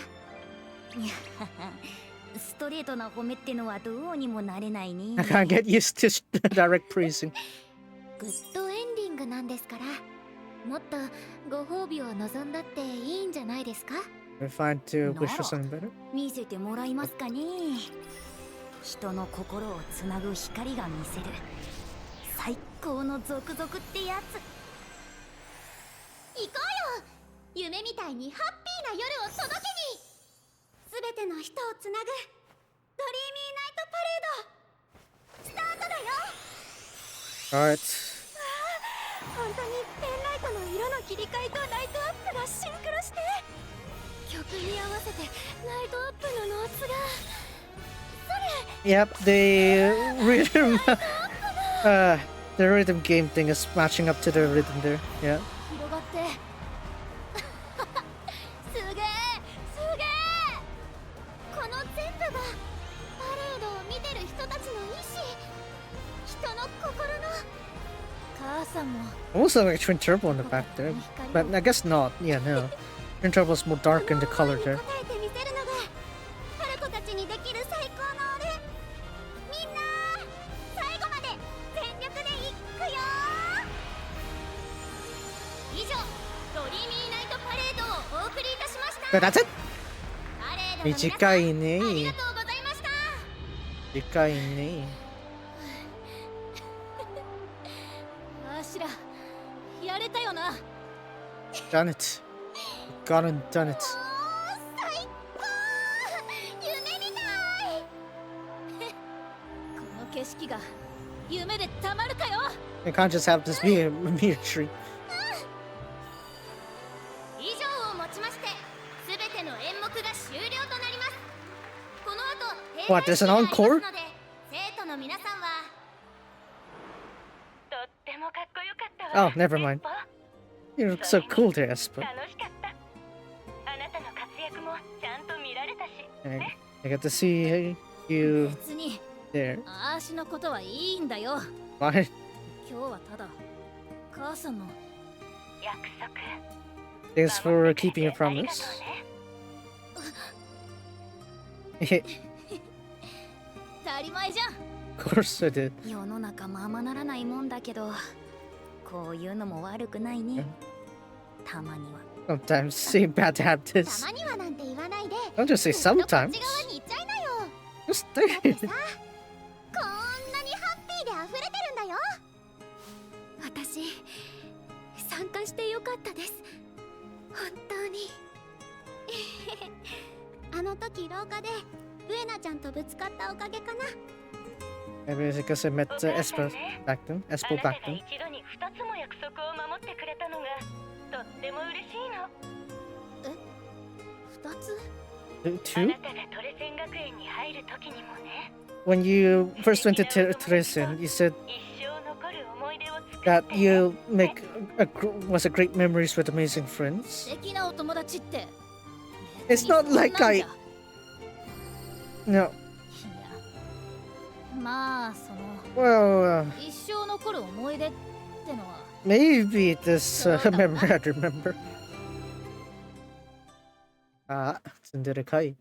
やストレートな褒めってのはどうにもなれないね。 I can't get used to direct praising. グッドエンディングなんですから。もっとご褒美を望んだっていいんじゃないですか。 We're fine to wish for something better. 見せてもらいますかね。人の心をつなぐ光が見せる最高の続々ってやつ。行こうよ夢みたいにハッピーな夜を届けにすべての人をつなぐドリーミーナイトパレードスタートだよ Alright. 本当にペンライトの色の切り替えとライトアップがシンクロして曲に合わせてライトアップのノーツが Yep, the rhythm game thing is matching up to the rhythm there. Yeah. 広がってすげえすげえこの全部がパレードを見てる人たちの意志人の心の母さんも Almost like a twin turbo in the back there, but I guess not. Yeah, no. Intro was more dark in the color there. 答えてみせるのが春子たちにできる最高の俺。みんな最後まで全力でいくよ。以上ドリーミーナイトパレードをお送りいたしました。 But that's it. パレードの皆さん短いありね。がとうございました。短いね。あしらやれたよな。 Done it. Gone and done it. 最高。夢みたい。この景色が夢でたまるかよ。 You can't just have this be a mere tree. 以上をもちましてすべての演目が終了となります。この後閉 What, 会 there's 式 an があります encore? ので生徒の皆さんはとってもかっこよかったわ。 Oh, never mind. You look so cool there, Espo. 楽しかった。あなたの活躍もちゃんと見られたし。 I got to see you 別に there. あーしのことはいいんだよ。 Fine. 今日はただ母さんの約束。 Thanks for keeping your ありがと promise. うね。当たり前じゃん。 Of course I did. 世の中ままならないもんだけど、こういうのも悪くないね。たまには。 Sometimes seem bad to have た this. まにはなんて言わないで。 Don't just say ずっとこっ sometimes. ち側に行っちゃいなよ。 Just だって say さ、こんなにハッピーで溢れてるんだよ。私参加してよかったです。本当に。あの時廊下でウエナちゃんとぶつかったおかげかな。 Maybe it's because I met お母さん Espo ね。 back then. あ Espo なた back が then. 一度に二つも約束を守ってくれたのがとっても嬉しいの。二つあ Two? なたがトレセン学園に入る時にもね。 When you first went to Tressen, you said 一生残る思い出を作 that って you make was a great memories with amazing friends. 素敵なお友達って It's not like I- いや No. まあその Well, 一生残る思い出ってのは maybe this memory I'd remember. Ah, tsundere kai.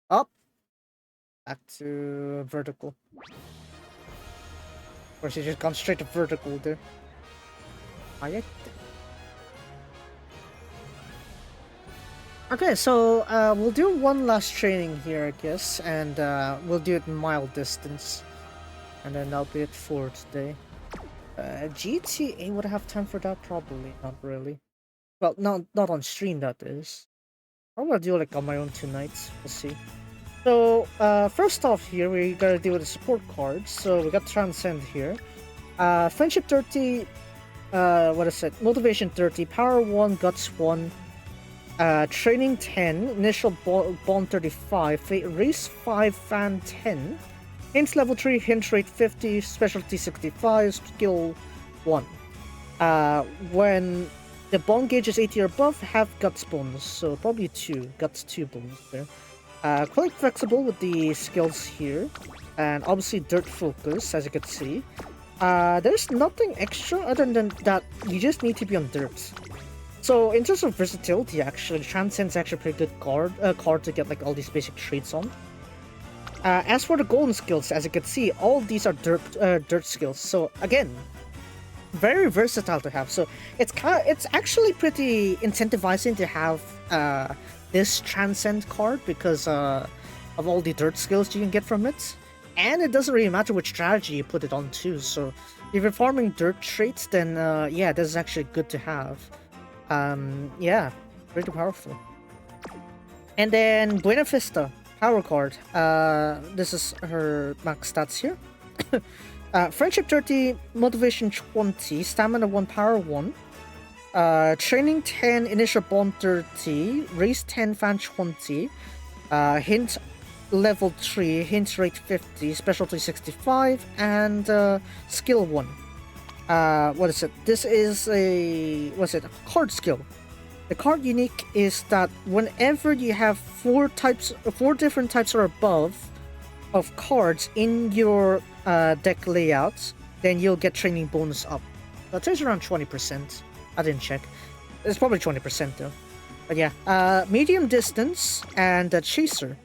Up. Back to vertical. Or she just gone straight to vertical there. Ayette. Okay, so we'll do one last training here, I guess, and we'll do it in mile distance, and then that'll be it for today. GTA would have time for that? Probably not really. Well, not on stream, that is. I'm gonna do like on my own 2 nights. We'll see. So first off here, we gotta deal with the support cards. So we got Transcend here. Friendship 30. What is it? Motivation 30. Power 1. Guts 1. Training 10, initial bond 35, race 5, fan 10, hints level 3, hint rate 50, specialty 65, skill 1. When the bond gauge is 80 or above, have guts bonus, so probably 2, guts 2 bonus there. Quite flexible with the skills here, and obviously dirt focus, as you can see. There's nothing extra other than that you just need to be on dirt. So in terms of versatility, actually, Transcend's actually a pretty good card to get like all these basic traits on. As for the golden skills, as you can see, all these are dirt skills. So again, very versatile to have. So it's actually pretty incentivizing to have this Transcend card because of all the dirt skills you can get from it. And it doesn't really matter which strategy you put it on too. So if you're farming dirt traits, then yeah, this is actually good to have. Yeah, pretty powerful. And then Buena Vista, power card. This is her max stats here. Friendship 30, motivation 20, stamina 1, power 1. Training 10, initial bond 30, race 10, fan 20. Hint level 3, hint rate 50, specialty 65, and skill 1. What is it? This is a card skill. The card unique is that whenever you have 4 different types or above of cards in your deck layout, then you'll get training bonus up. That is around 20%. I didn't check. It's probably 20% though. But yeah, medium distance and chaser.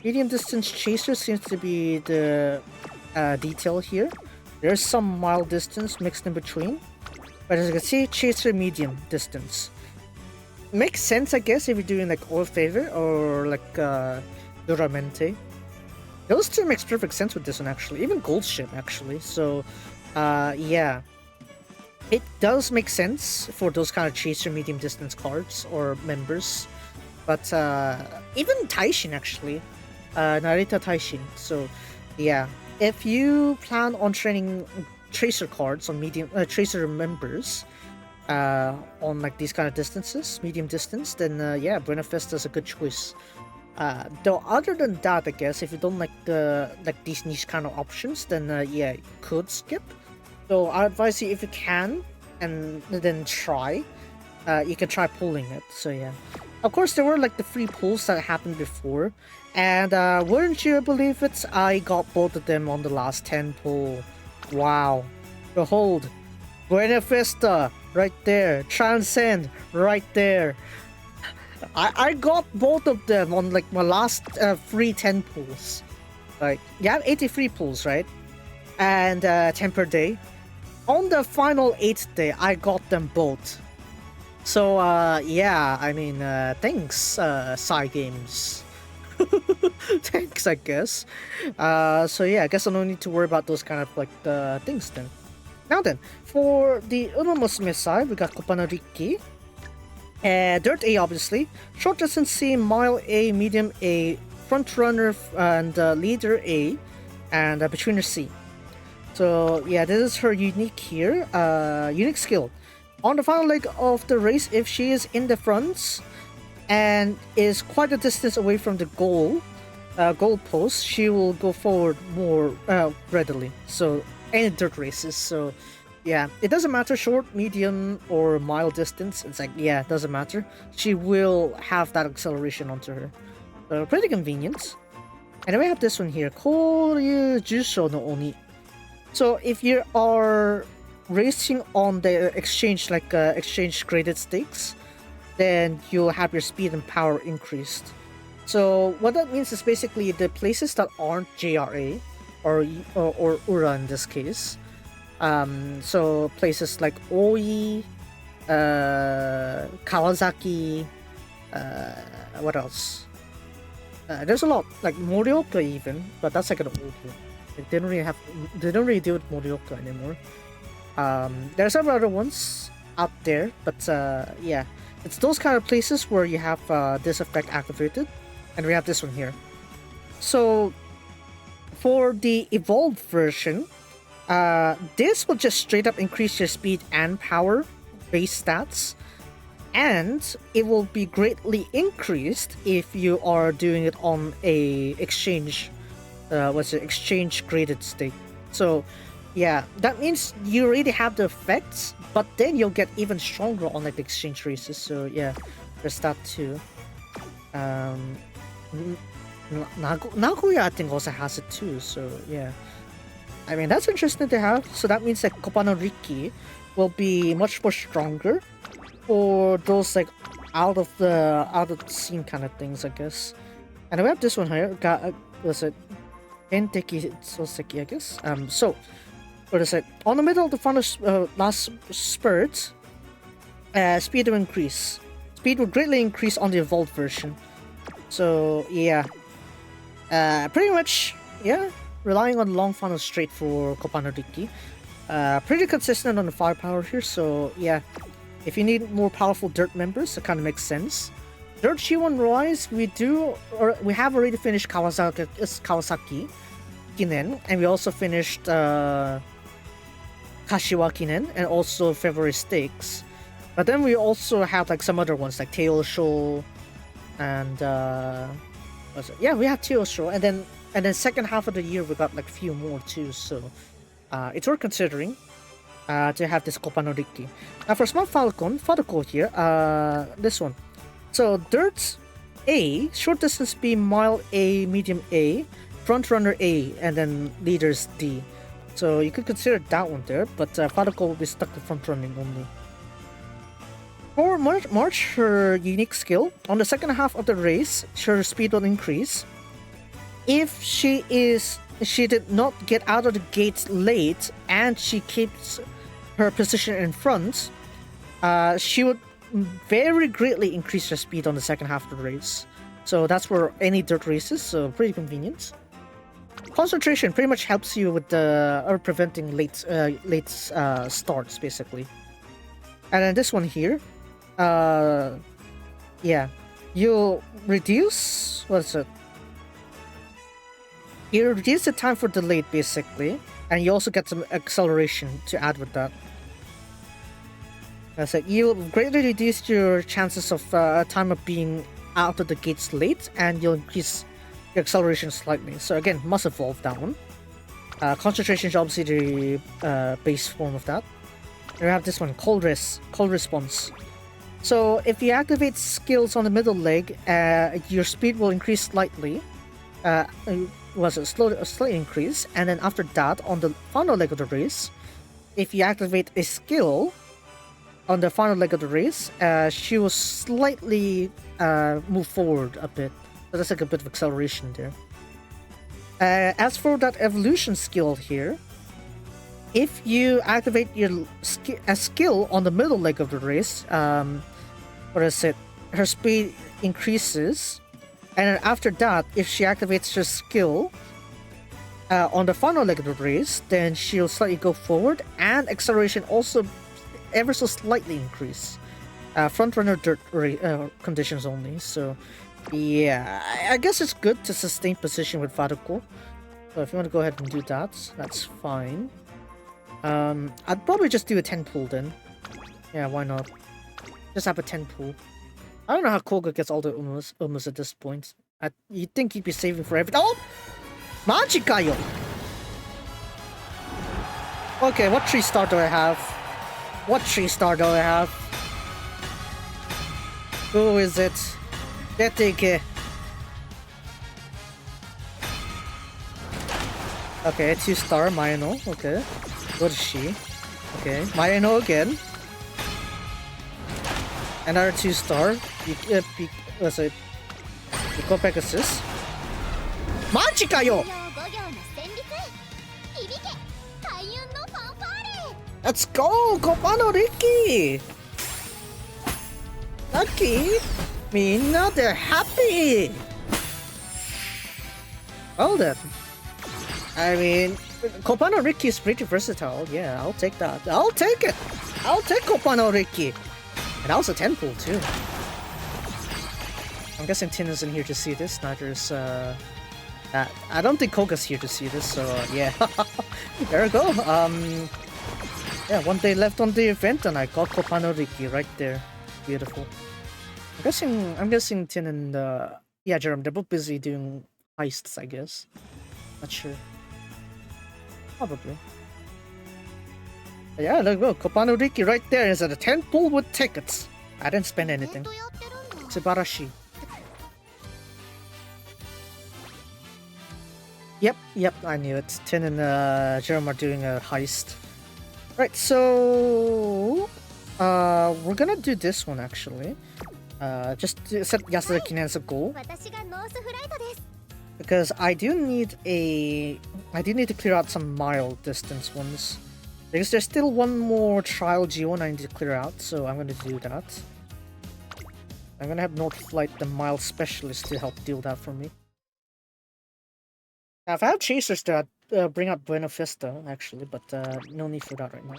Medium distance chaser seems to be the detail here. There's some mild distance mixed in between. But as you can see, chaser medium distance. Makes sense, I guess, if you're doing like oil favor or like duramente. Those two makes perfect sense with this one actually. Even gold ship actually. So yeah. It does make sense for those kind of chaser medium distance cards or members. But even Taishin actually. Narita Taishin. So yeah. If you plan on training tracer cards on medium tracer members on like these kind of distances, medium distance, then yeah, Buena Vista's a good choice. Though other than that, I guess if you don't like these niche kind of options, then yeah, you could skip. So I advise you if you can, and then try. You can try pulling it. So yeah, of course there were like the free pulls that happened before, and wouldn't you believe it? I got both of them on the last 10 pull. Wow! Behold, Buena Vista right there, Transcend right there. I got both of them on like my last free 10 pulls. Like you have 83 pulls, right? And 10 per day. On the final 8th day, I got them both. So yeah, I mean, thanks, Psy Games. Thanks, I guess. So yeah, I guess I don't need to worry about those kind of like things then. Now then, for the Musume side, we got Kopano Rikki. Dirt A, obviously. Short distance C, mile A, medium A, front runner and leader A, and betweener C. So yeah, this is her unique here. Unique skill. On the final leg of the race, if she is in the front and is quite a distance away from the goal post, she will go forward more readily. So any dirt races. So yeah, it doesn't matter short, medium, or mile distance. It's like, yeah, it doesn't matter. She will have that acceleration onto her. So pretty convenient. And then we have this one here. Koryu Jusho no Oni. So if you are racing on the exchange, like exchange graded stakes, then you'll have your speed and power increased. So what that means is basically the places that aren't JRA or Ura in this case. So places like Oi, Kawasaki, what else? There's a lot, like Morioka even, but that's like an old one. They don't really deal with Morioka anymore. There are several other ones out there, but yeah, it's those kind of places where you have this effect activated, and we have this one here. So for the evolved version, this will just straight up increase your speed and power base stats, and it will be greatly increased if you are doing it on a exchange exchange graded state. So yeah, that means you already have the effects, but then you'll get even stronger on like the exchange races. So yeah, there's that too. Nagoya I think also has it too. So yeah, I mean that's interesting to have. So that means that Kopano Rikki will be much more stronger for those like out of the scene kind of things, I guess. And we have this one here. Was it Enteki Soseki, I guess. So what is it? On the middle of the final last spurt, speed will increase. Speed will greatly increase on the evolved version. So yeah, pretty much yeah, relying on long funnel straight for Kopano Rikki. Pretty consistent on the firepower here. So yeah, if you need more powerful dirt members, it kind of makes sense. Dirt G1 wise, we have already finished Kawasaki Kinen, and we also finished Kashiwa Kinen, and also February Stakes. But then we also have like some other ones like Teosho, and yeah, we have Teosho, and then second half of the year we got like a few more too. So it's worth considering to have this Kopano Rikki. Now for Smart Falcon here, this one. So Dirt A, short distance B, mile A, medium A, front runner A, and then leaders D. So you could consider that one there, but Falco will be stuck to front running only. For March, her unique skill, on the second half of the race, her speed will increase. If she did not get out of the gates late and she keeps her position in front, she would very greatly increase her speed on the second half of the race. So that's for any dirt races, so pretty convenient. Concentration pretty much helps you with preventing late starts, basically. And then this one here, yeah, you'll reduce, what is it? You reduce the time for delayed, basically, and you also get some acceleration to add with that. That's it. You'll greatly reduce your chances of time of being out of the gates late, and you'll increase your acceleration slightly. So again, must evolve that one. Concentration is obviously the base form of that. And we have this one, cold response. So if you activate skills on the middle leg, your speed will increase slightly. Was a slight increase, and then after that, on the final leg of the race, if you activate a skill on the final leg of the race, she will slightly move forward a bit. So that's like a bit of acceleration there. As for that evolution skill here, if you activate a skill on the middle leg of the race, what is it? Her speed increases, and then after that, if she activates her skill on the final leg of the race, then she'll slightly go forward, and acceleration also ever so slightly increase. Front runner dirt conditions only. So yeah, I guess it's good to sustain position with Faruko. So if you want to go ahead and do that, that's fine. I'd probably just do a 10 pull then. Yeah, why not? Just have a 10 pull. I don't know how Koga gets all the umus at this point. You'd think he'd be saving for everything. Oh! Majikayo! Okay, what 3-star do I have? What 3-star do I have? Who is it? Deteke. Okay, 2-star, Mayano. Okay. What is she? Okay, Mayano again. Another 2-star. What's it? Go Pegasus. Majikayo! Let's go! Kopano Riki! Lucky! Minna, they're happy! Well then. I mean, Kopano Riki is pretty versatile. Yeah, I'll take that. I'll take it! I'll take Kopano Riki! And also 10 pull too. I'm guessing Tin isn't here to see this, neither is I don't think Koga's here to see this, so yeah. There we go. Yeah, one day left on the event and I got Kopano Riki right there. Beautiful. I'm guessing Tin and yeah, Jerome, they're both busy doing heists, I guess. Not sure. Probably. But yeah, look, Kopano Riki right there is at a 10 pull with tickets. I didn't spend anything. Subarashi. Yep, I knew it. Tin and Jerome are doing a heist. Right, so we're gonna do this one actually. Just to set Yasuda Kinen as a goal. Because I do need to clear out some mile distance ones. Because there's still one more trial G1 I need to clear out, so I'm gonna do that. I'm gonna have North Flight, the mile specialist, to help deal that for me. Now, if I have chasers to bring out Buena Vista, actually, but no need for that right now.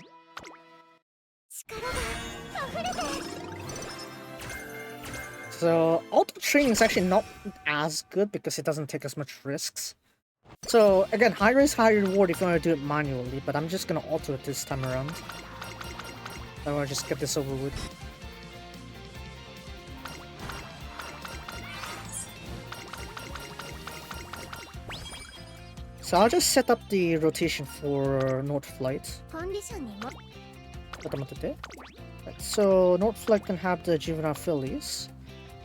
So, auto training is actually not as good because it doesn't take as much risks. So, again, high risk, high reward if you want to do it manually, but I'm just gonna auto it this time around. I want to just get this over with. So I'll just set up the rotation for North Flight. So North Flight can have the juvenile fillies.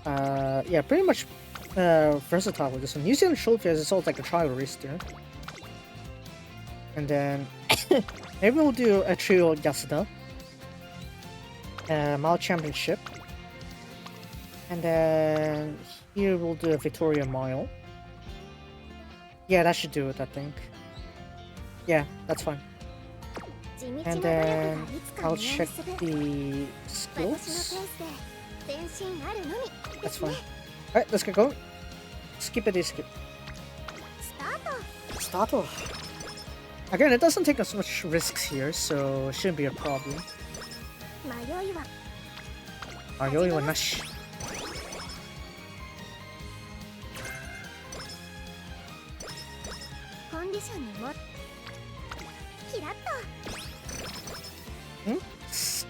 Yeah, pretty much versatile with this one. New Zealand Trophy is also like a trial race there. And then maybe we'll do a trio Yasuda. Mile Championship. And then here we'll do a Victoria Mile. Yeah, that should do it, I think. Yeah, that's fine. And then I'll check the skills. That's fine. Alright, let's get going. Skip it, skip. Start off. Again, it doesn't take us much risks here, so it shouldn't be a problem. Mayoi wa nashi.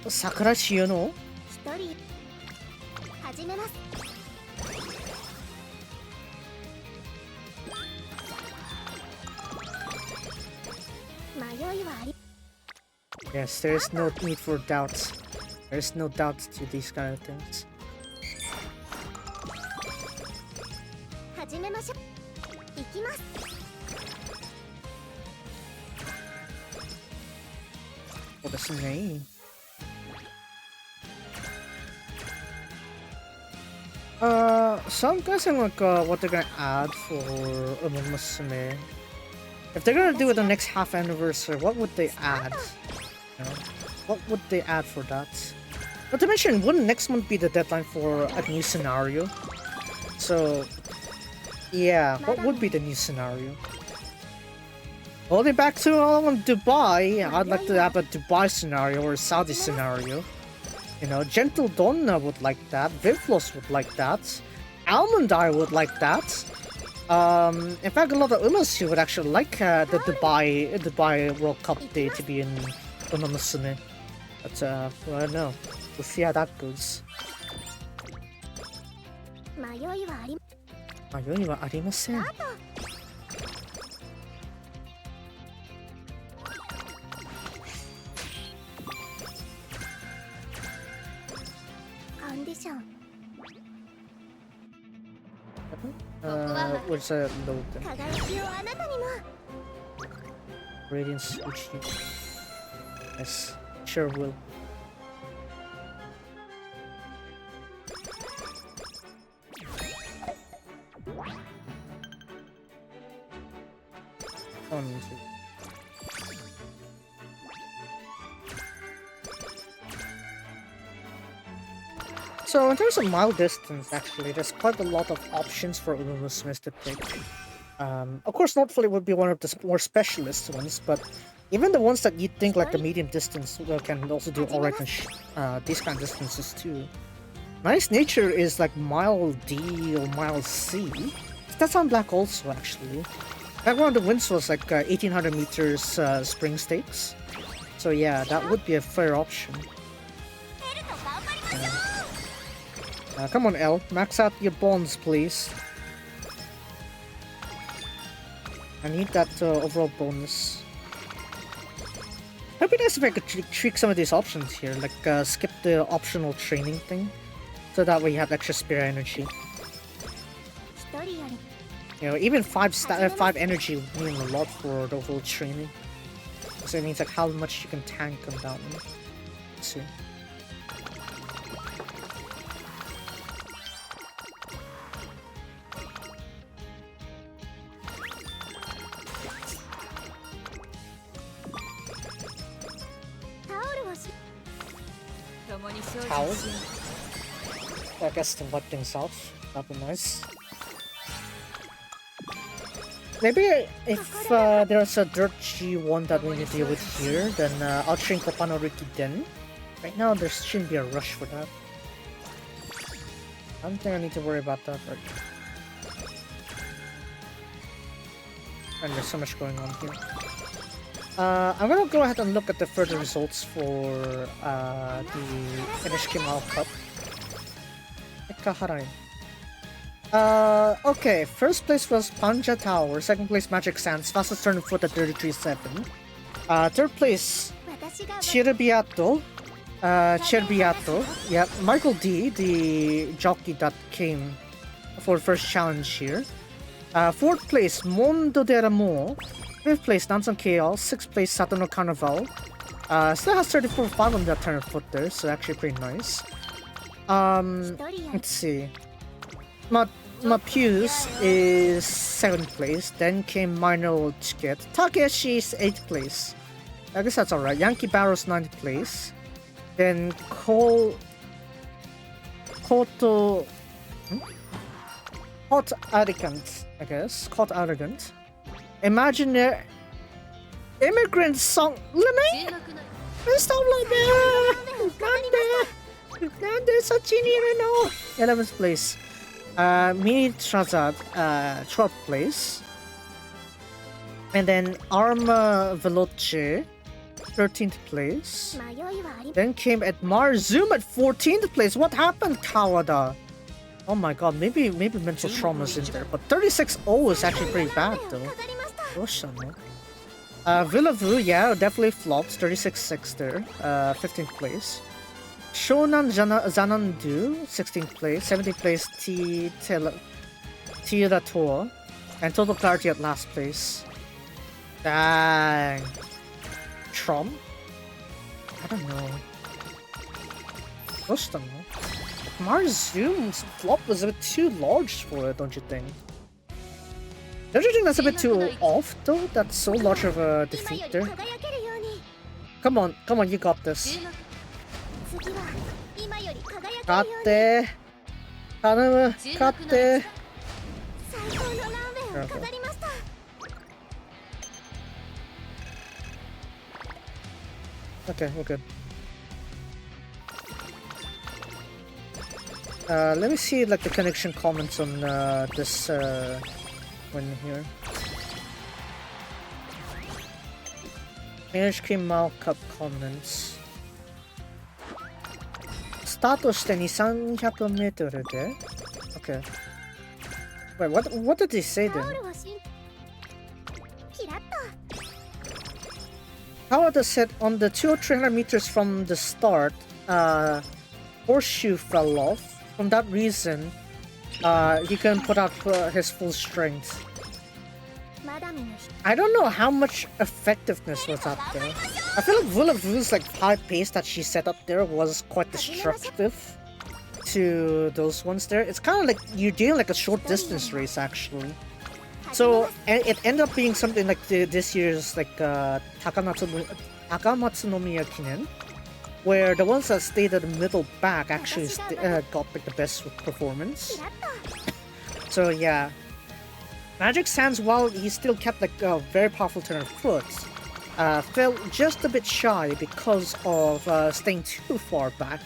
Sakura Shio no? Yes, there is no need for doubts. There is no doubt to these kind of things. Oh, that's nice. So I'm guessing like what they're gonna add for Musume. If they're gonna do it the next half anniversary, what would they add? You know, what would they add for that? Not to mention, wouldn't next month be the deadline for a new scenario? So, yeah, what would be the new scenario? Holding back to Dubai, I'd like to have a Dubai scenario or a Saudi scenario. You know, Gentle Donna would like that, Vivlos would like that, Almond Eye would like that. In fact, a lot of Umasu would actually like the Dubai World Cup day to be in Musume. But, I don't know. We'll see how that goes. Mayoi wa arimasen. Where's the load then? Radiance Uchi. Yes, sure will. One, two. So in terms of mile distance, actually, there's quite a lot of options for Musume to pick. Of course, Northfleet would be one of the more specialist ones, but even the ones that you think like the medium distance can also do alright on these kind of distances too. Nice Nature is like mile D or mile C. That's on Black also, actually. Back one of the wins was like 1800 meters spring stakes. So yeah, that would be a fair option. Come on, L. Max out your bonds, please. I need that overall bonus. It'd be nice if I could tweak some of these options here, like skip the optional training thing, so that way you have extra spare energy. You know, even 5 energy would mean a lot for the overall training. So it means like how much you can tank on that one. Let's see. Towel. I guess to wipe things off. That'd be nice. Maybe if there's a Dirt G1 that we need to deal with here, then I'll train Kopano Riki then. Right now, there shouldn't be a rush for that. I don't think I need to worry about that right now. And there's so much going on here. I'm gonna go ahead and look at the further results for the NHK Mile Cup. Okay, first place was Panja Tower, second place Magic Sands, fastest turn foot at 33.7. Third place Cirbiato. Yeah, Michael D, the jockey that came for first challenge here. Fourth place Mondo dell'Amore. 5th place Nansan KL, 6th place Satono Carnival, Still has 34.5 on the alternate foot there, so actually pretty nice. Let's see. Mapuse is 7th place. Then came Minor Chiket. Takeshi's 8th place. I guess that's alright. Yankee Barrow's 9th place. Then Koto... Hot Arrogant, I guess. Hot Arrogant. Imaginary... Immigrant Song... Lemay? Stop like that! Nande Sachini Reno! 11th place. Mini Trazad, 12th place. And then Arma Veloce, 13th place. Then came Admire Zoom at 14th place. What happened, Kawada? Oh my god, maybe mental trauma's in there. But 36-0 is actually pretty bad though. Villavu, yeah, definitely flopped. 36-6 there. 15th place. Shonan Zanandu, 16th place. 17th place, Tirator. And Total Clarity at last place. Dang. Trom? I don't know. Mars Zoom's flop was a bit too large for it, don't you think? Don't you think that's a bit too off though? That's so large of a defeat there. Come on, you got this. Katte. Kanamu, katte. Okay, we're good. Let me see like the connection comments on this one here. NHK Mao Cup comments. スタートして2、300メートルで Okay. Wait, what did he say then? Kawada said on the 200 or 300 meters from the start, horseshoe fell off. For that reason, he couldn't put out his full strength. I don't know how much effectiveness was up there. I feel like Villavu's like high pace that she set up there was quite destructive to those ones there. It's kind of like you're doing like a short distance race actually. So it ended up being something like this year's like Takamatsunomiya Kinen, where the ones that stayed at the middle back actually got like the best performance. So yeah, Magic Sands, while he still kept like a very powerful turn of foot, fell just a bit shy because of staying too far back.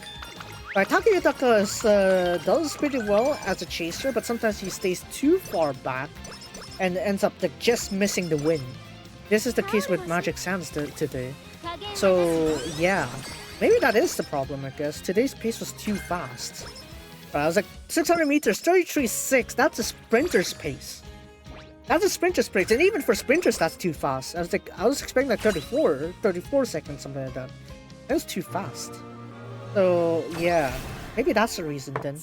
Takayutaka does pretty well as a chaser, but sometimes he stays too far back and ends up like just missing the win. This is the case with Magic Sands today. So yeah, maybe that is the problem, I guess. Today's pace was too fast. I was like 600 meters, 33.6. That's a sprinter's pace. That's a sprinter's pace, and even for sprinters, that's too fast. I was expecting like 34 seconds, something like that. That was too fast. So yeah, maybe that's the reason then.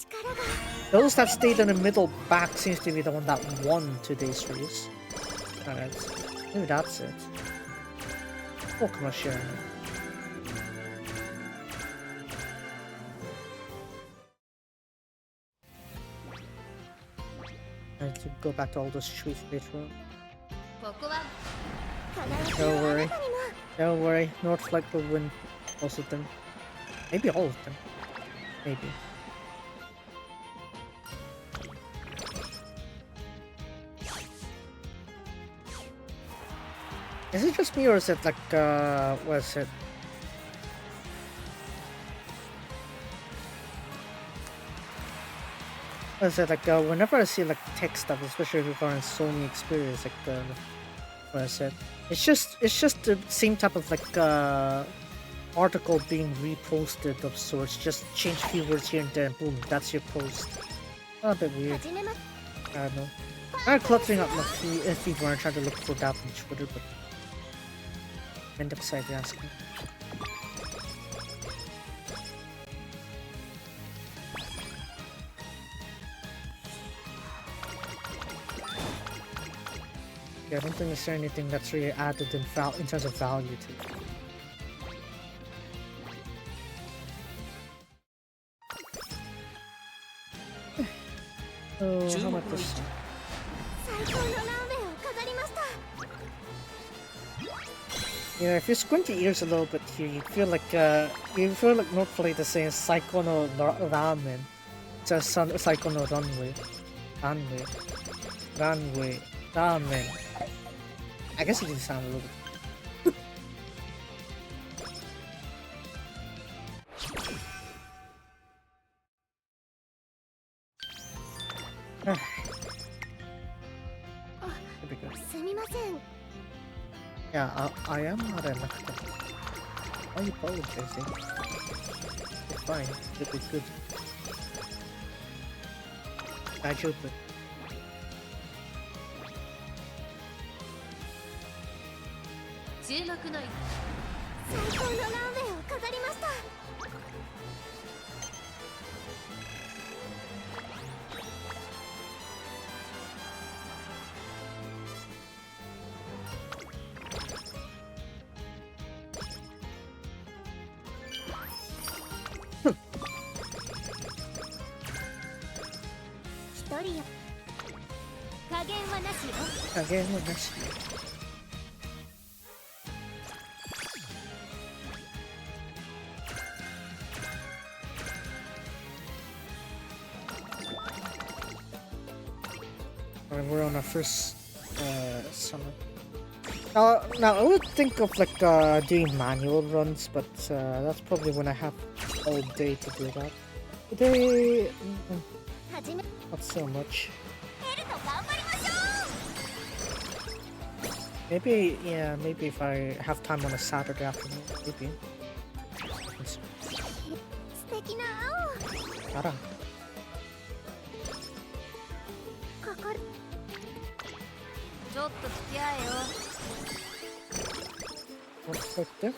Those that stayed in the middle back seems to be the one that won today's race. Alright, maybe that's it. Oh, come on, Sharon. I have to go back to all those trees later on. Don't worry, North Flight will win most of them. Maybe all of them. Maybe. Is it just me or is it like, what is it? What is it like, whenever I see like tech stuff, especially regarding Sony experience, like, what I said, it's just the same type of like, article being reposted of sorts, just change a few words here and there and boom, that's your post. A bit weird. I don't know. I'm cluttering up my feed when I'm trying to look for that on Twitter, but end up side asking. Yeah, I don't think there's anything that's really added in terms of value to it. So, 注 how 目 about の位 this? 置 最高のランウェイを飾りました Yeah, if you squint your ears a little bit here, you feel like normally the saying Saiko no ramen. Just Saiko no runway. Runway. Ramen. I guess it did sound a little bit. Here we go. すみません Yeah, I am not an actor. Why are you apologizing? You're fine. You'll be good. Daijoubu. 注目の位置最高のランウェイを飾りました 一人よ加減はなしよ Again, what next? Alright, we're on our first summer. Now I would think of like doing manual runs, but that's probably when I have all day to do that. Today, はじめ not so much. ヘルと頑張りましょ Maybe, yeah, maybe if I have time on a Saturday afternoon, maybe. う素敵な青 Tara. 心ちょっと付き合えよ What's right there?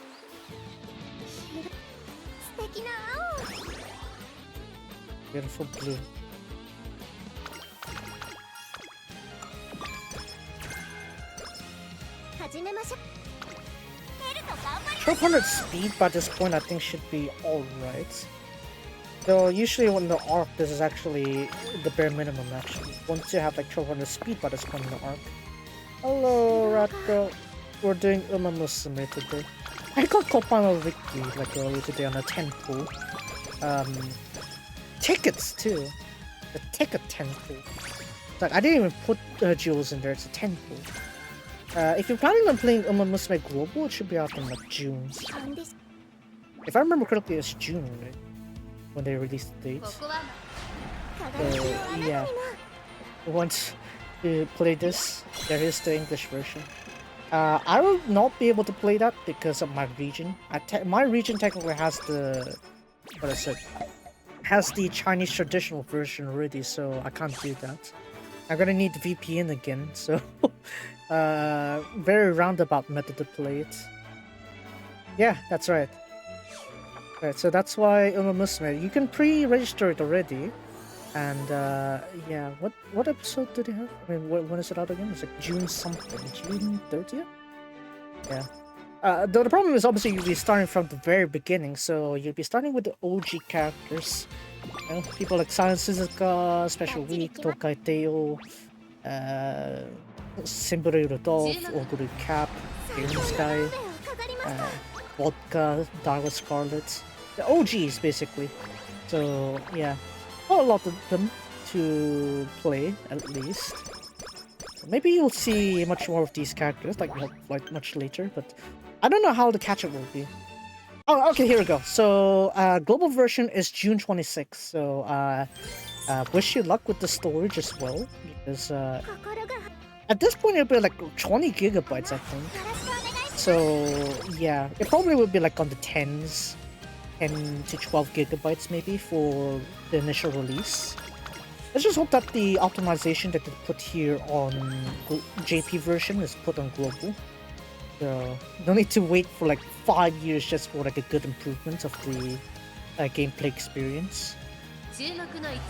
素敵な青 Beautiful blue. 始めましょうヘルと頑張り 1200 speed by this point I think should be alright. Though usually on the arc this is actually the bare minimum actually. Once you have like 1200 speed by this point in the arc. Hello rat girl. We're doing Musume today. I got Kopano Wiki like earlier today on a 10 pool. Tickets too. The ticket 10 pool. Like I didn't even put jewels in there, it's a 10 pool. If you're planning on playing Musume Global, it should be out in like June. 勘です If I remember correctly, it's June, right? When they released the こ dates. こは 輝きをあなたに yeah. も Once you play this, there is the English version. I will not be able to play that because of my region. My region technically has the... What I said? Has the Chinese traditional version already, so I can't do that. I'm gonna need the VPN again, so... very roundabout method to play it. Yeah, that's right. Right, so that's why Musume, you can pre-register it already. And yeah, what episode did it have? I mean, when is it out again? It's like June something. June 30th? Yeah. Though the problem is obviously you'll be starting from the very beginning, so you'll be starting with the OG characters. You know, people like Silent Suzuka, Special Week, Tokai Teo, Simburu Rudolph, Oguru Cap, Alien Sky, ランウェイを飾りました Vodka, Dark Scarlet. The OGs basically. So yeah, not a lot of them to play at least. Maybe you'll see much more of these characters like much later, but I don't know how the catch-up will be. Oh, okay, here we go. So global version is June 26th. So wish you luck with the storage as well, because 心が at this point it'll be like 20 gigabytes, I think. よろしくお願いします So yeah, it probably would be like on the 10s, 10 to 12 gigabytes maybe for the initial release. Let's just hope that the optimization that they put here on JP version is put on global. So no need to wait for like 5 years just for like a good improvement of the gameplay experience. 注目の位置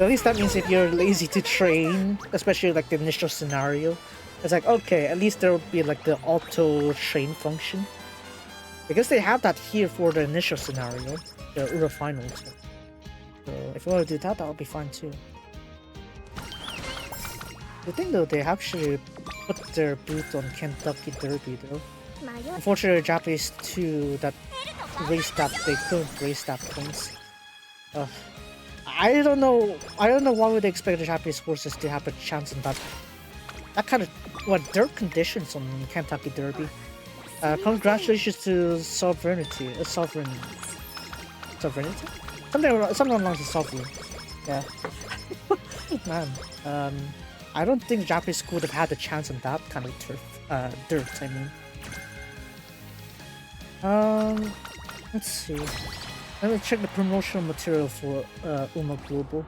At least that means if you're lazy to train, especially like the initial scenario, it's like, okay, at least there will be like the auto train function. Because they have that here for the initial scenario, the Ura finals. So if you want to do that, that'll be fine too. The thing though, they actually put their boot on Kentucky Derby though. Unfortunately, the Japanese two that raced that, they couldn't race that points. I don't know why would they expect the Japanese horses to have a chance in that kind of dirt conditions on Kentucky Derby. Congratulations to Sovereignty. Sovereignty? Something along the Sovereign. Yeah. Man, I don't think the Japanese could have had a chance on that kind of dirt, I mean. Let's see. Let me check the promotional material for Uma Global.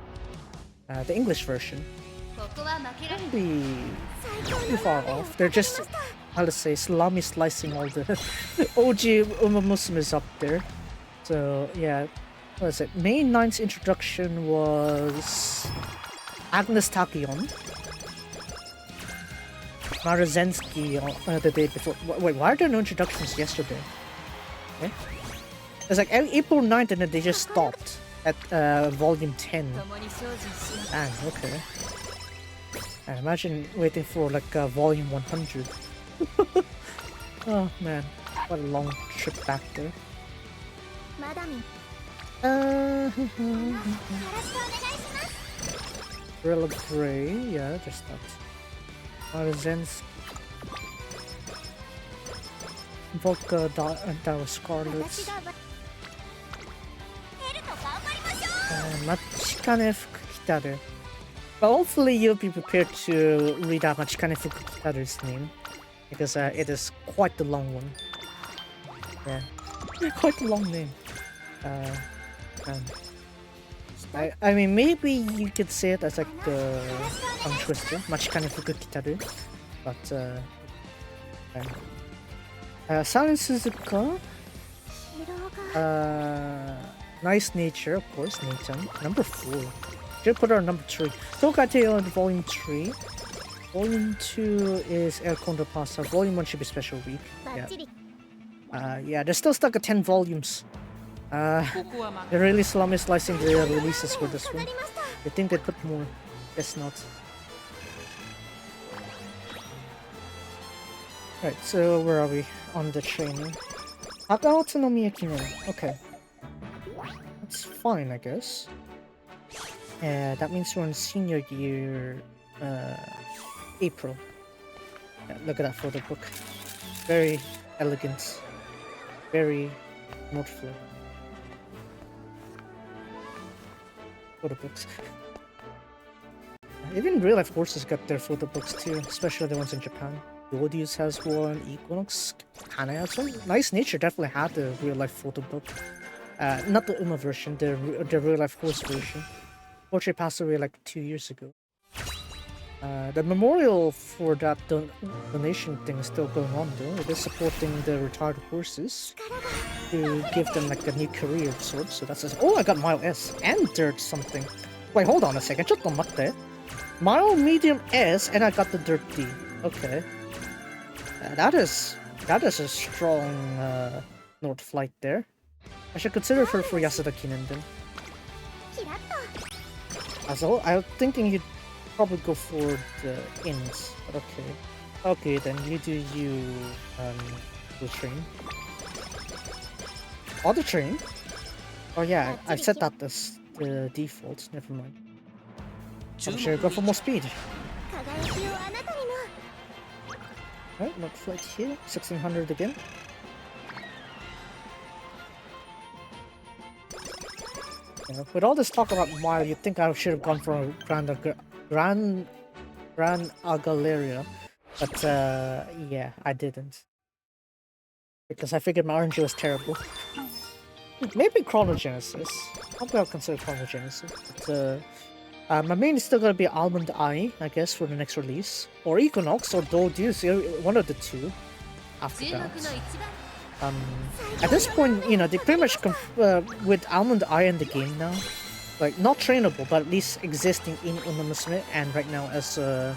The English version. Can't be too far off. They're just, let's say, salami slicing all the OG Uma Musumes up there. So, yeah. What is it? May 9th's introduction was Agnes Takion. Marozensky the day before. Wait, why are there no introductions yesterday? Okay. It's like April 9th and then they just stopped at volume 10. Dang, okay. And imagine waiting for like volume 100. Oh man, what a long trip back there. Gorilla Grey, yeah, just that. Marzens. Vodka Dow Scarlets. Machikane Fukukitaru. But hopefully you'll be prepared to read out Machikane Fukukitaru's name. Because it is quite the long one. Yeah. Quite a long name. I mean, maybe you could say it as like the tongue twister, Machikane Fukukitaru. But, Silent Suzuka. Nice Nature, of course, Nathan. Number 4. Should put her on number 3. Tokate on volume 3. Volume 2 is El Condor Pasa. Volume 1 should be Special Week. Yeah. Yeah, they're still stuck at 10 volumes. They're really salami slicing the releases for this one. I think they put more. Guess not. Right, so where are we? On the training. Akaotsu no Miyakino. Okay. That's fine, I guess. That means we're in senior year, April. Yeah, look at that photo book. Very elegant. Very noticeable. Photo books. Even real life horses got their photo books too, especially the ones in Japan. Rodius has one, Equinox kinda has one. Nice Nature definitely had the real life photo book. Not the Uma version, the real life horse version. Fortunately passed away like 2 years ago. The memorial for that donation thing is still going on though. It is supporting the retired horses to give them like a new career of sorts. So that's just, oh, I got Mile S and Dirt something. Wait, hold on a second. Just don't matte. Mile Medium S and I got the Dirt D. Okay. That is a strong North flight there. I should consider for Yasuda Kinen then. So I'm thinking you'd probably go for the inns, but okay. Okay, then you do the train. Oh, the train? Oh yeah, I've set that as the default, never mind. I'm sure go for more speed. Right, not flight here, 1600 again. Yeah, with all this talk about Mile, you'd think I should have gone for a Grand Agaleria, but yeah, I didn't. Because I figured my RNG was terrible. Maybe Chronogenesis. Probably I'll consider Chronogenesis. But my main is still gonna be Almond Eye, I guess, for the next release. Or Equinox, or Dodeus, one of the two. After that. At this point, you know, they pretty much with Almond Eye in the game now. Like, not trainable, but at least existing in Uma Musume, and right now as a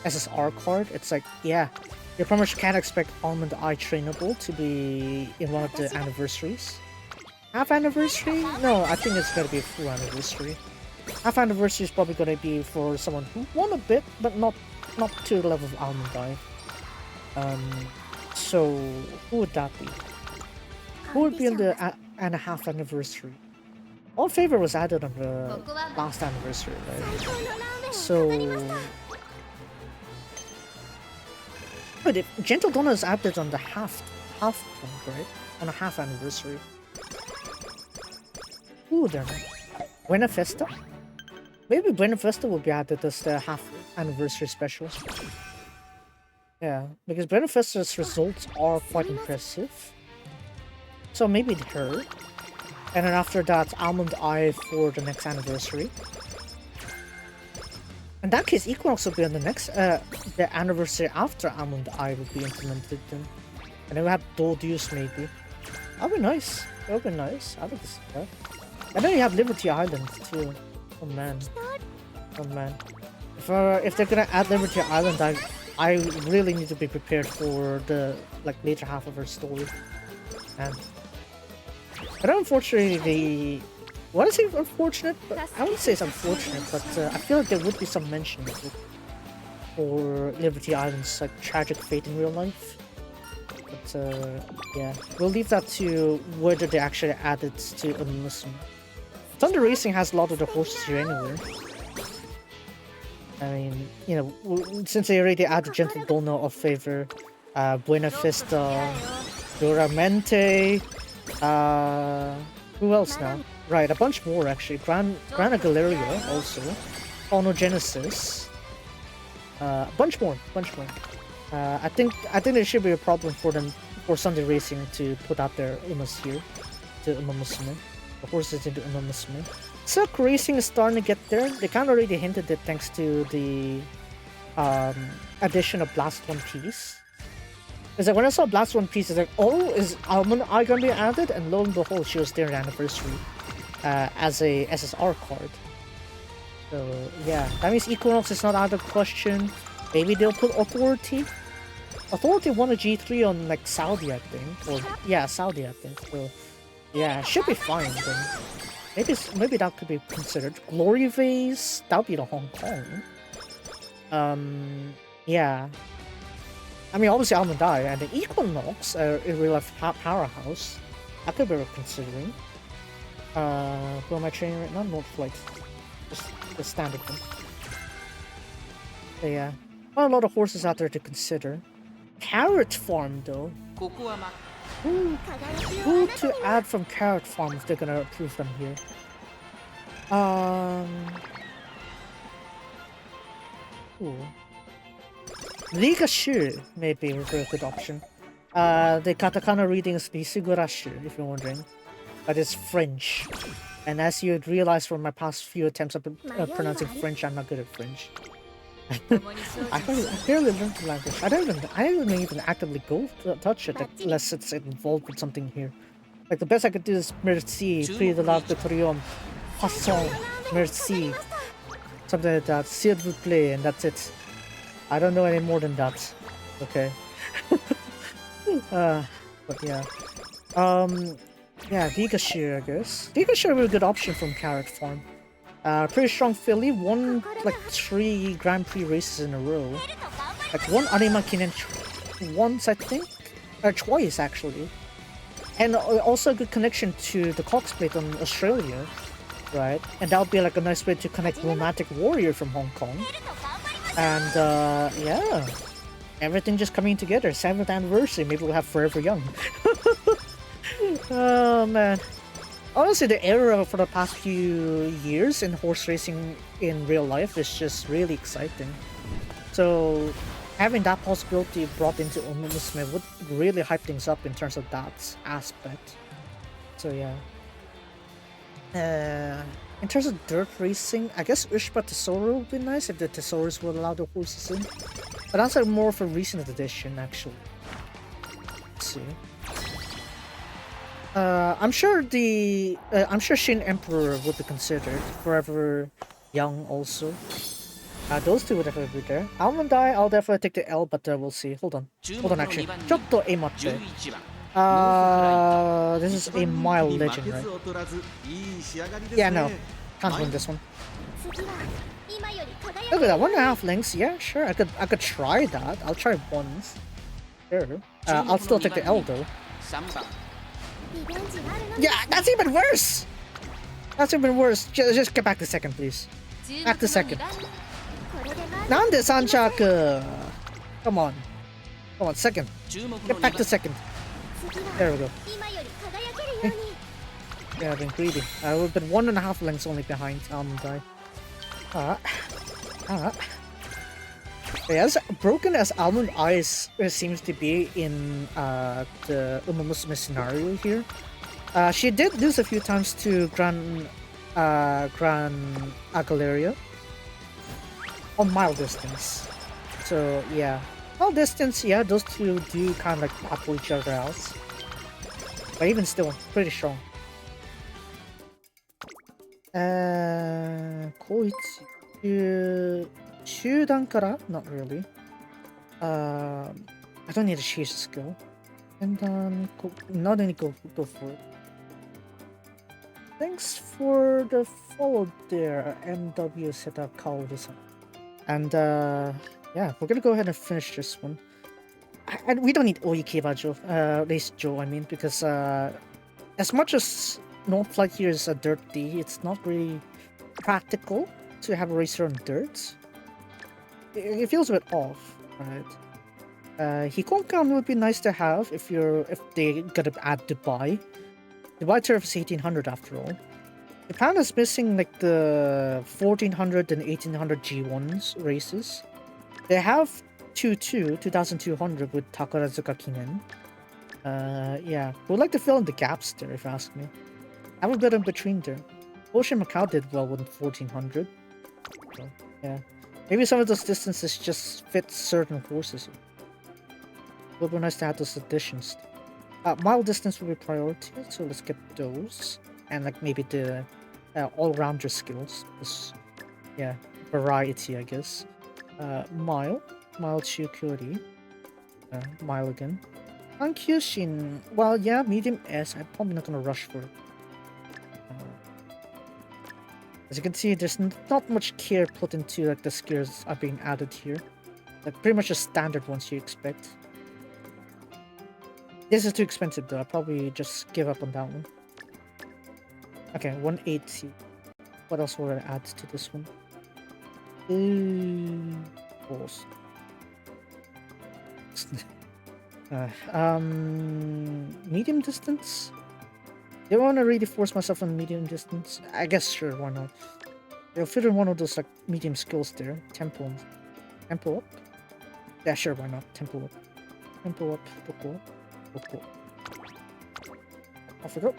SSR card, it's like, yeah, you pretty much can't expect Almond Eye trainable to be in one of the anniversaries. Half anniversary? No, I think it's gonna be a full anniversary. Half anniversary is probably gonna be for someone who won a bit, but not not to the level of Almond Eye. So who would that be? Who would be on the and a half anniversary? All Favor was added on the last anniversary, right? So but if Gentle Donna is added on the half point, right? On a half anniversary. Ooh, there. Buena Festa? Maybe Buena Festa will be added as the half anniversary special. Yeah, because Buena Festa's results are quite impressive. So maybe her. And then after that, Almond Eye for the next anniversary. In that case, Equinox will be on the next, the anniversary after Almond Eye will be implemented then. And then we have Doldus maybe. That'll be nice. That'll be nice. I like to see that. And then you have Liberty Island too. Oh man. Oh man. If they're gonna add Liberty Island, I really need to be prepared for the later half of her story. And but unfortunately, what is it unfortunate? But I wouldn't say it's unfortunate, but I feel like there would be some mention of it for Liberty Island's tragic fate in real life. But yeah, we'll leave that to whether they actually add it to Musume. Thunder Racing has a lot of the horses here anyway. I mean, you know, since they already added Gentle Donna of Favor, Buena Vista, Duramente, who else now? Right, a bunch more actually. Grana Galeria also, Phonogenesis, a bunch more. I think there should be a problem for them for Sunday Racing to put out their Umas here to Musume. The horses into Musume. Silk Racing is starting to get there. They kind of already hinted it thanks to the addition of Blast One Piece. It's like when I saw Blast One Piece, it's like, oh, is Almond Eye gonna be added? And lo and behold, she was there in anniversary as a SSR card. So yeah, that means Equinox is not out of question. Maybe they'll put Authority. Authority won a G3 on Saudi, I think. Or yeah, Saudi, I think. So yeah, should be fine then. Maybe that could be considered. Glory Vase, that would be the Hong Kong. Yeah. I mean, obviously Almond Eye and the Equinox are a real life powerhouse. I could be considering. Who am I training right now? North Flight. Just the standard one. So yeah. Well, a lot of horses out there to consider. Carrot Farm though. Who to add from Carrot Farm if they're gonna approve them here? Ooh. Liga Shu may be a very good option. The katakana reading is Lisugurashu, if you're wondering. But it's French. And as you would realize from my past few attempts at pronouncing French, I'm not good at French. I barely learned the language. I don't even actively go to touch it unless it's involved with something here. Like the best I could do is merci, prix de l'arc de triomphe, passons, merci, something like that, s'il vous plaît, and that's it. I don't know any more than that. Okay. But yeah. Yeah, Gigashu, I guess. Gigashu would be a good option from Carrot Farm. Pretty strong filly, won 3 Grand Prix races in a row. One Arima Kinen once, I think? Or twice, actually. And also a good connection to the Cox Plate on Australia, right? And that would be a nice way to connect Romantic Warrior from Hong Kong. And yeah, everything just coming together. 7th anniversary, maybe we'll have Forever Young. Oh man. Honestly, the era for the past few years in horse racing in real life is just really exciting. So having that possibility brought into Musume would really hype things up in terms of that aspect. So yeah. In terms of dirt racing, I guess Ushba Tesoro would be nice if the Tesoros would allow the horses in. But that's more of a recent addition, actually. Let's see. I'm sure Shin Emperor would be considered. Forever Young also. Those two would definitely be there. Almond Eye, I'll definitely take the L, but we'll see. Hold on actually. Chotto ematte. This is a mile legend, right? Yeah, no. Can't win this one. Look with that. 1.5 links. Yeah, sure. I could try that. I'll try once. Sure. I'll still take the L though. Yeah, that's even worse. That's even worse. Just get back to second, please. Back to second. Nande Sanchaku. Come on. Come on, second. Get back to second. There we go. Yeah, I've been greedy. We've been 1.5 lengths only behind Guy. As broken as Almond Eyes seems to be in the Musume scenario here, she did lose a few times to Gran Agaleria on mile distance. So yeah, mile distance, yeah, those two do kind of like battle each other out. But even still, pretty strong. Koichi. 中段から? Not really. I don't need to change the skill. And then, not any go for it. Thanks for the follow there, MW setup Kaori-san. And yeah, we're gonna go ahead and finish this one. And we don't need Oiki Bajo, at least Joe, I mean, because as much as North Flight here is a dirt D, it's not really practical to have a racer on dirt. It feels a bit off, right? Hikonkan would be nice to have if they gotta add Dubai. Dubai turf is 1800 after all. Japan is missing like the 1400 and 1800 G1s races. They have 2200 with Takarazuka Kinen. Yeah, we'd like to fill in the gaps there if you ask me. Have a bit in between there. Ocean Macau did well with 1400. So, yeah. Maybe some of those distances just fit certain horses. It would be nice to have those additions. Mile distance will be priority, so let's get those. And like maybe the all-rounder skills. Just, yeah, variety, I guess. Mile Chukuri. Mile again. Ankyushin, well, yeah, medium S. I'm probably not gonna rush for it. As you can see, there's not much care put into like the skills are being added here. Like pretty much the standard ones you expect. This is too expensive though. I'll probably just give up on that one. Okay, 180. What else will I add to this one? Balls. Medium distance? Do I want to really force myself on medium distance? I guess sure, why not? I'll fit in one of those like medium skills there. Tempo up? Yeah, sure, why not? Tempo up. Boko up. Off we go.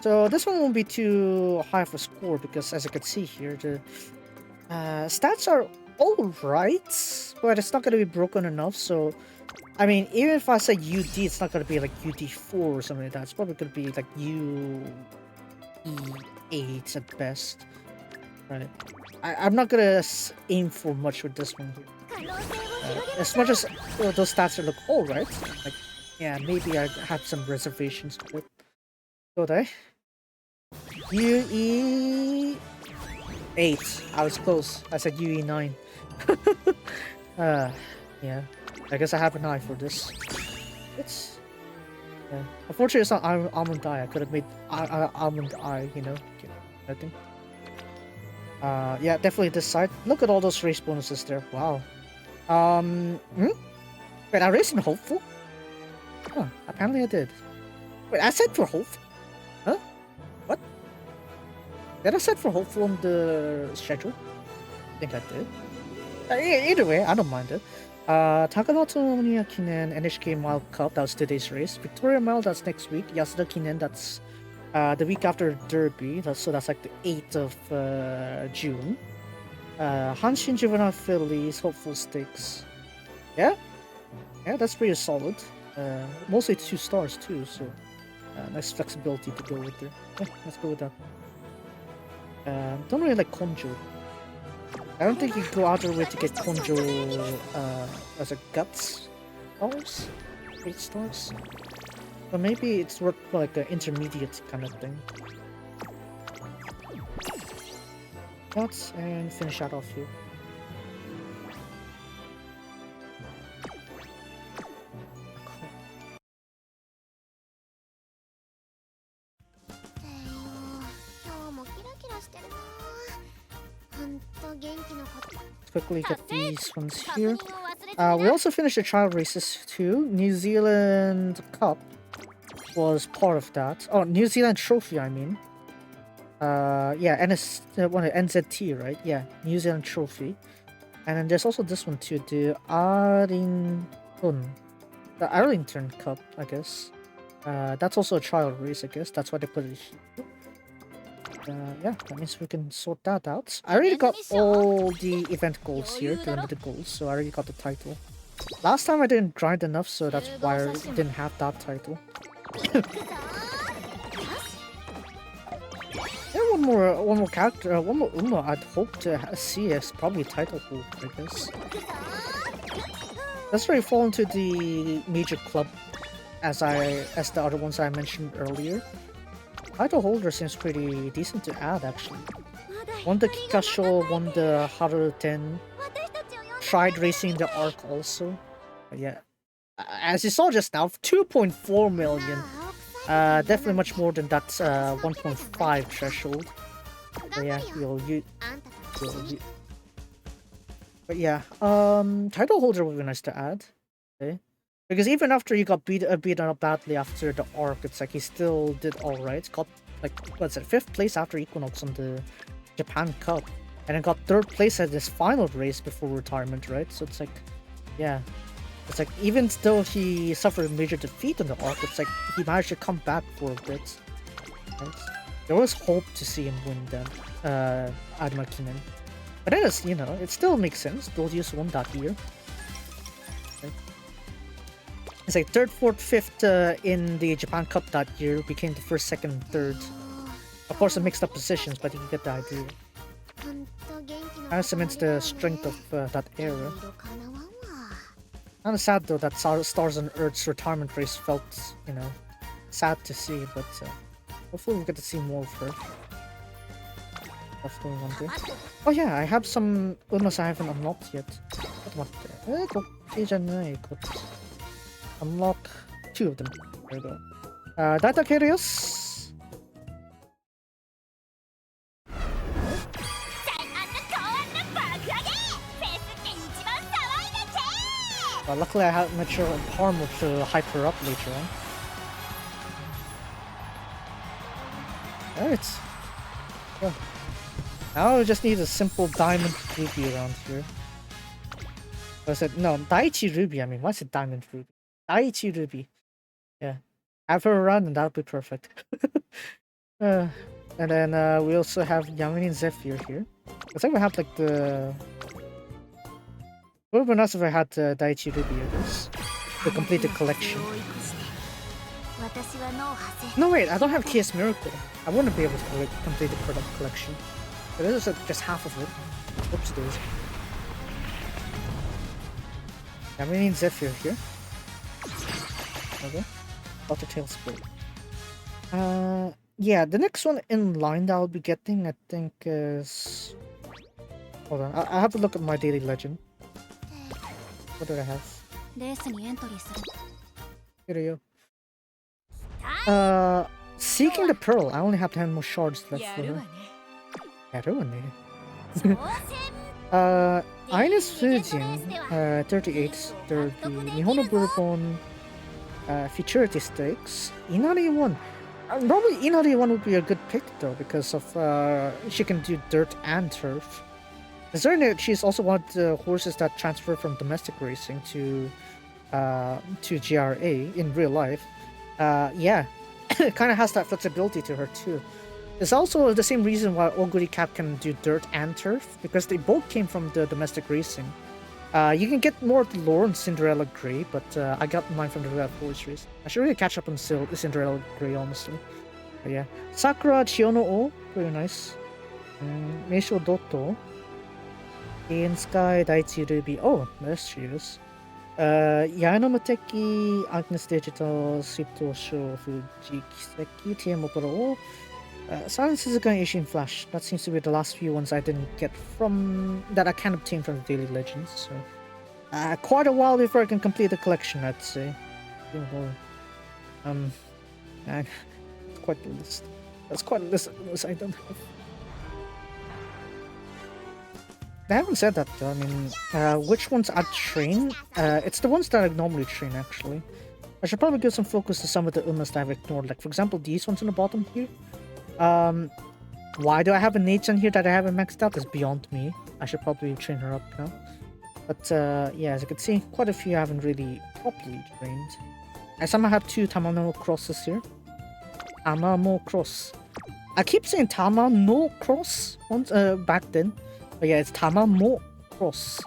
So this one won't be too high of a score because as you can see here, the stats are alright, but it's not going to be broken enough, so I mean, even if I say UD, it's not going to be like UD4 or something like that. It's probably going to be like UE8 at best. Right. I'm not going to aim for much with this one here. As much as those stats look alright, like, yeah, maybe I have some reservations with it. Don't I? UE8. I was close. I said UE9. Yeah. I guess I have an eye for this. It's... yeah. Unfortunately, it's not Almond Eye. I could have made Almond Eye, you know? I think. Yeah, definitely this side. Look at all those race bonuses there. Wow. Wait, I raced in Hopeful? Huh, apparently I did. Wait, I said for Hopeful? Huh? What? Did I set for Hopeful on the schedule? I think I did. Either way, I don't mind it. Takanato Nomiya Kinen NHK Mile Cup, that was today's race. Victoria Mile, that's next week. Yasuda Kinen, that's the week after Derby. So that's like the 8th of June. Hanshin Juvenile Phillies, Hopeful Stakes. Yeah? Yeah, that's pretty solid. Mostly 2 stars too, so nice flexibility to go with there. Yeah, let's go with that. Don't really like Konjo. I don't think you can go out of your way to get Konjo as a guts stars? 8 stars? But maybe it's worth like an intermediate kind of thing. that and finish that off here. Let's quickly get these ones here. We also finished the trial races too. New Zealand Cup was part of that. Oh, New Zealand Trophy, I mean. Yeah, NZT, right? Yeah, New Zealand Trophy. And then there's also this one too, the Arlington Cup, I guess. That's also a trial race, I guess. That's why they put it here. Yeah, that means we can sort that out. I already got all the event goals here, the limited goals, so I already got the title. Last time I didn't grind enough, so that's why I didn't have that title. Yeah, one more character, one more Uma I'd hope to see as probably a title holder, I guess. That's where you fall into the major club as the other ones I mentioned earlier. Title holder seems pretty decent to add actually. Won the Kikasho, won the Haruten, tried racing the Arc also. But yeah, as you saw just now, 2.4 million. Definitely much more than that 1.5 threshold. But yeah, but yeah, title holder would be nice to add. Okay. Because even after he got beaten up badly after the arc, it's like he still did alright. Got like, what's it, 5th place after Equinox on the Japan Cup. And then got 3rd place at his final race before retirement, right? So it's like, yeah. It's like, even though he suffered a major defeat on the arc, it's like he managed to come back for a bit. Right? There was hope to see him win then, Adama Kinen. But then, you know, it still makes sense. Dodius won that year. Right? It's like 3rd, 4th, 5th in the Japan Cup that year, became the 1st, 2nd, 3rd. Of course, it mixed up positions, but you get the idea. Kind of cements the strength of that era. Kind of sad though that Stars on Earth's retirement race felt, you know, sad to see, but hopefully we'll get to see more of her. Definitely one day. Oh yeah, I have some Umas I haven't unlocked yet. Unlock 2 of them. There we go. Data Curious. Luckily I have made sure Parmo to hype her up later on. Alright. Yeah. Now we just need a simple diamond ruby around here. I said, no, Daiichi ruby, I mean, what's a diamond ruby? Daiichi ruby. Yeah. Have her run and that'll be perfect. And then we also have Yamini Zephyr here. I think we have like the... It would have been nice if I had Daiichi Ruby or this. To complete the collection. No wait, I don't have KS Miracle. I wouldn't be able to complete the product collection. But this is just half of it. Oops, daisy. Yeah, we need Zephyr here. Okay. Water Tail Spray. Yeah, the next one in line that I'll be getting, I think is... Hold on, I have to look at my daily legend. What do I have? Here you go. Seeking the Pearl. I only have 10 more shards left for her. Ines Fujin, 38, Derby, Nihono Bourbon, Futurity Stakes, Inari 1. Normally Inari 1 would be a good pick though, because of she can do dirt and turf. Considering that she's also one of the horses that transfer from domestic racing to GRA in real life. Yeah, it kind of has that flexibility to her too. It's also the same reason why Oguri Cap can do dirt and turf, because they both came from the domestic racing. You can get more of the lore on Cinderella Grey, but I got mine from the Red Horse race. I should really catch up on Cinderella Grey, honestly. But yeah, Sakura Chiono O, pretty nice. Meisho Dotto. In Sky, Daiichi Ruby. Oh, there she is. Yaino Muteki, Agnes Digital, Sito Sho, Fuji Kiseki, TM Pro, Silence is a gun Asian Flash. That seems to be the last few ones I didn't get from that I can obtain from the Daily Legends. So quite a while before I can complete the collection, I'd say. And it's quite a list. That's quite a list of those I don't have. I haven't said that though. I mean, which ones I train? It's the ones that I normally train actually. I should probably give some focus to some of the Umas that I've ignored. Like for example, these ones on the bottom here. Why do I have a Nate on here that I haven't maxed out is beyond me. I should probably train her up now. But yeah, as you can see, quite a few I haven't really properly trained. I somehow have 2 Tamano crosses here. Tamamo cross. I keep saying Tamano cross once back then. But yeah, it's Tamamo cross.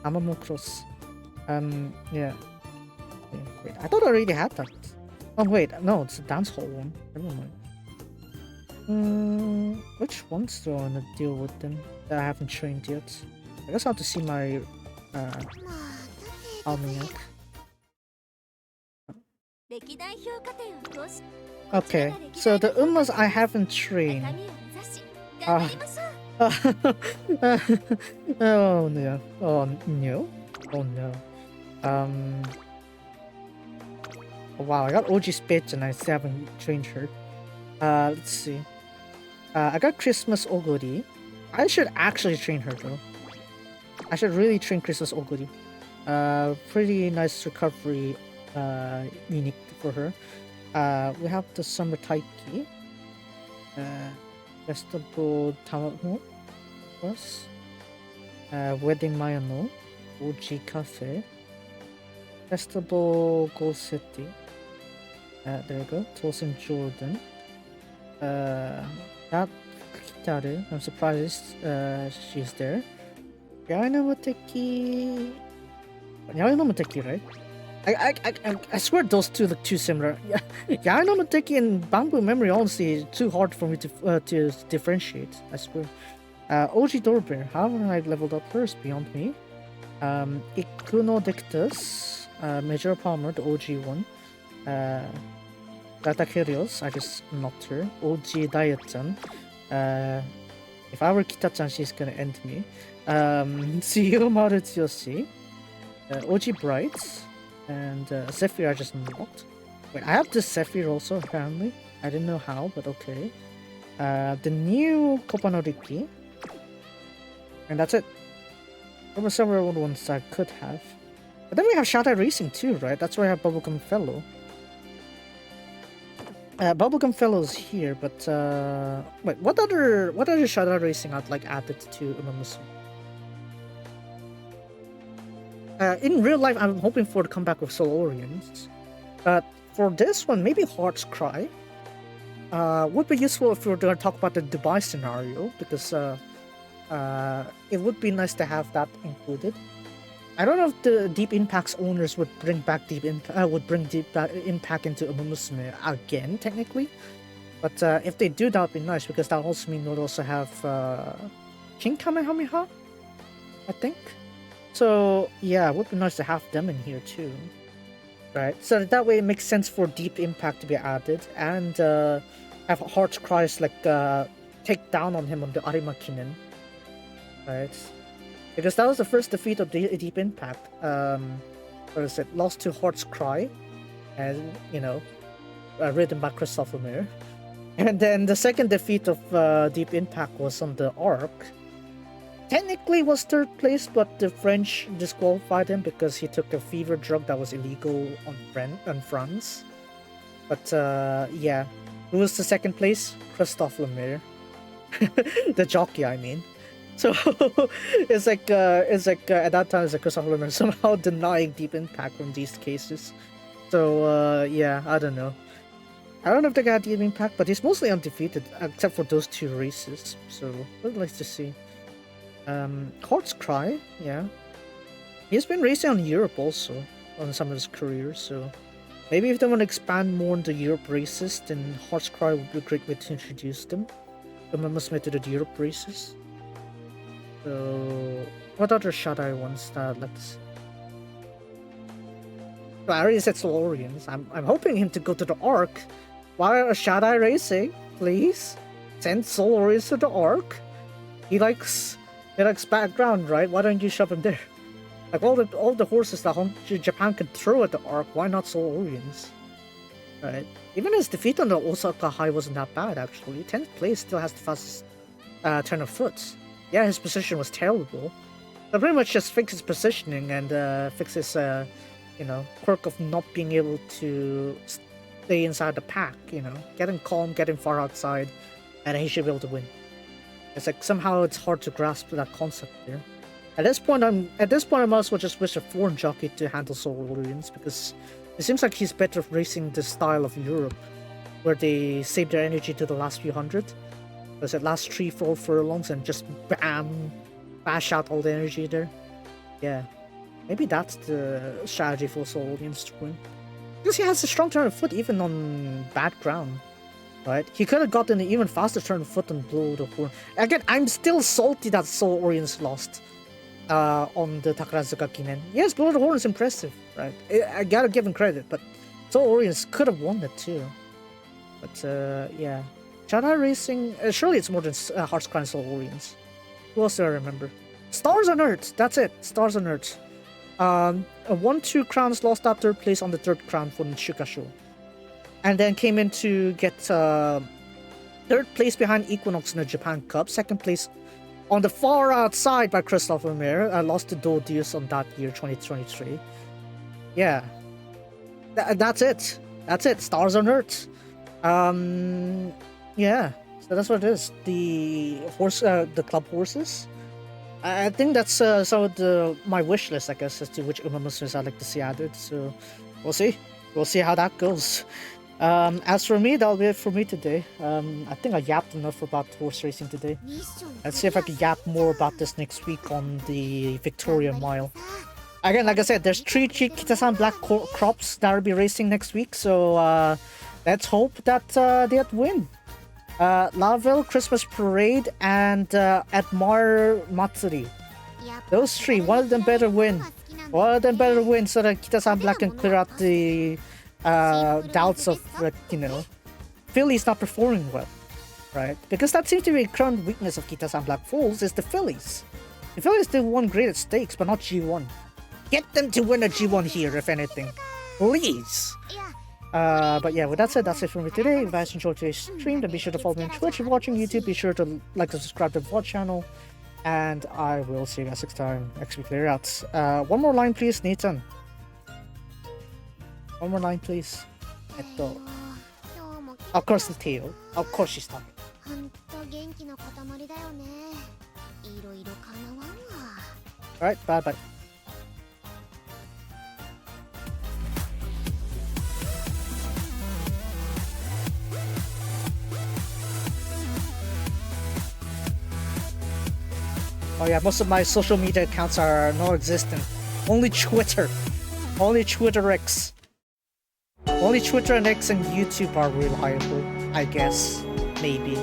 Tamamo cross. Yeah. Wait, I thought I already had that. Oh wait, no, it's a dance hall one. Never mind. Which ones do I want to deal with them that I haven't trained yet? I guess I'll have to see my almanac. Okay, so the Umas I haven't trained. Oh no. Oh no. Oh no. Oh, wow, I got OG Spitz and I still haven't trained her. Let's see. I got Christmas Oguri. I should actually train her though. I should really train Christmas Oguri. Pretty nice recovery unique for her. We have the Summer Taiki. Vegetable Tamago. Plus. Wedding Mayano. OG Cafe. Festival Goal City. There we go. Tosin Jordan. That Kitaru. I'm surprised she's there. Yaino Moteki. Yaino Moteki, right? I swear those two look too similar. Yaino Moteki and Bamboo Memory honestly too hard for me to differentiate. I swear. OG Dorbear. However, I leveled up first beyond me. Ikuno Dictus. Major Palmer, the OG one. Data Kyrios, I just knocked her. OG Diet-chan. If I were Kita-chan, she's gonna end me. Tsuyo Marutsuyoshi. OG Bright. And Zephyr I just knocked. Wait, I have this Zephyr also, apparently. I didn't know how, but okay. The new Kopanoriki. And that's it. There were several other ones I could have. But then we have Shadow Racing too, right? That's where I have Bubblegum Fellow. Bubblegum Fellow's here, but wait, what other Shadow Racing I'd like added to Musume? In real life, I'm hoping for the comeback of Solorians. But for this one, maybe Heart's Cry. Would be useful if we were going to talk about the Dubai scenario, because it would be nice to have that included. I don't know if the Deep Impact's owners would bring back Deep Impact into Musume again, technically. But if they do, that would be nice, because that also means we'll also have King Kamehameha, I think. So yeah, it would be nice to have them in here too. Right, so that way it makes sense for Deep Impact to be added, and have Heart's Cries like take down on him on the Arimakinen. Right, because that was the first defeat of the Deep Impact. What is it? Lost to Heart's Cry, and ridden by Christopher Mir. And then the second defeat of Deep Impact was on the Arc. Technically was third place, but the French disqualified him because he took a fever drug that was illegal on France. But yeah, who was the second place? Christophe Lemire, the jockey, I mean. So it's like at that time, it's like Christophe Lemire somehow denying Deep Impact from these cases. So yeah, I don't know. I don't know if they got Deep Impact, but he's mostly undefeated except for those two races. So I'd like to see. Heart's Cry, yeah. He's been racing on Europe also, on some of his careers, so maybe if they want to expand more into Europe races, then Heart's Cry would be a great way to introduce them. Musume to the Europe races. So, what other Shadai ones that I'd like to see? Well, I already said Solorians. I'm hoping him to go to the Arc. Why are Shadai racing? Please? send Soul Warriors to the Ark. He likes background, right? Why don't you shove him there? Like all the horses that Japan can throw at the Ark, why not Soul Orions? Right? Even his defeat on the Osaka High wasn't that bad actually. 10th place still has the fastest turn of foot. Yeah, his position was terrible. So pretty much just fix his positioning and fix his quirk of not being able to stay inside the pack, getting calm, getting far outside, and he should be able to win. It's like somehow it's hard to grasp that concept there. At this point I might as well just wish a foreign jockey to handle Soul Warriors, because it seems like he's better racing the style of Europe, where they save their energy to the last few hundred. There's that last 3-4 furlongs and just bam, bash out all the energy there. Yeah, maybe that's the strategy for Soul Warriors to win. Because he has a strong turn of foot even on bad ground. Right? He could have gotten an even faster turn of foot and blow the horn. Again, I'm still salty that Soul Warriors lost on the Takarazuka Kinen. Yes, blow the horn is impressive, right? I gotta give him credit, but Soul Warriors could have won it too. But yeah. China Racing, surely it's more than Hearts Crown Soul Warriors. Who else do I remember? Stars on Earth, that's it, Stars on Earth. 1-2 crowns lost that third place on the third crown for Nishuka Show. And then came in to get third place behind Equinox in the Japan Cup, second place on the far outside by Christopher Mayer. I lost to Dodius on that year, 2023. Yeah. That's it. That's it. Stars on Earth. Yeah. So that's what it is. The club horses. I think that's some of my wish list, I guess, as to which Umamusumes I'd like to see added. So we'll see. We'll see how that goes. As for me, that'll be it for me today. I think I yapped enough about horse racing today. Let's see if I can yap more about this next week on the Victoria Mile. Again, like I said, there's 3 Kitasan Black Crops that will be racing next week, so let's hope that they win. Lavelle Christmas Parade and Admire Matsuri. Those 3, one of them better win. One of them better win so that Kitasan Black can clear out the doubts of, fillies not performing well, right? Because that seems to be a current weakness of Kitasan Black Falls is the fillies. The fillies still won great at stakes, but not G1. Get them to win a G1 here, if anything. Please! But yeah, with that said, that's it for me today. If you guys enjoyed today's stream, then be sure to follow me on Twitch. If you're watching YouTube, be sure to like and subscribe to the VOD channel. And I will see you guys next time. Next week, later out. One more line, please, Nathan. One more line, please. Of course, the tail. Of course, she's talking. Alright, bye bye. Oh yeah, most of my social media accounts are non-existent. Only Twitter. Only Twitter X. Only Twitter and X and YouTube are reliable, I guess. Maybe.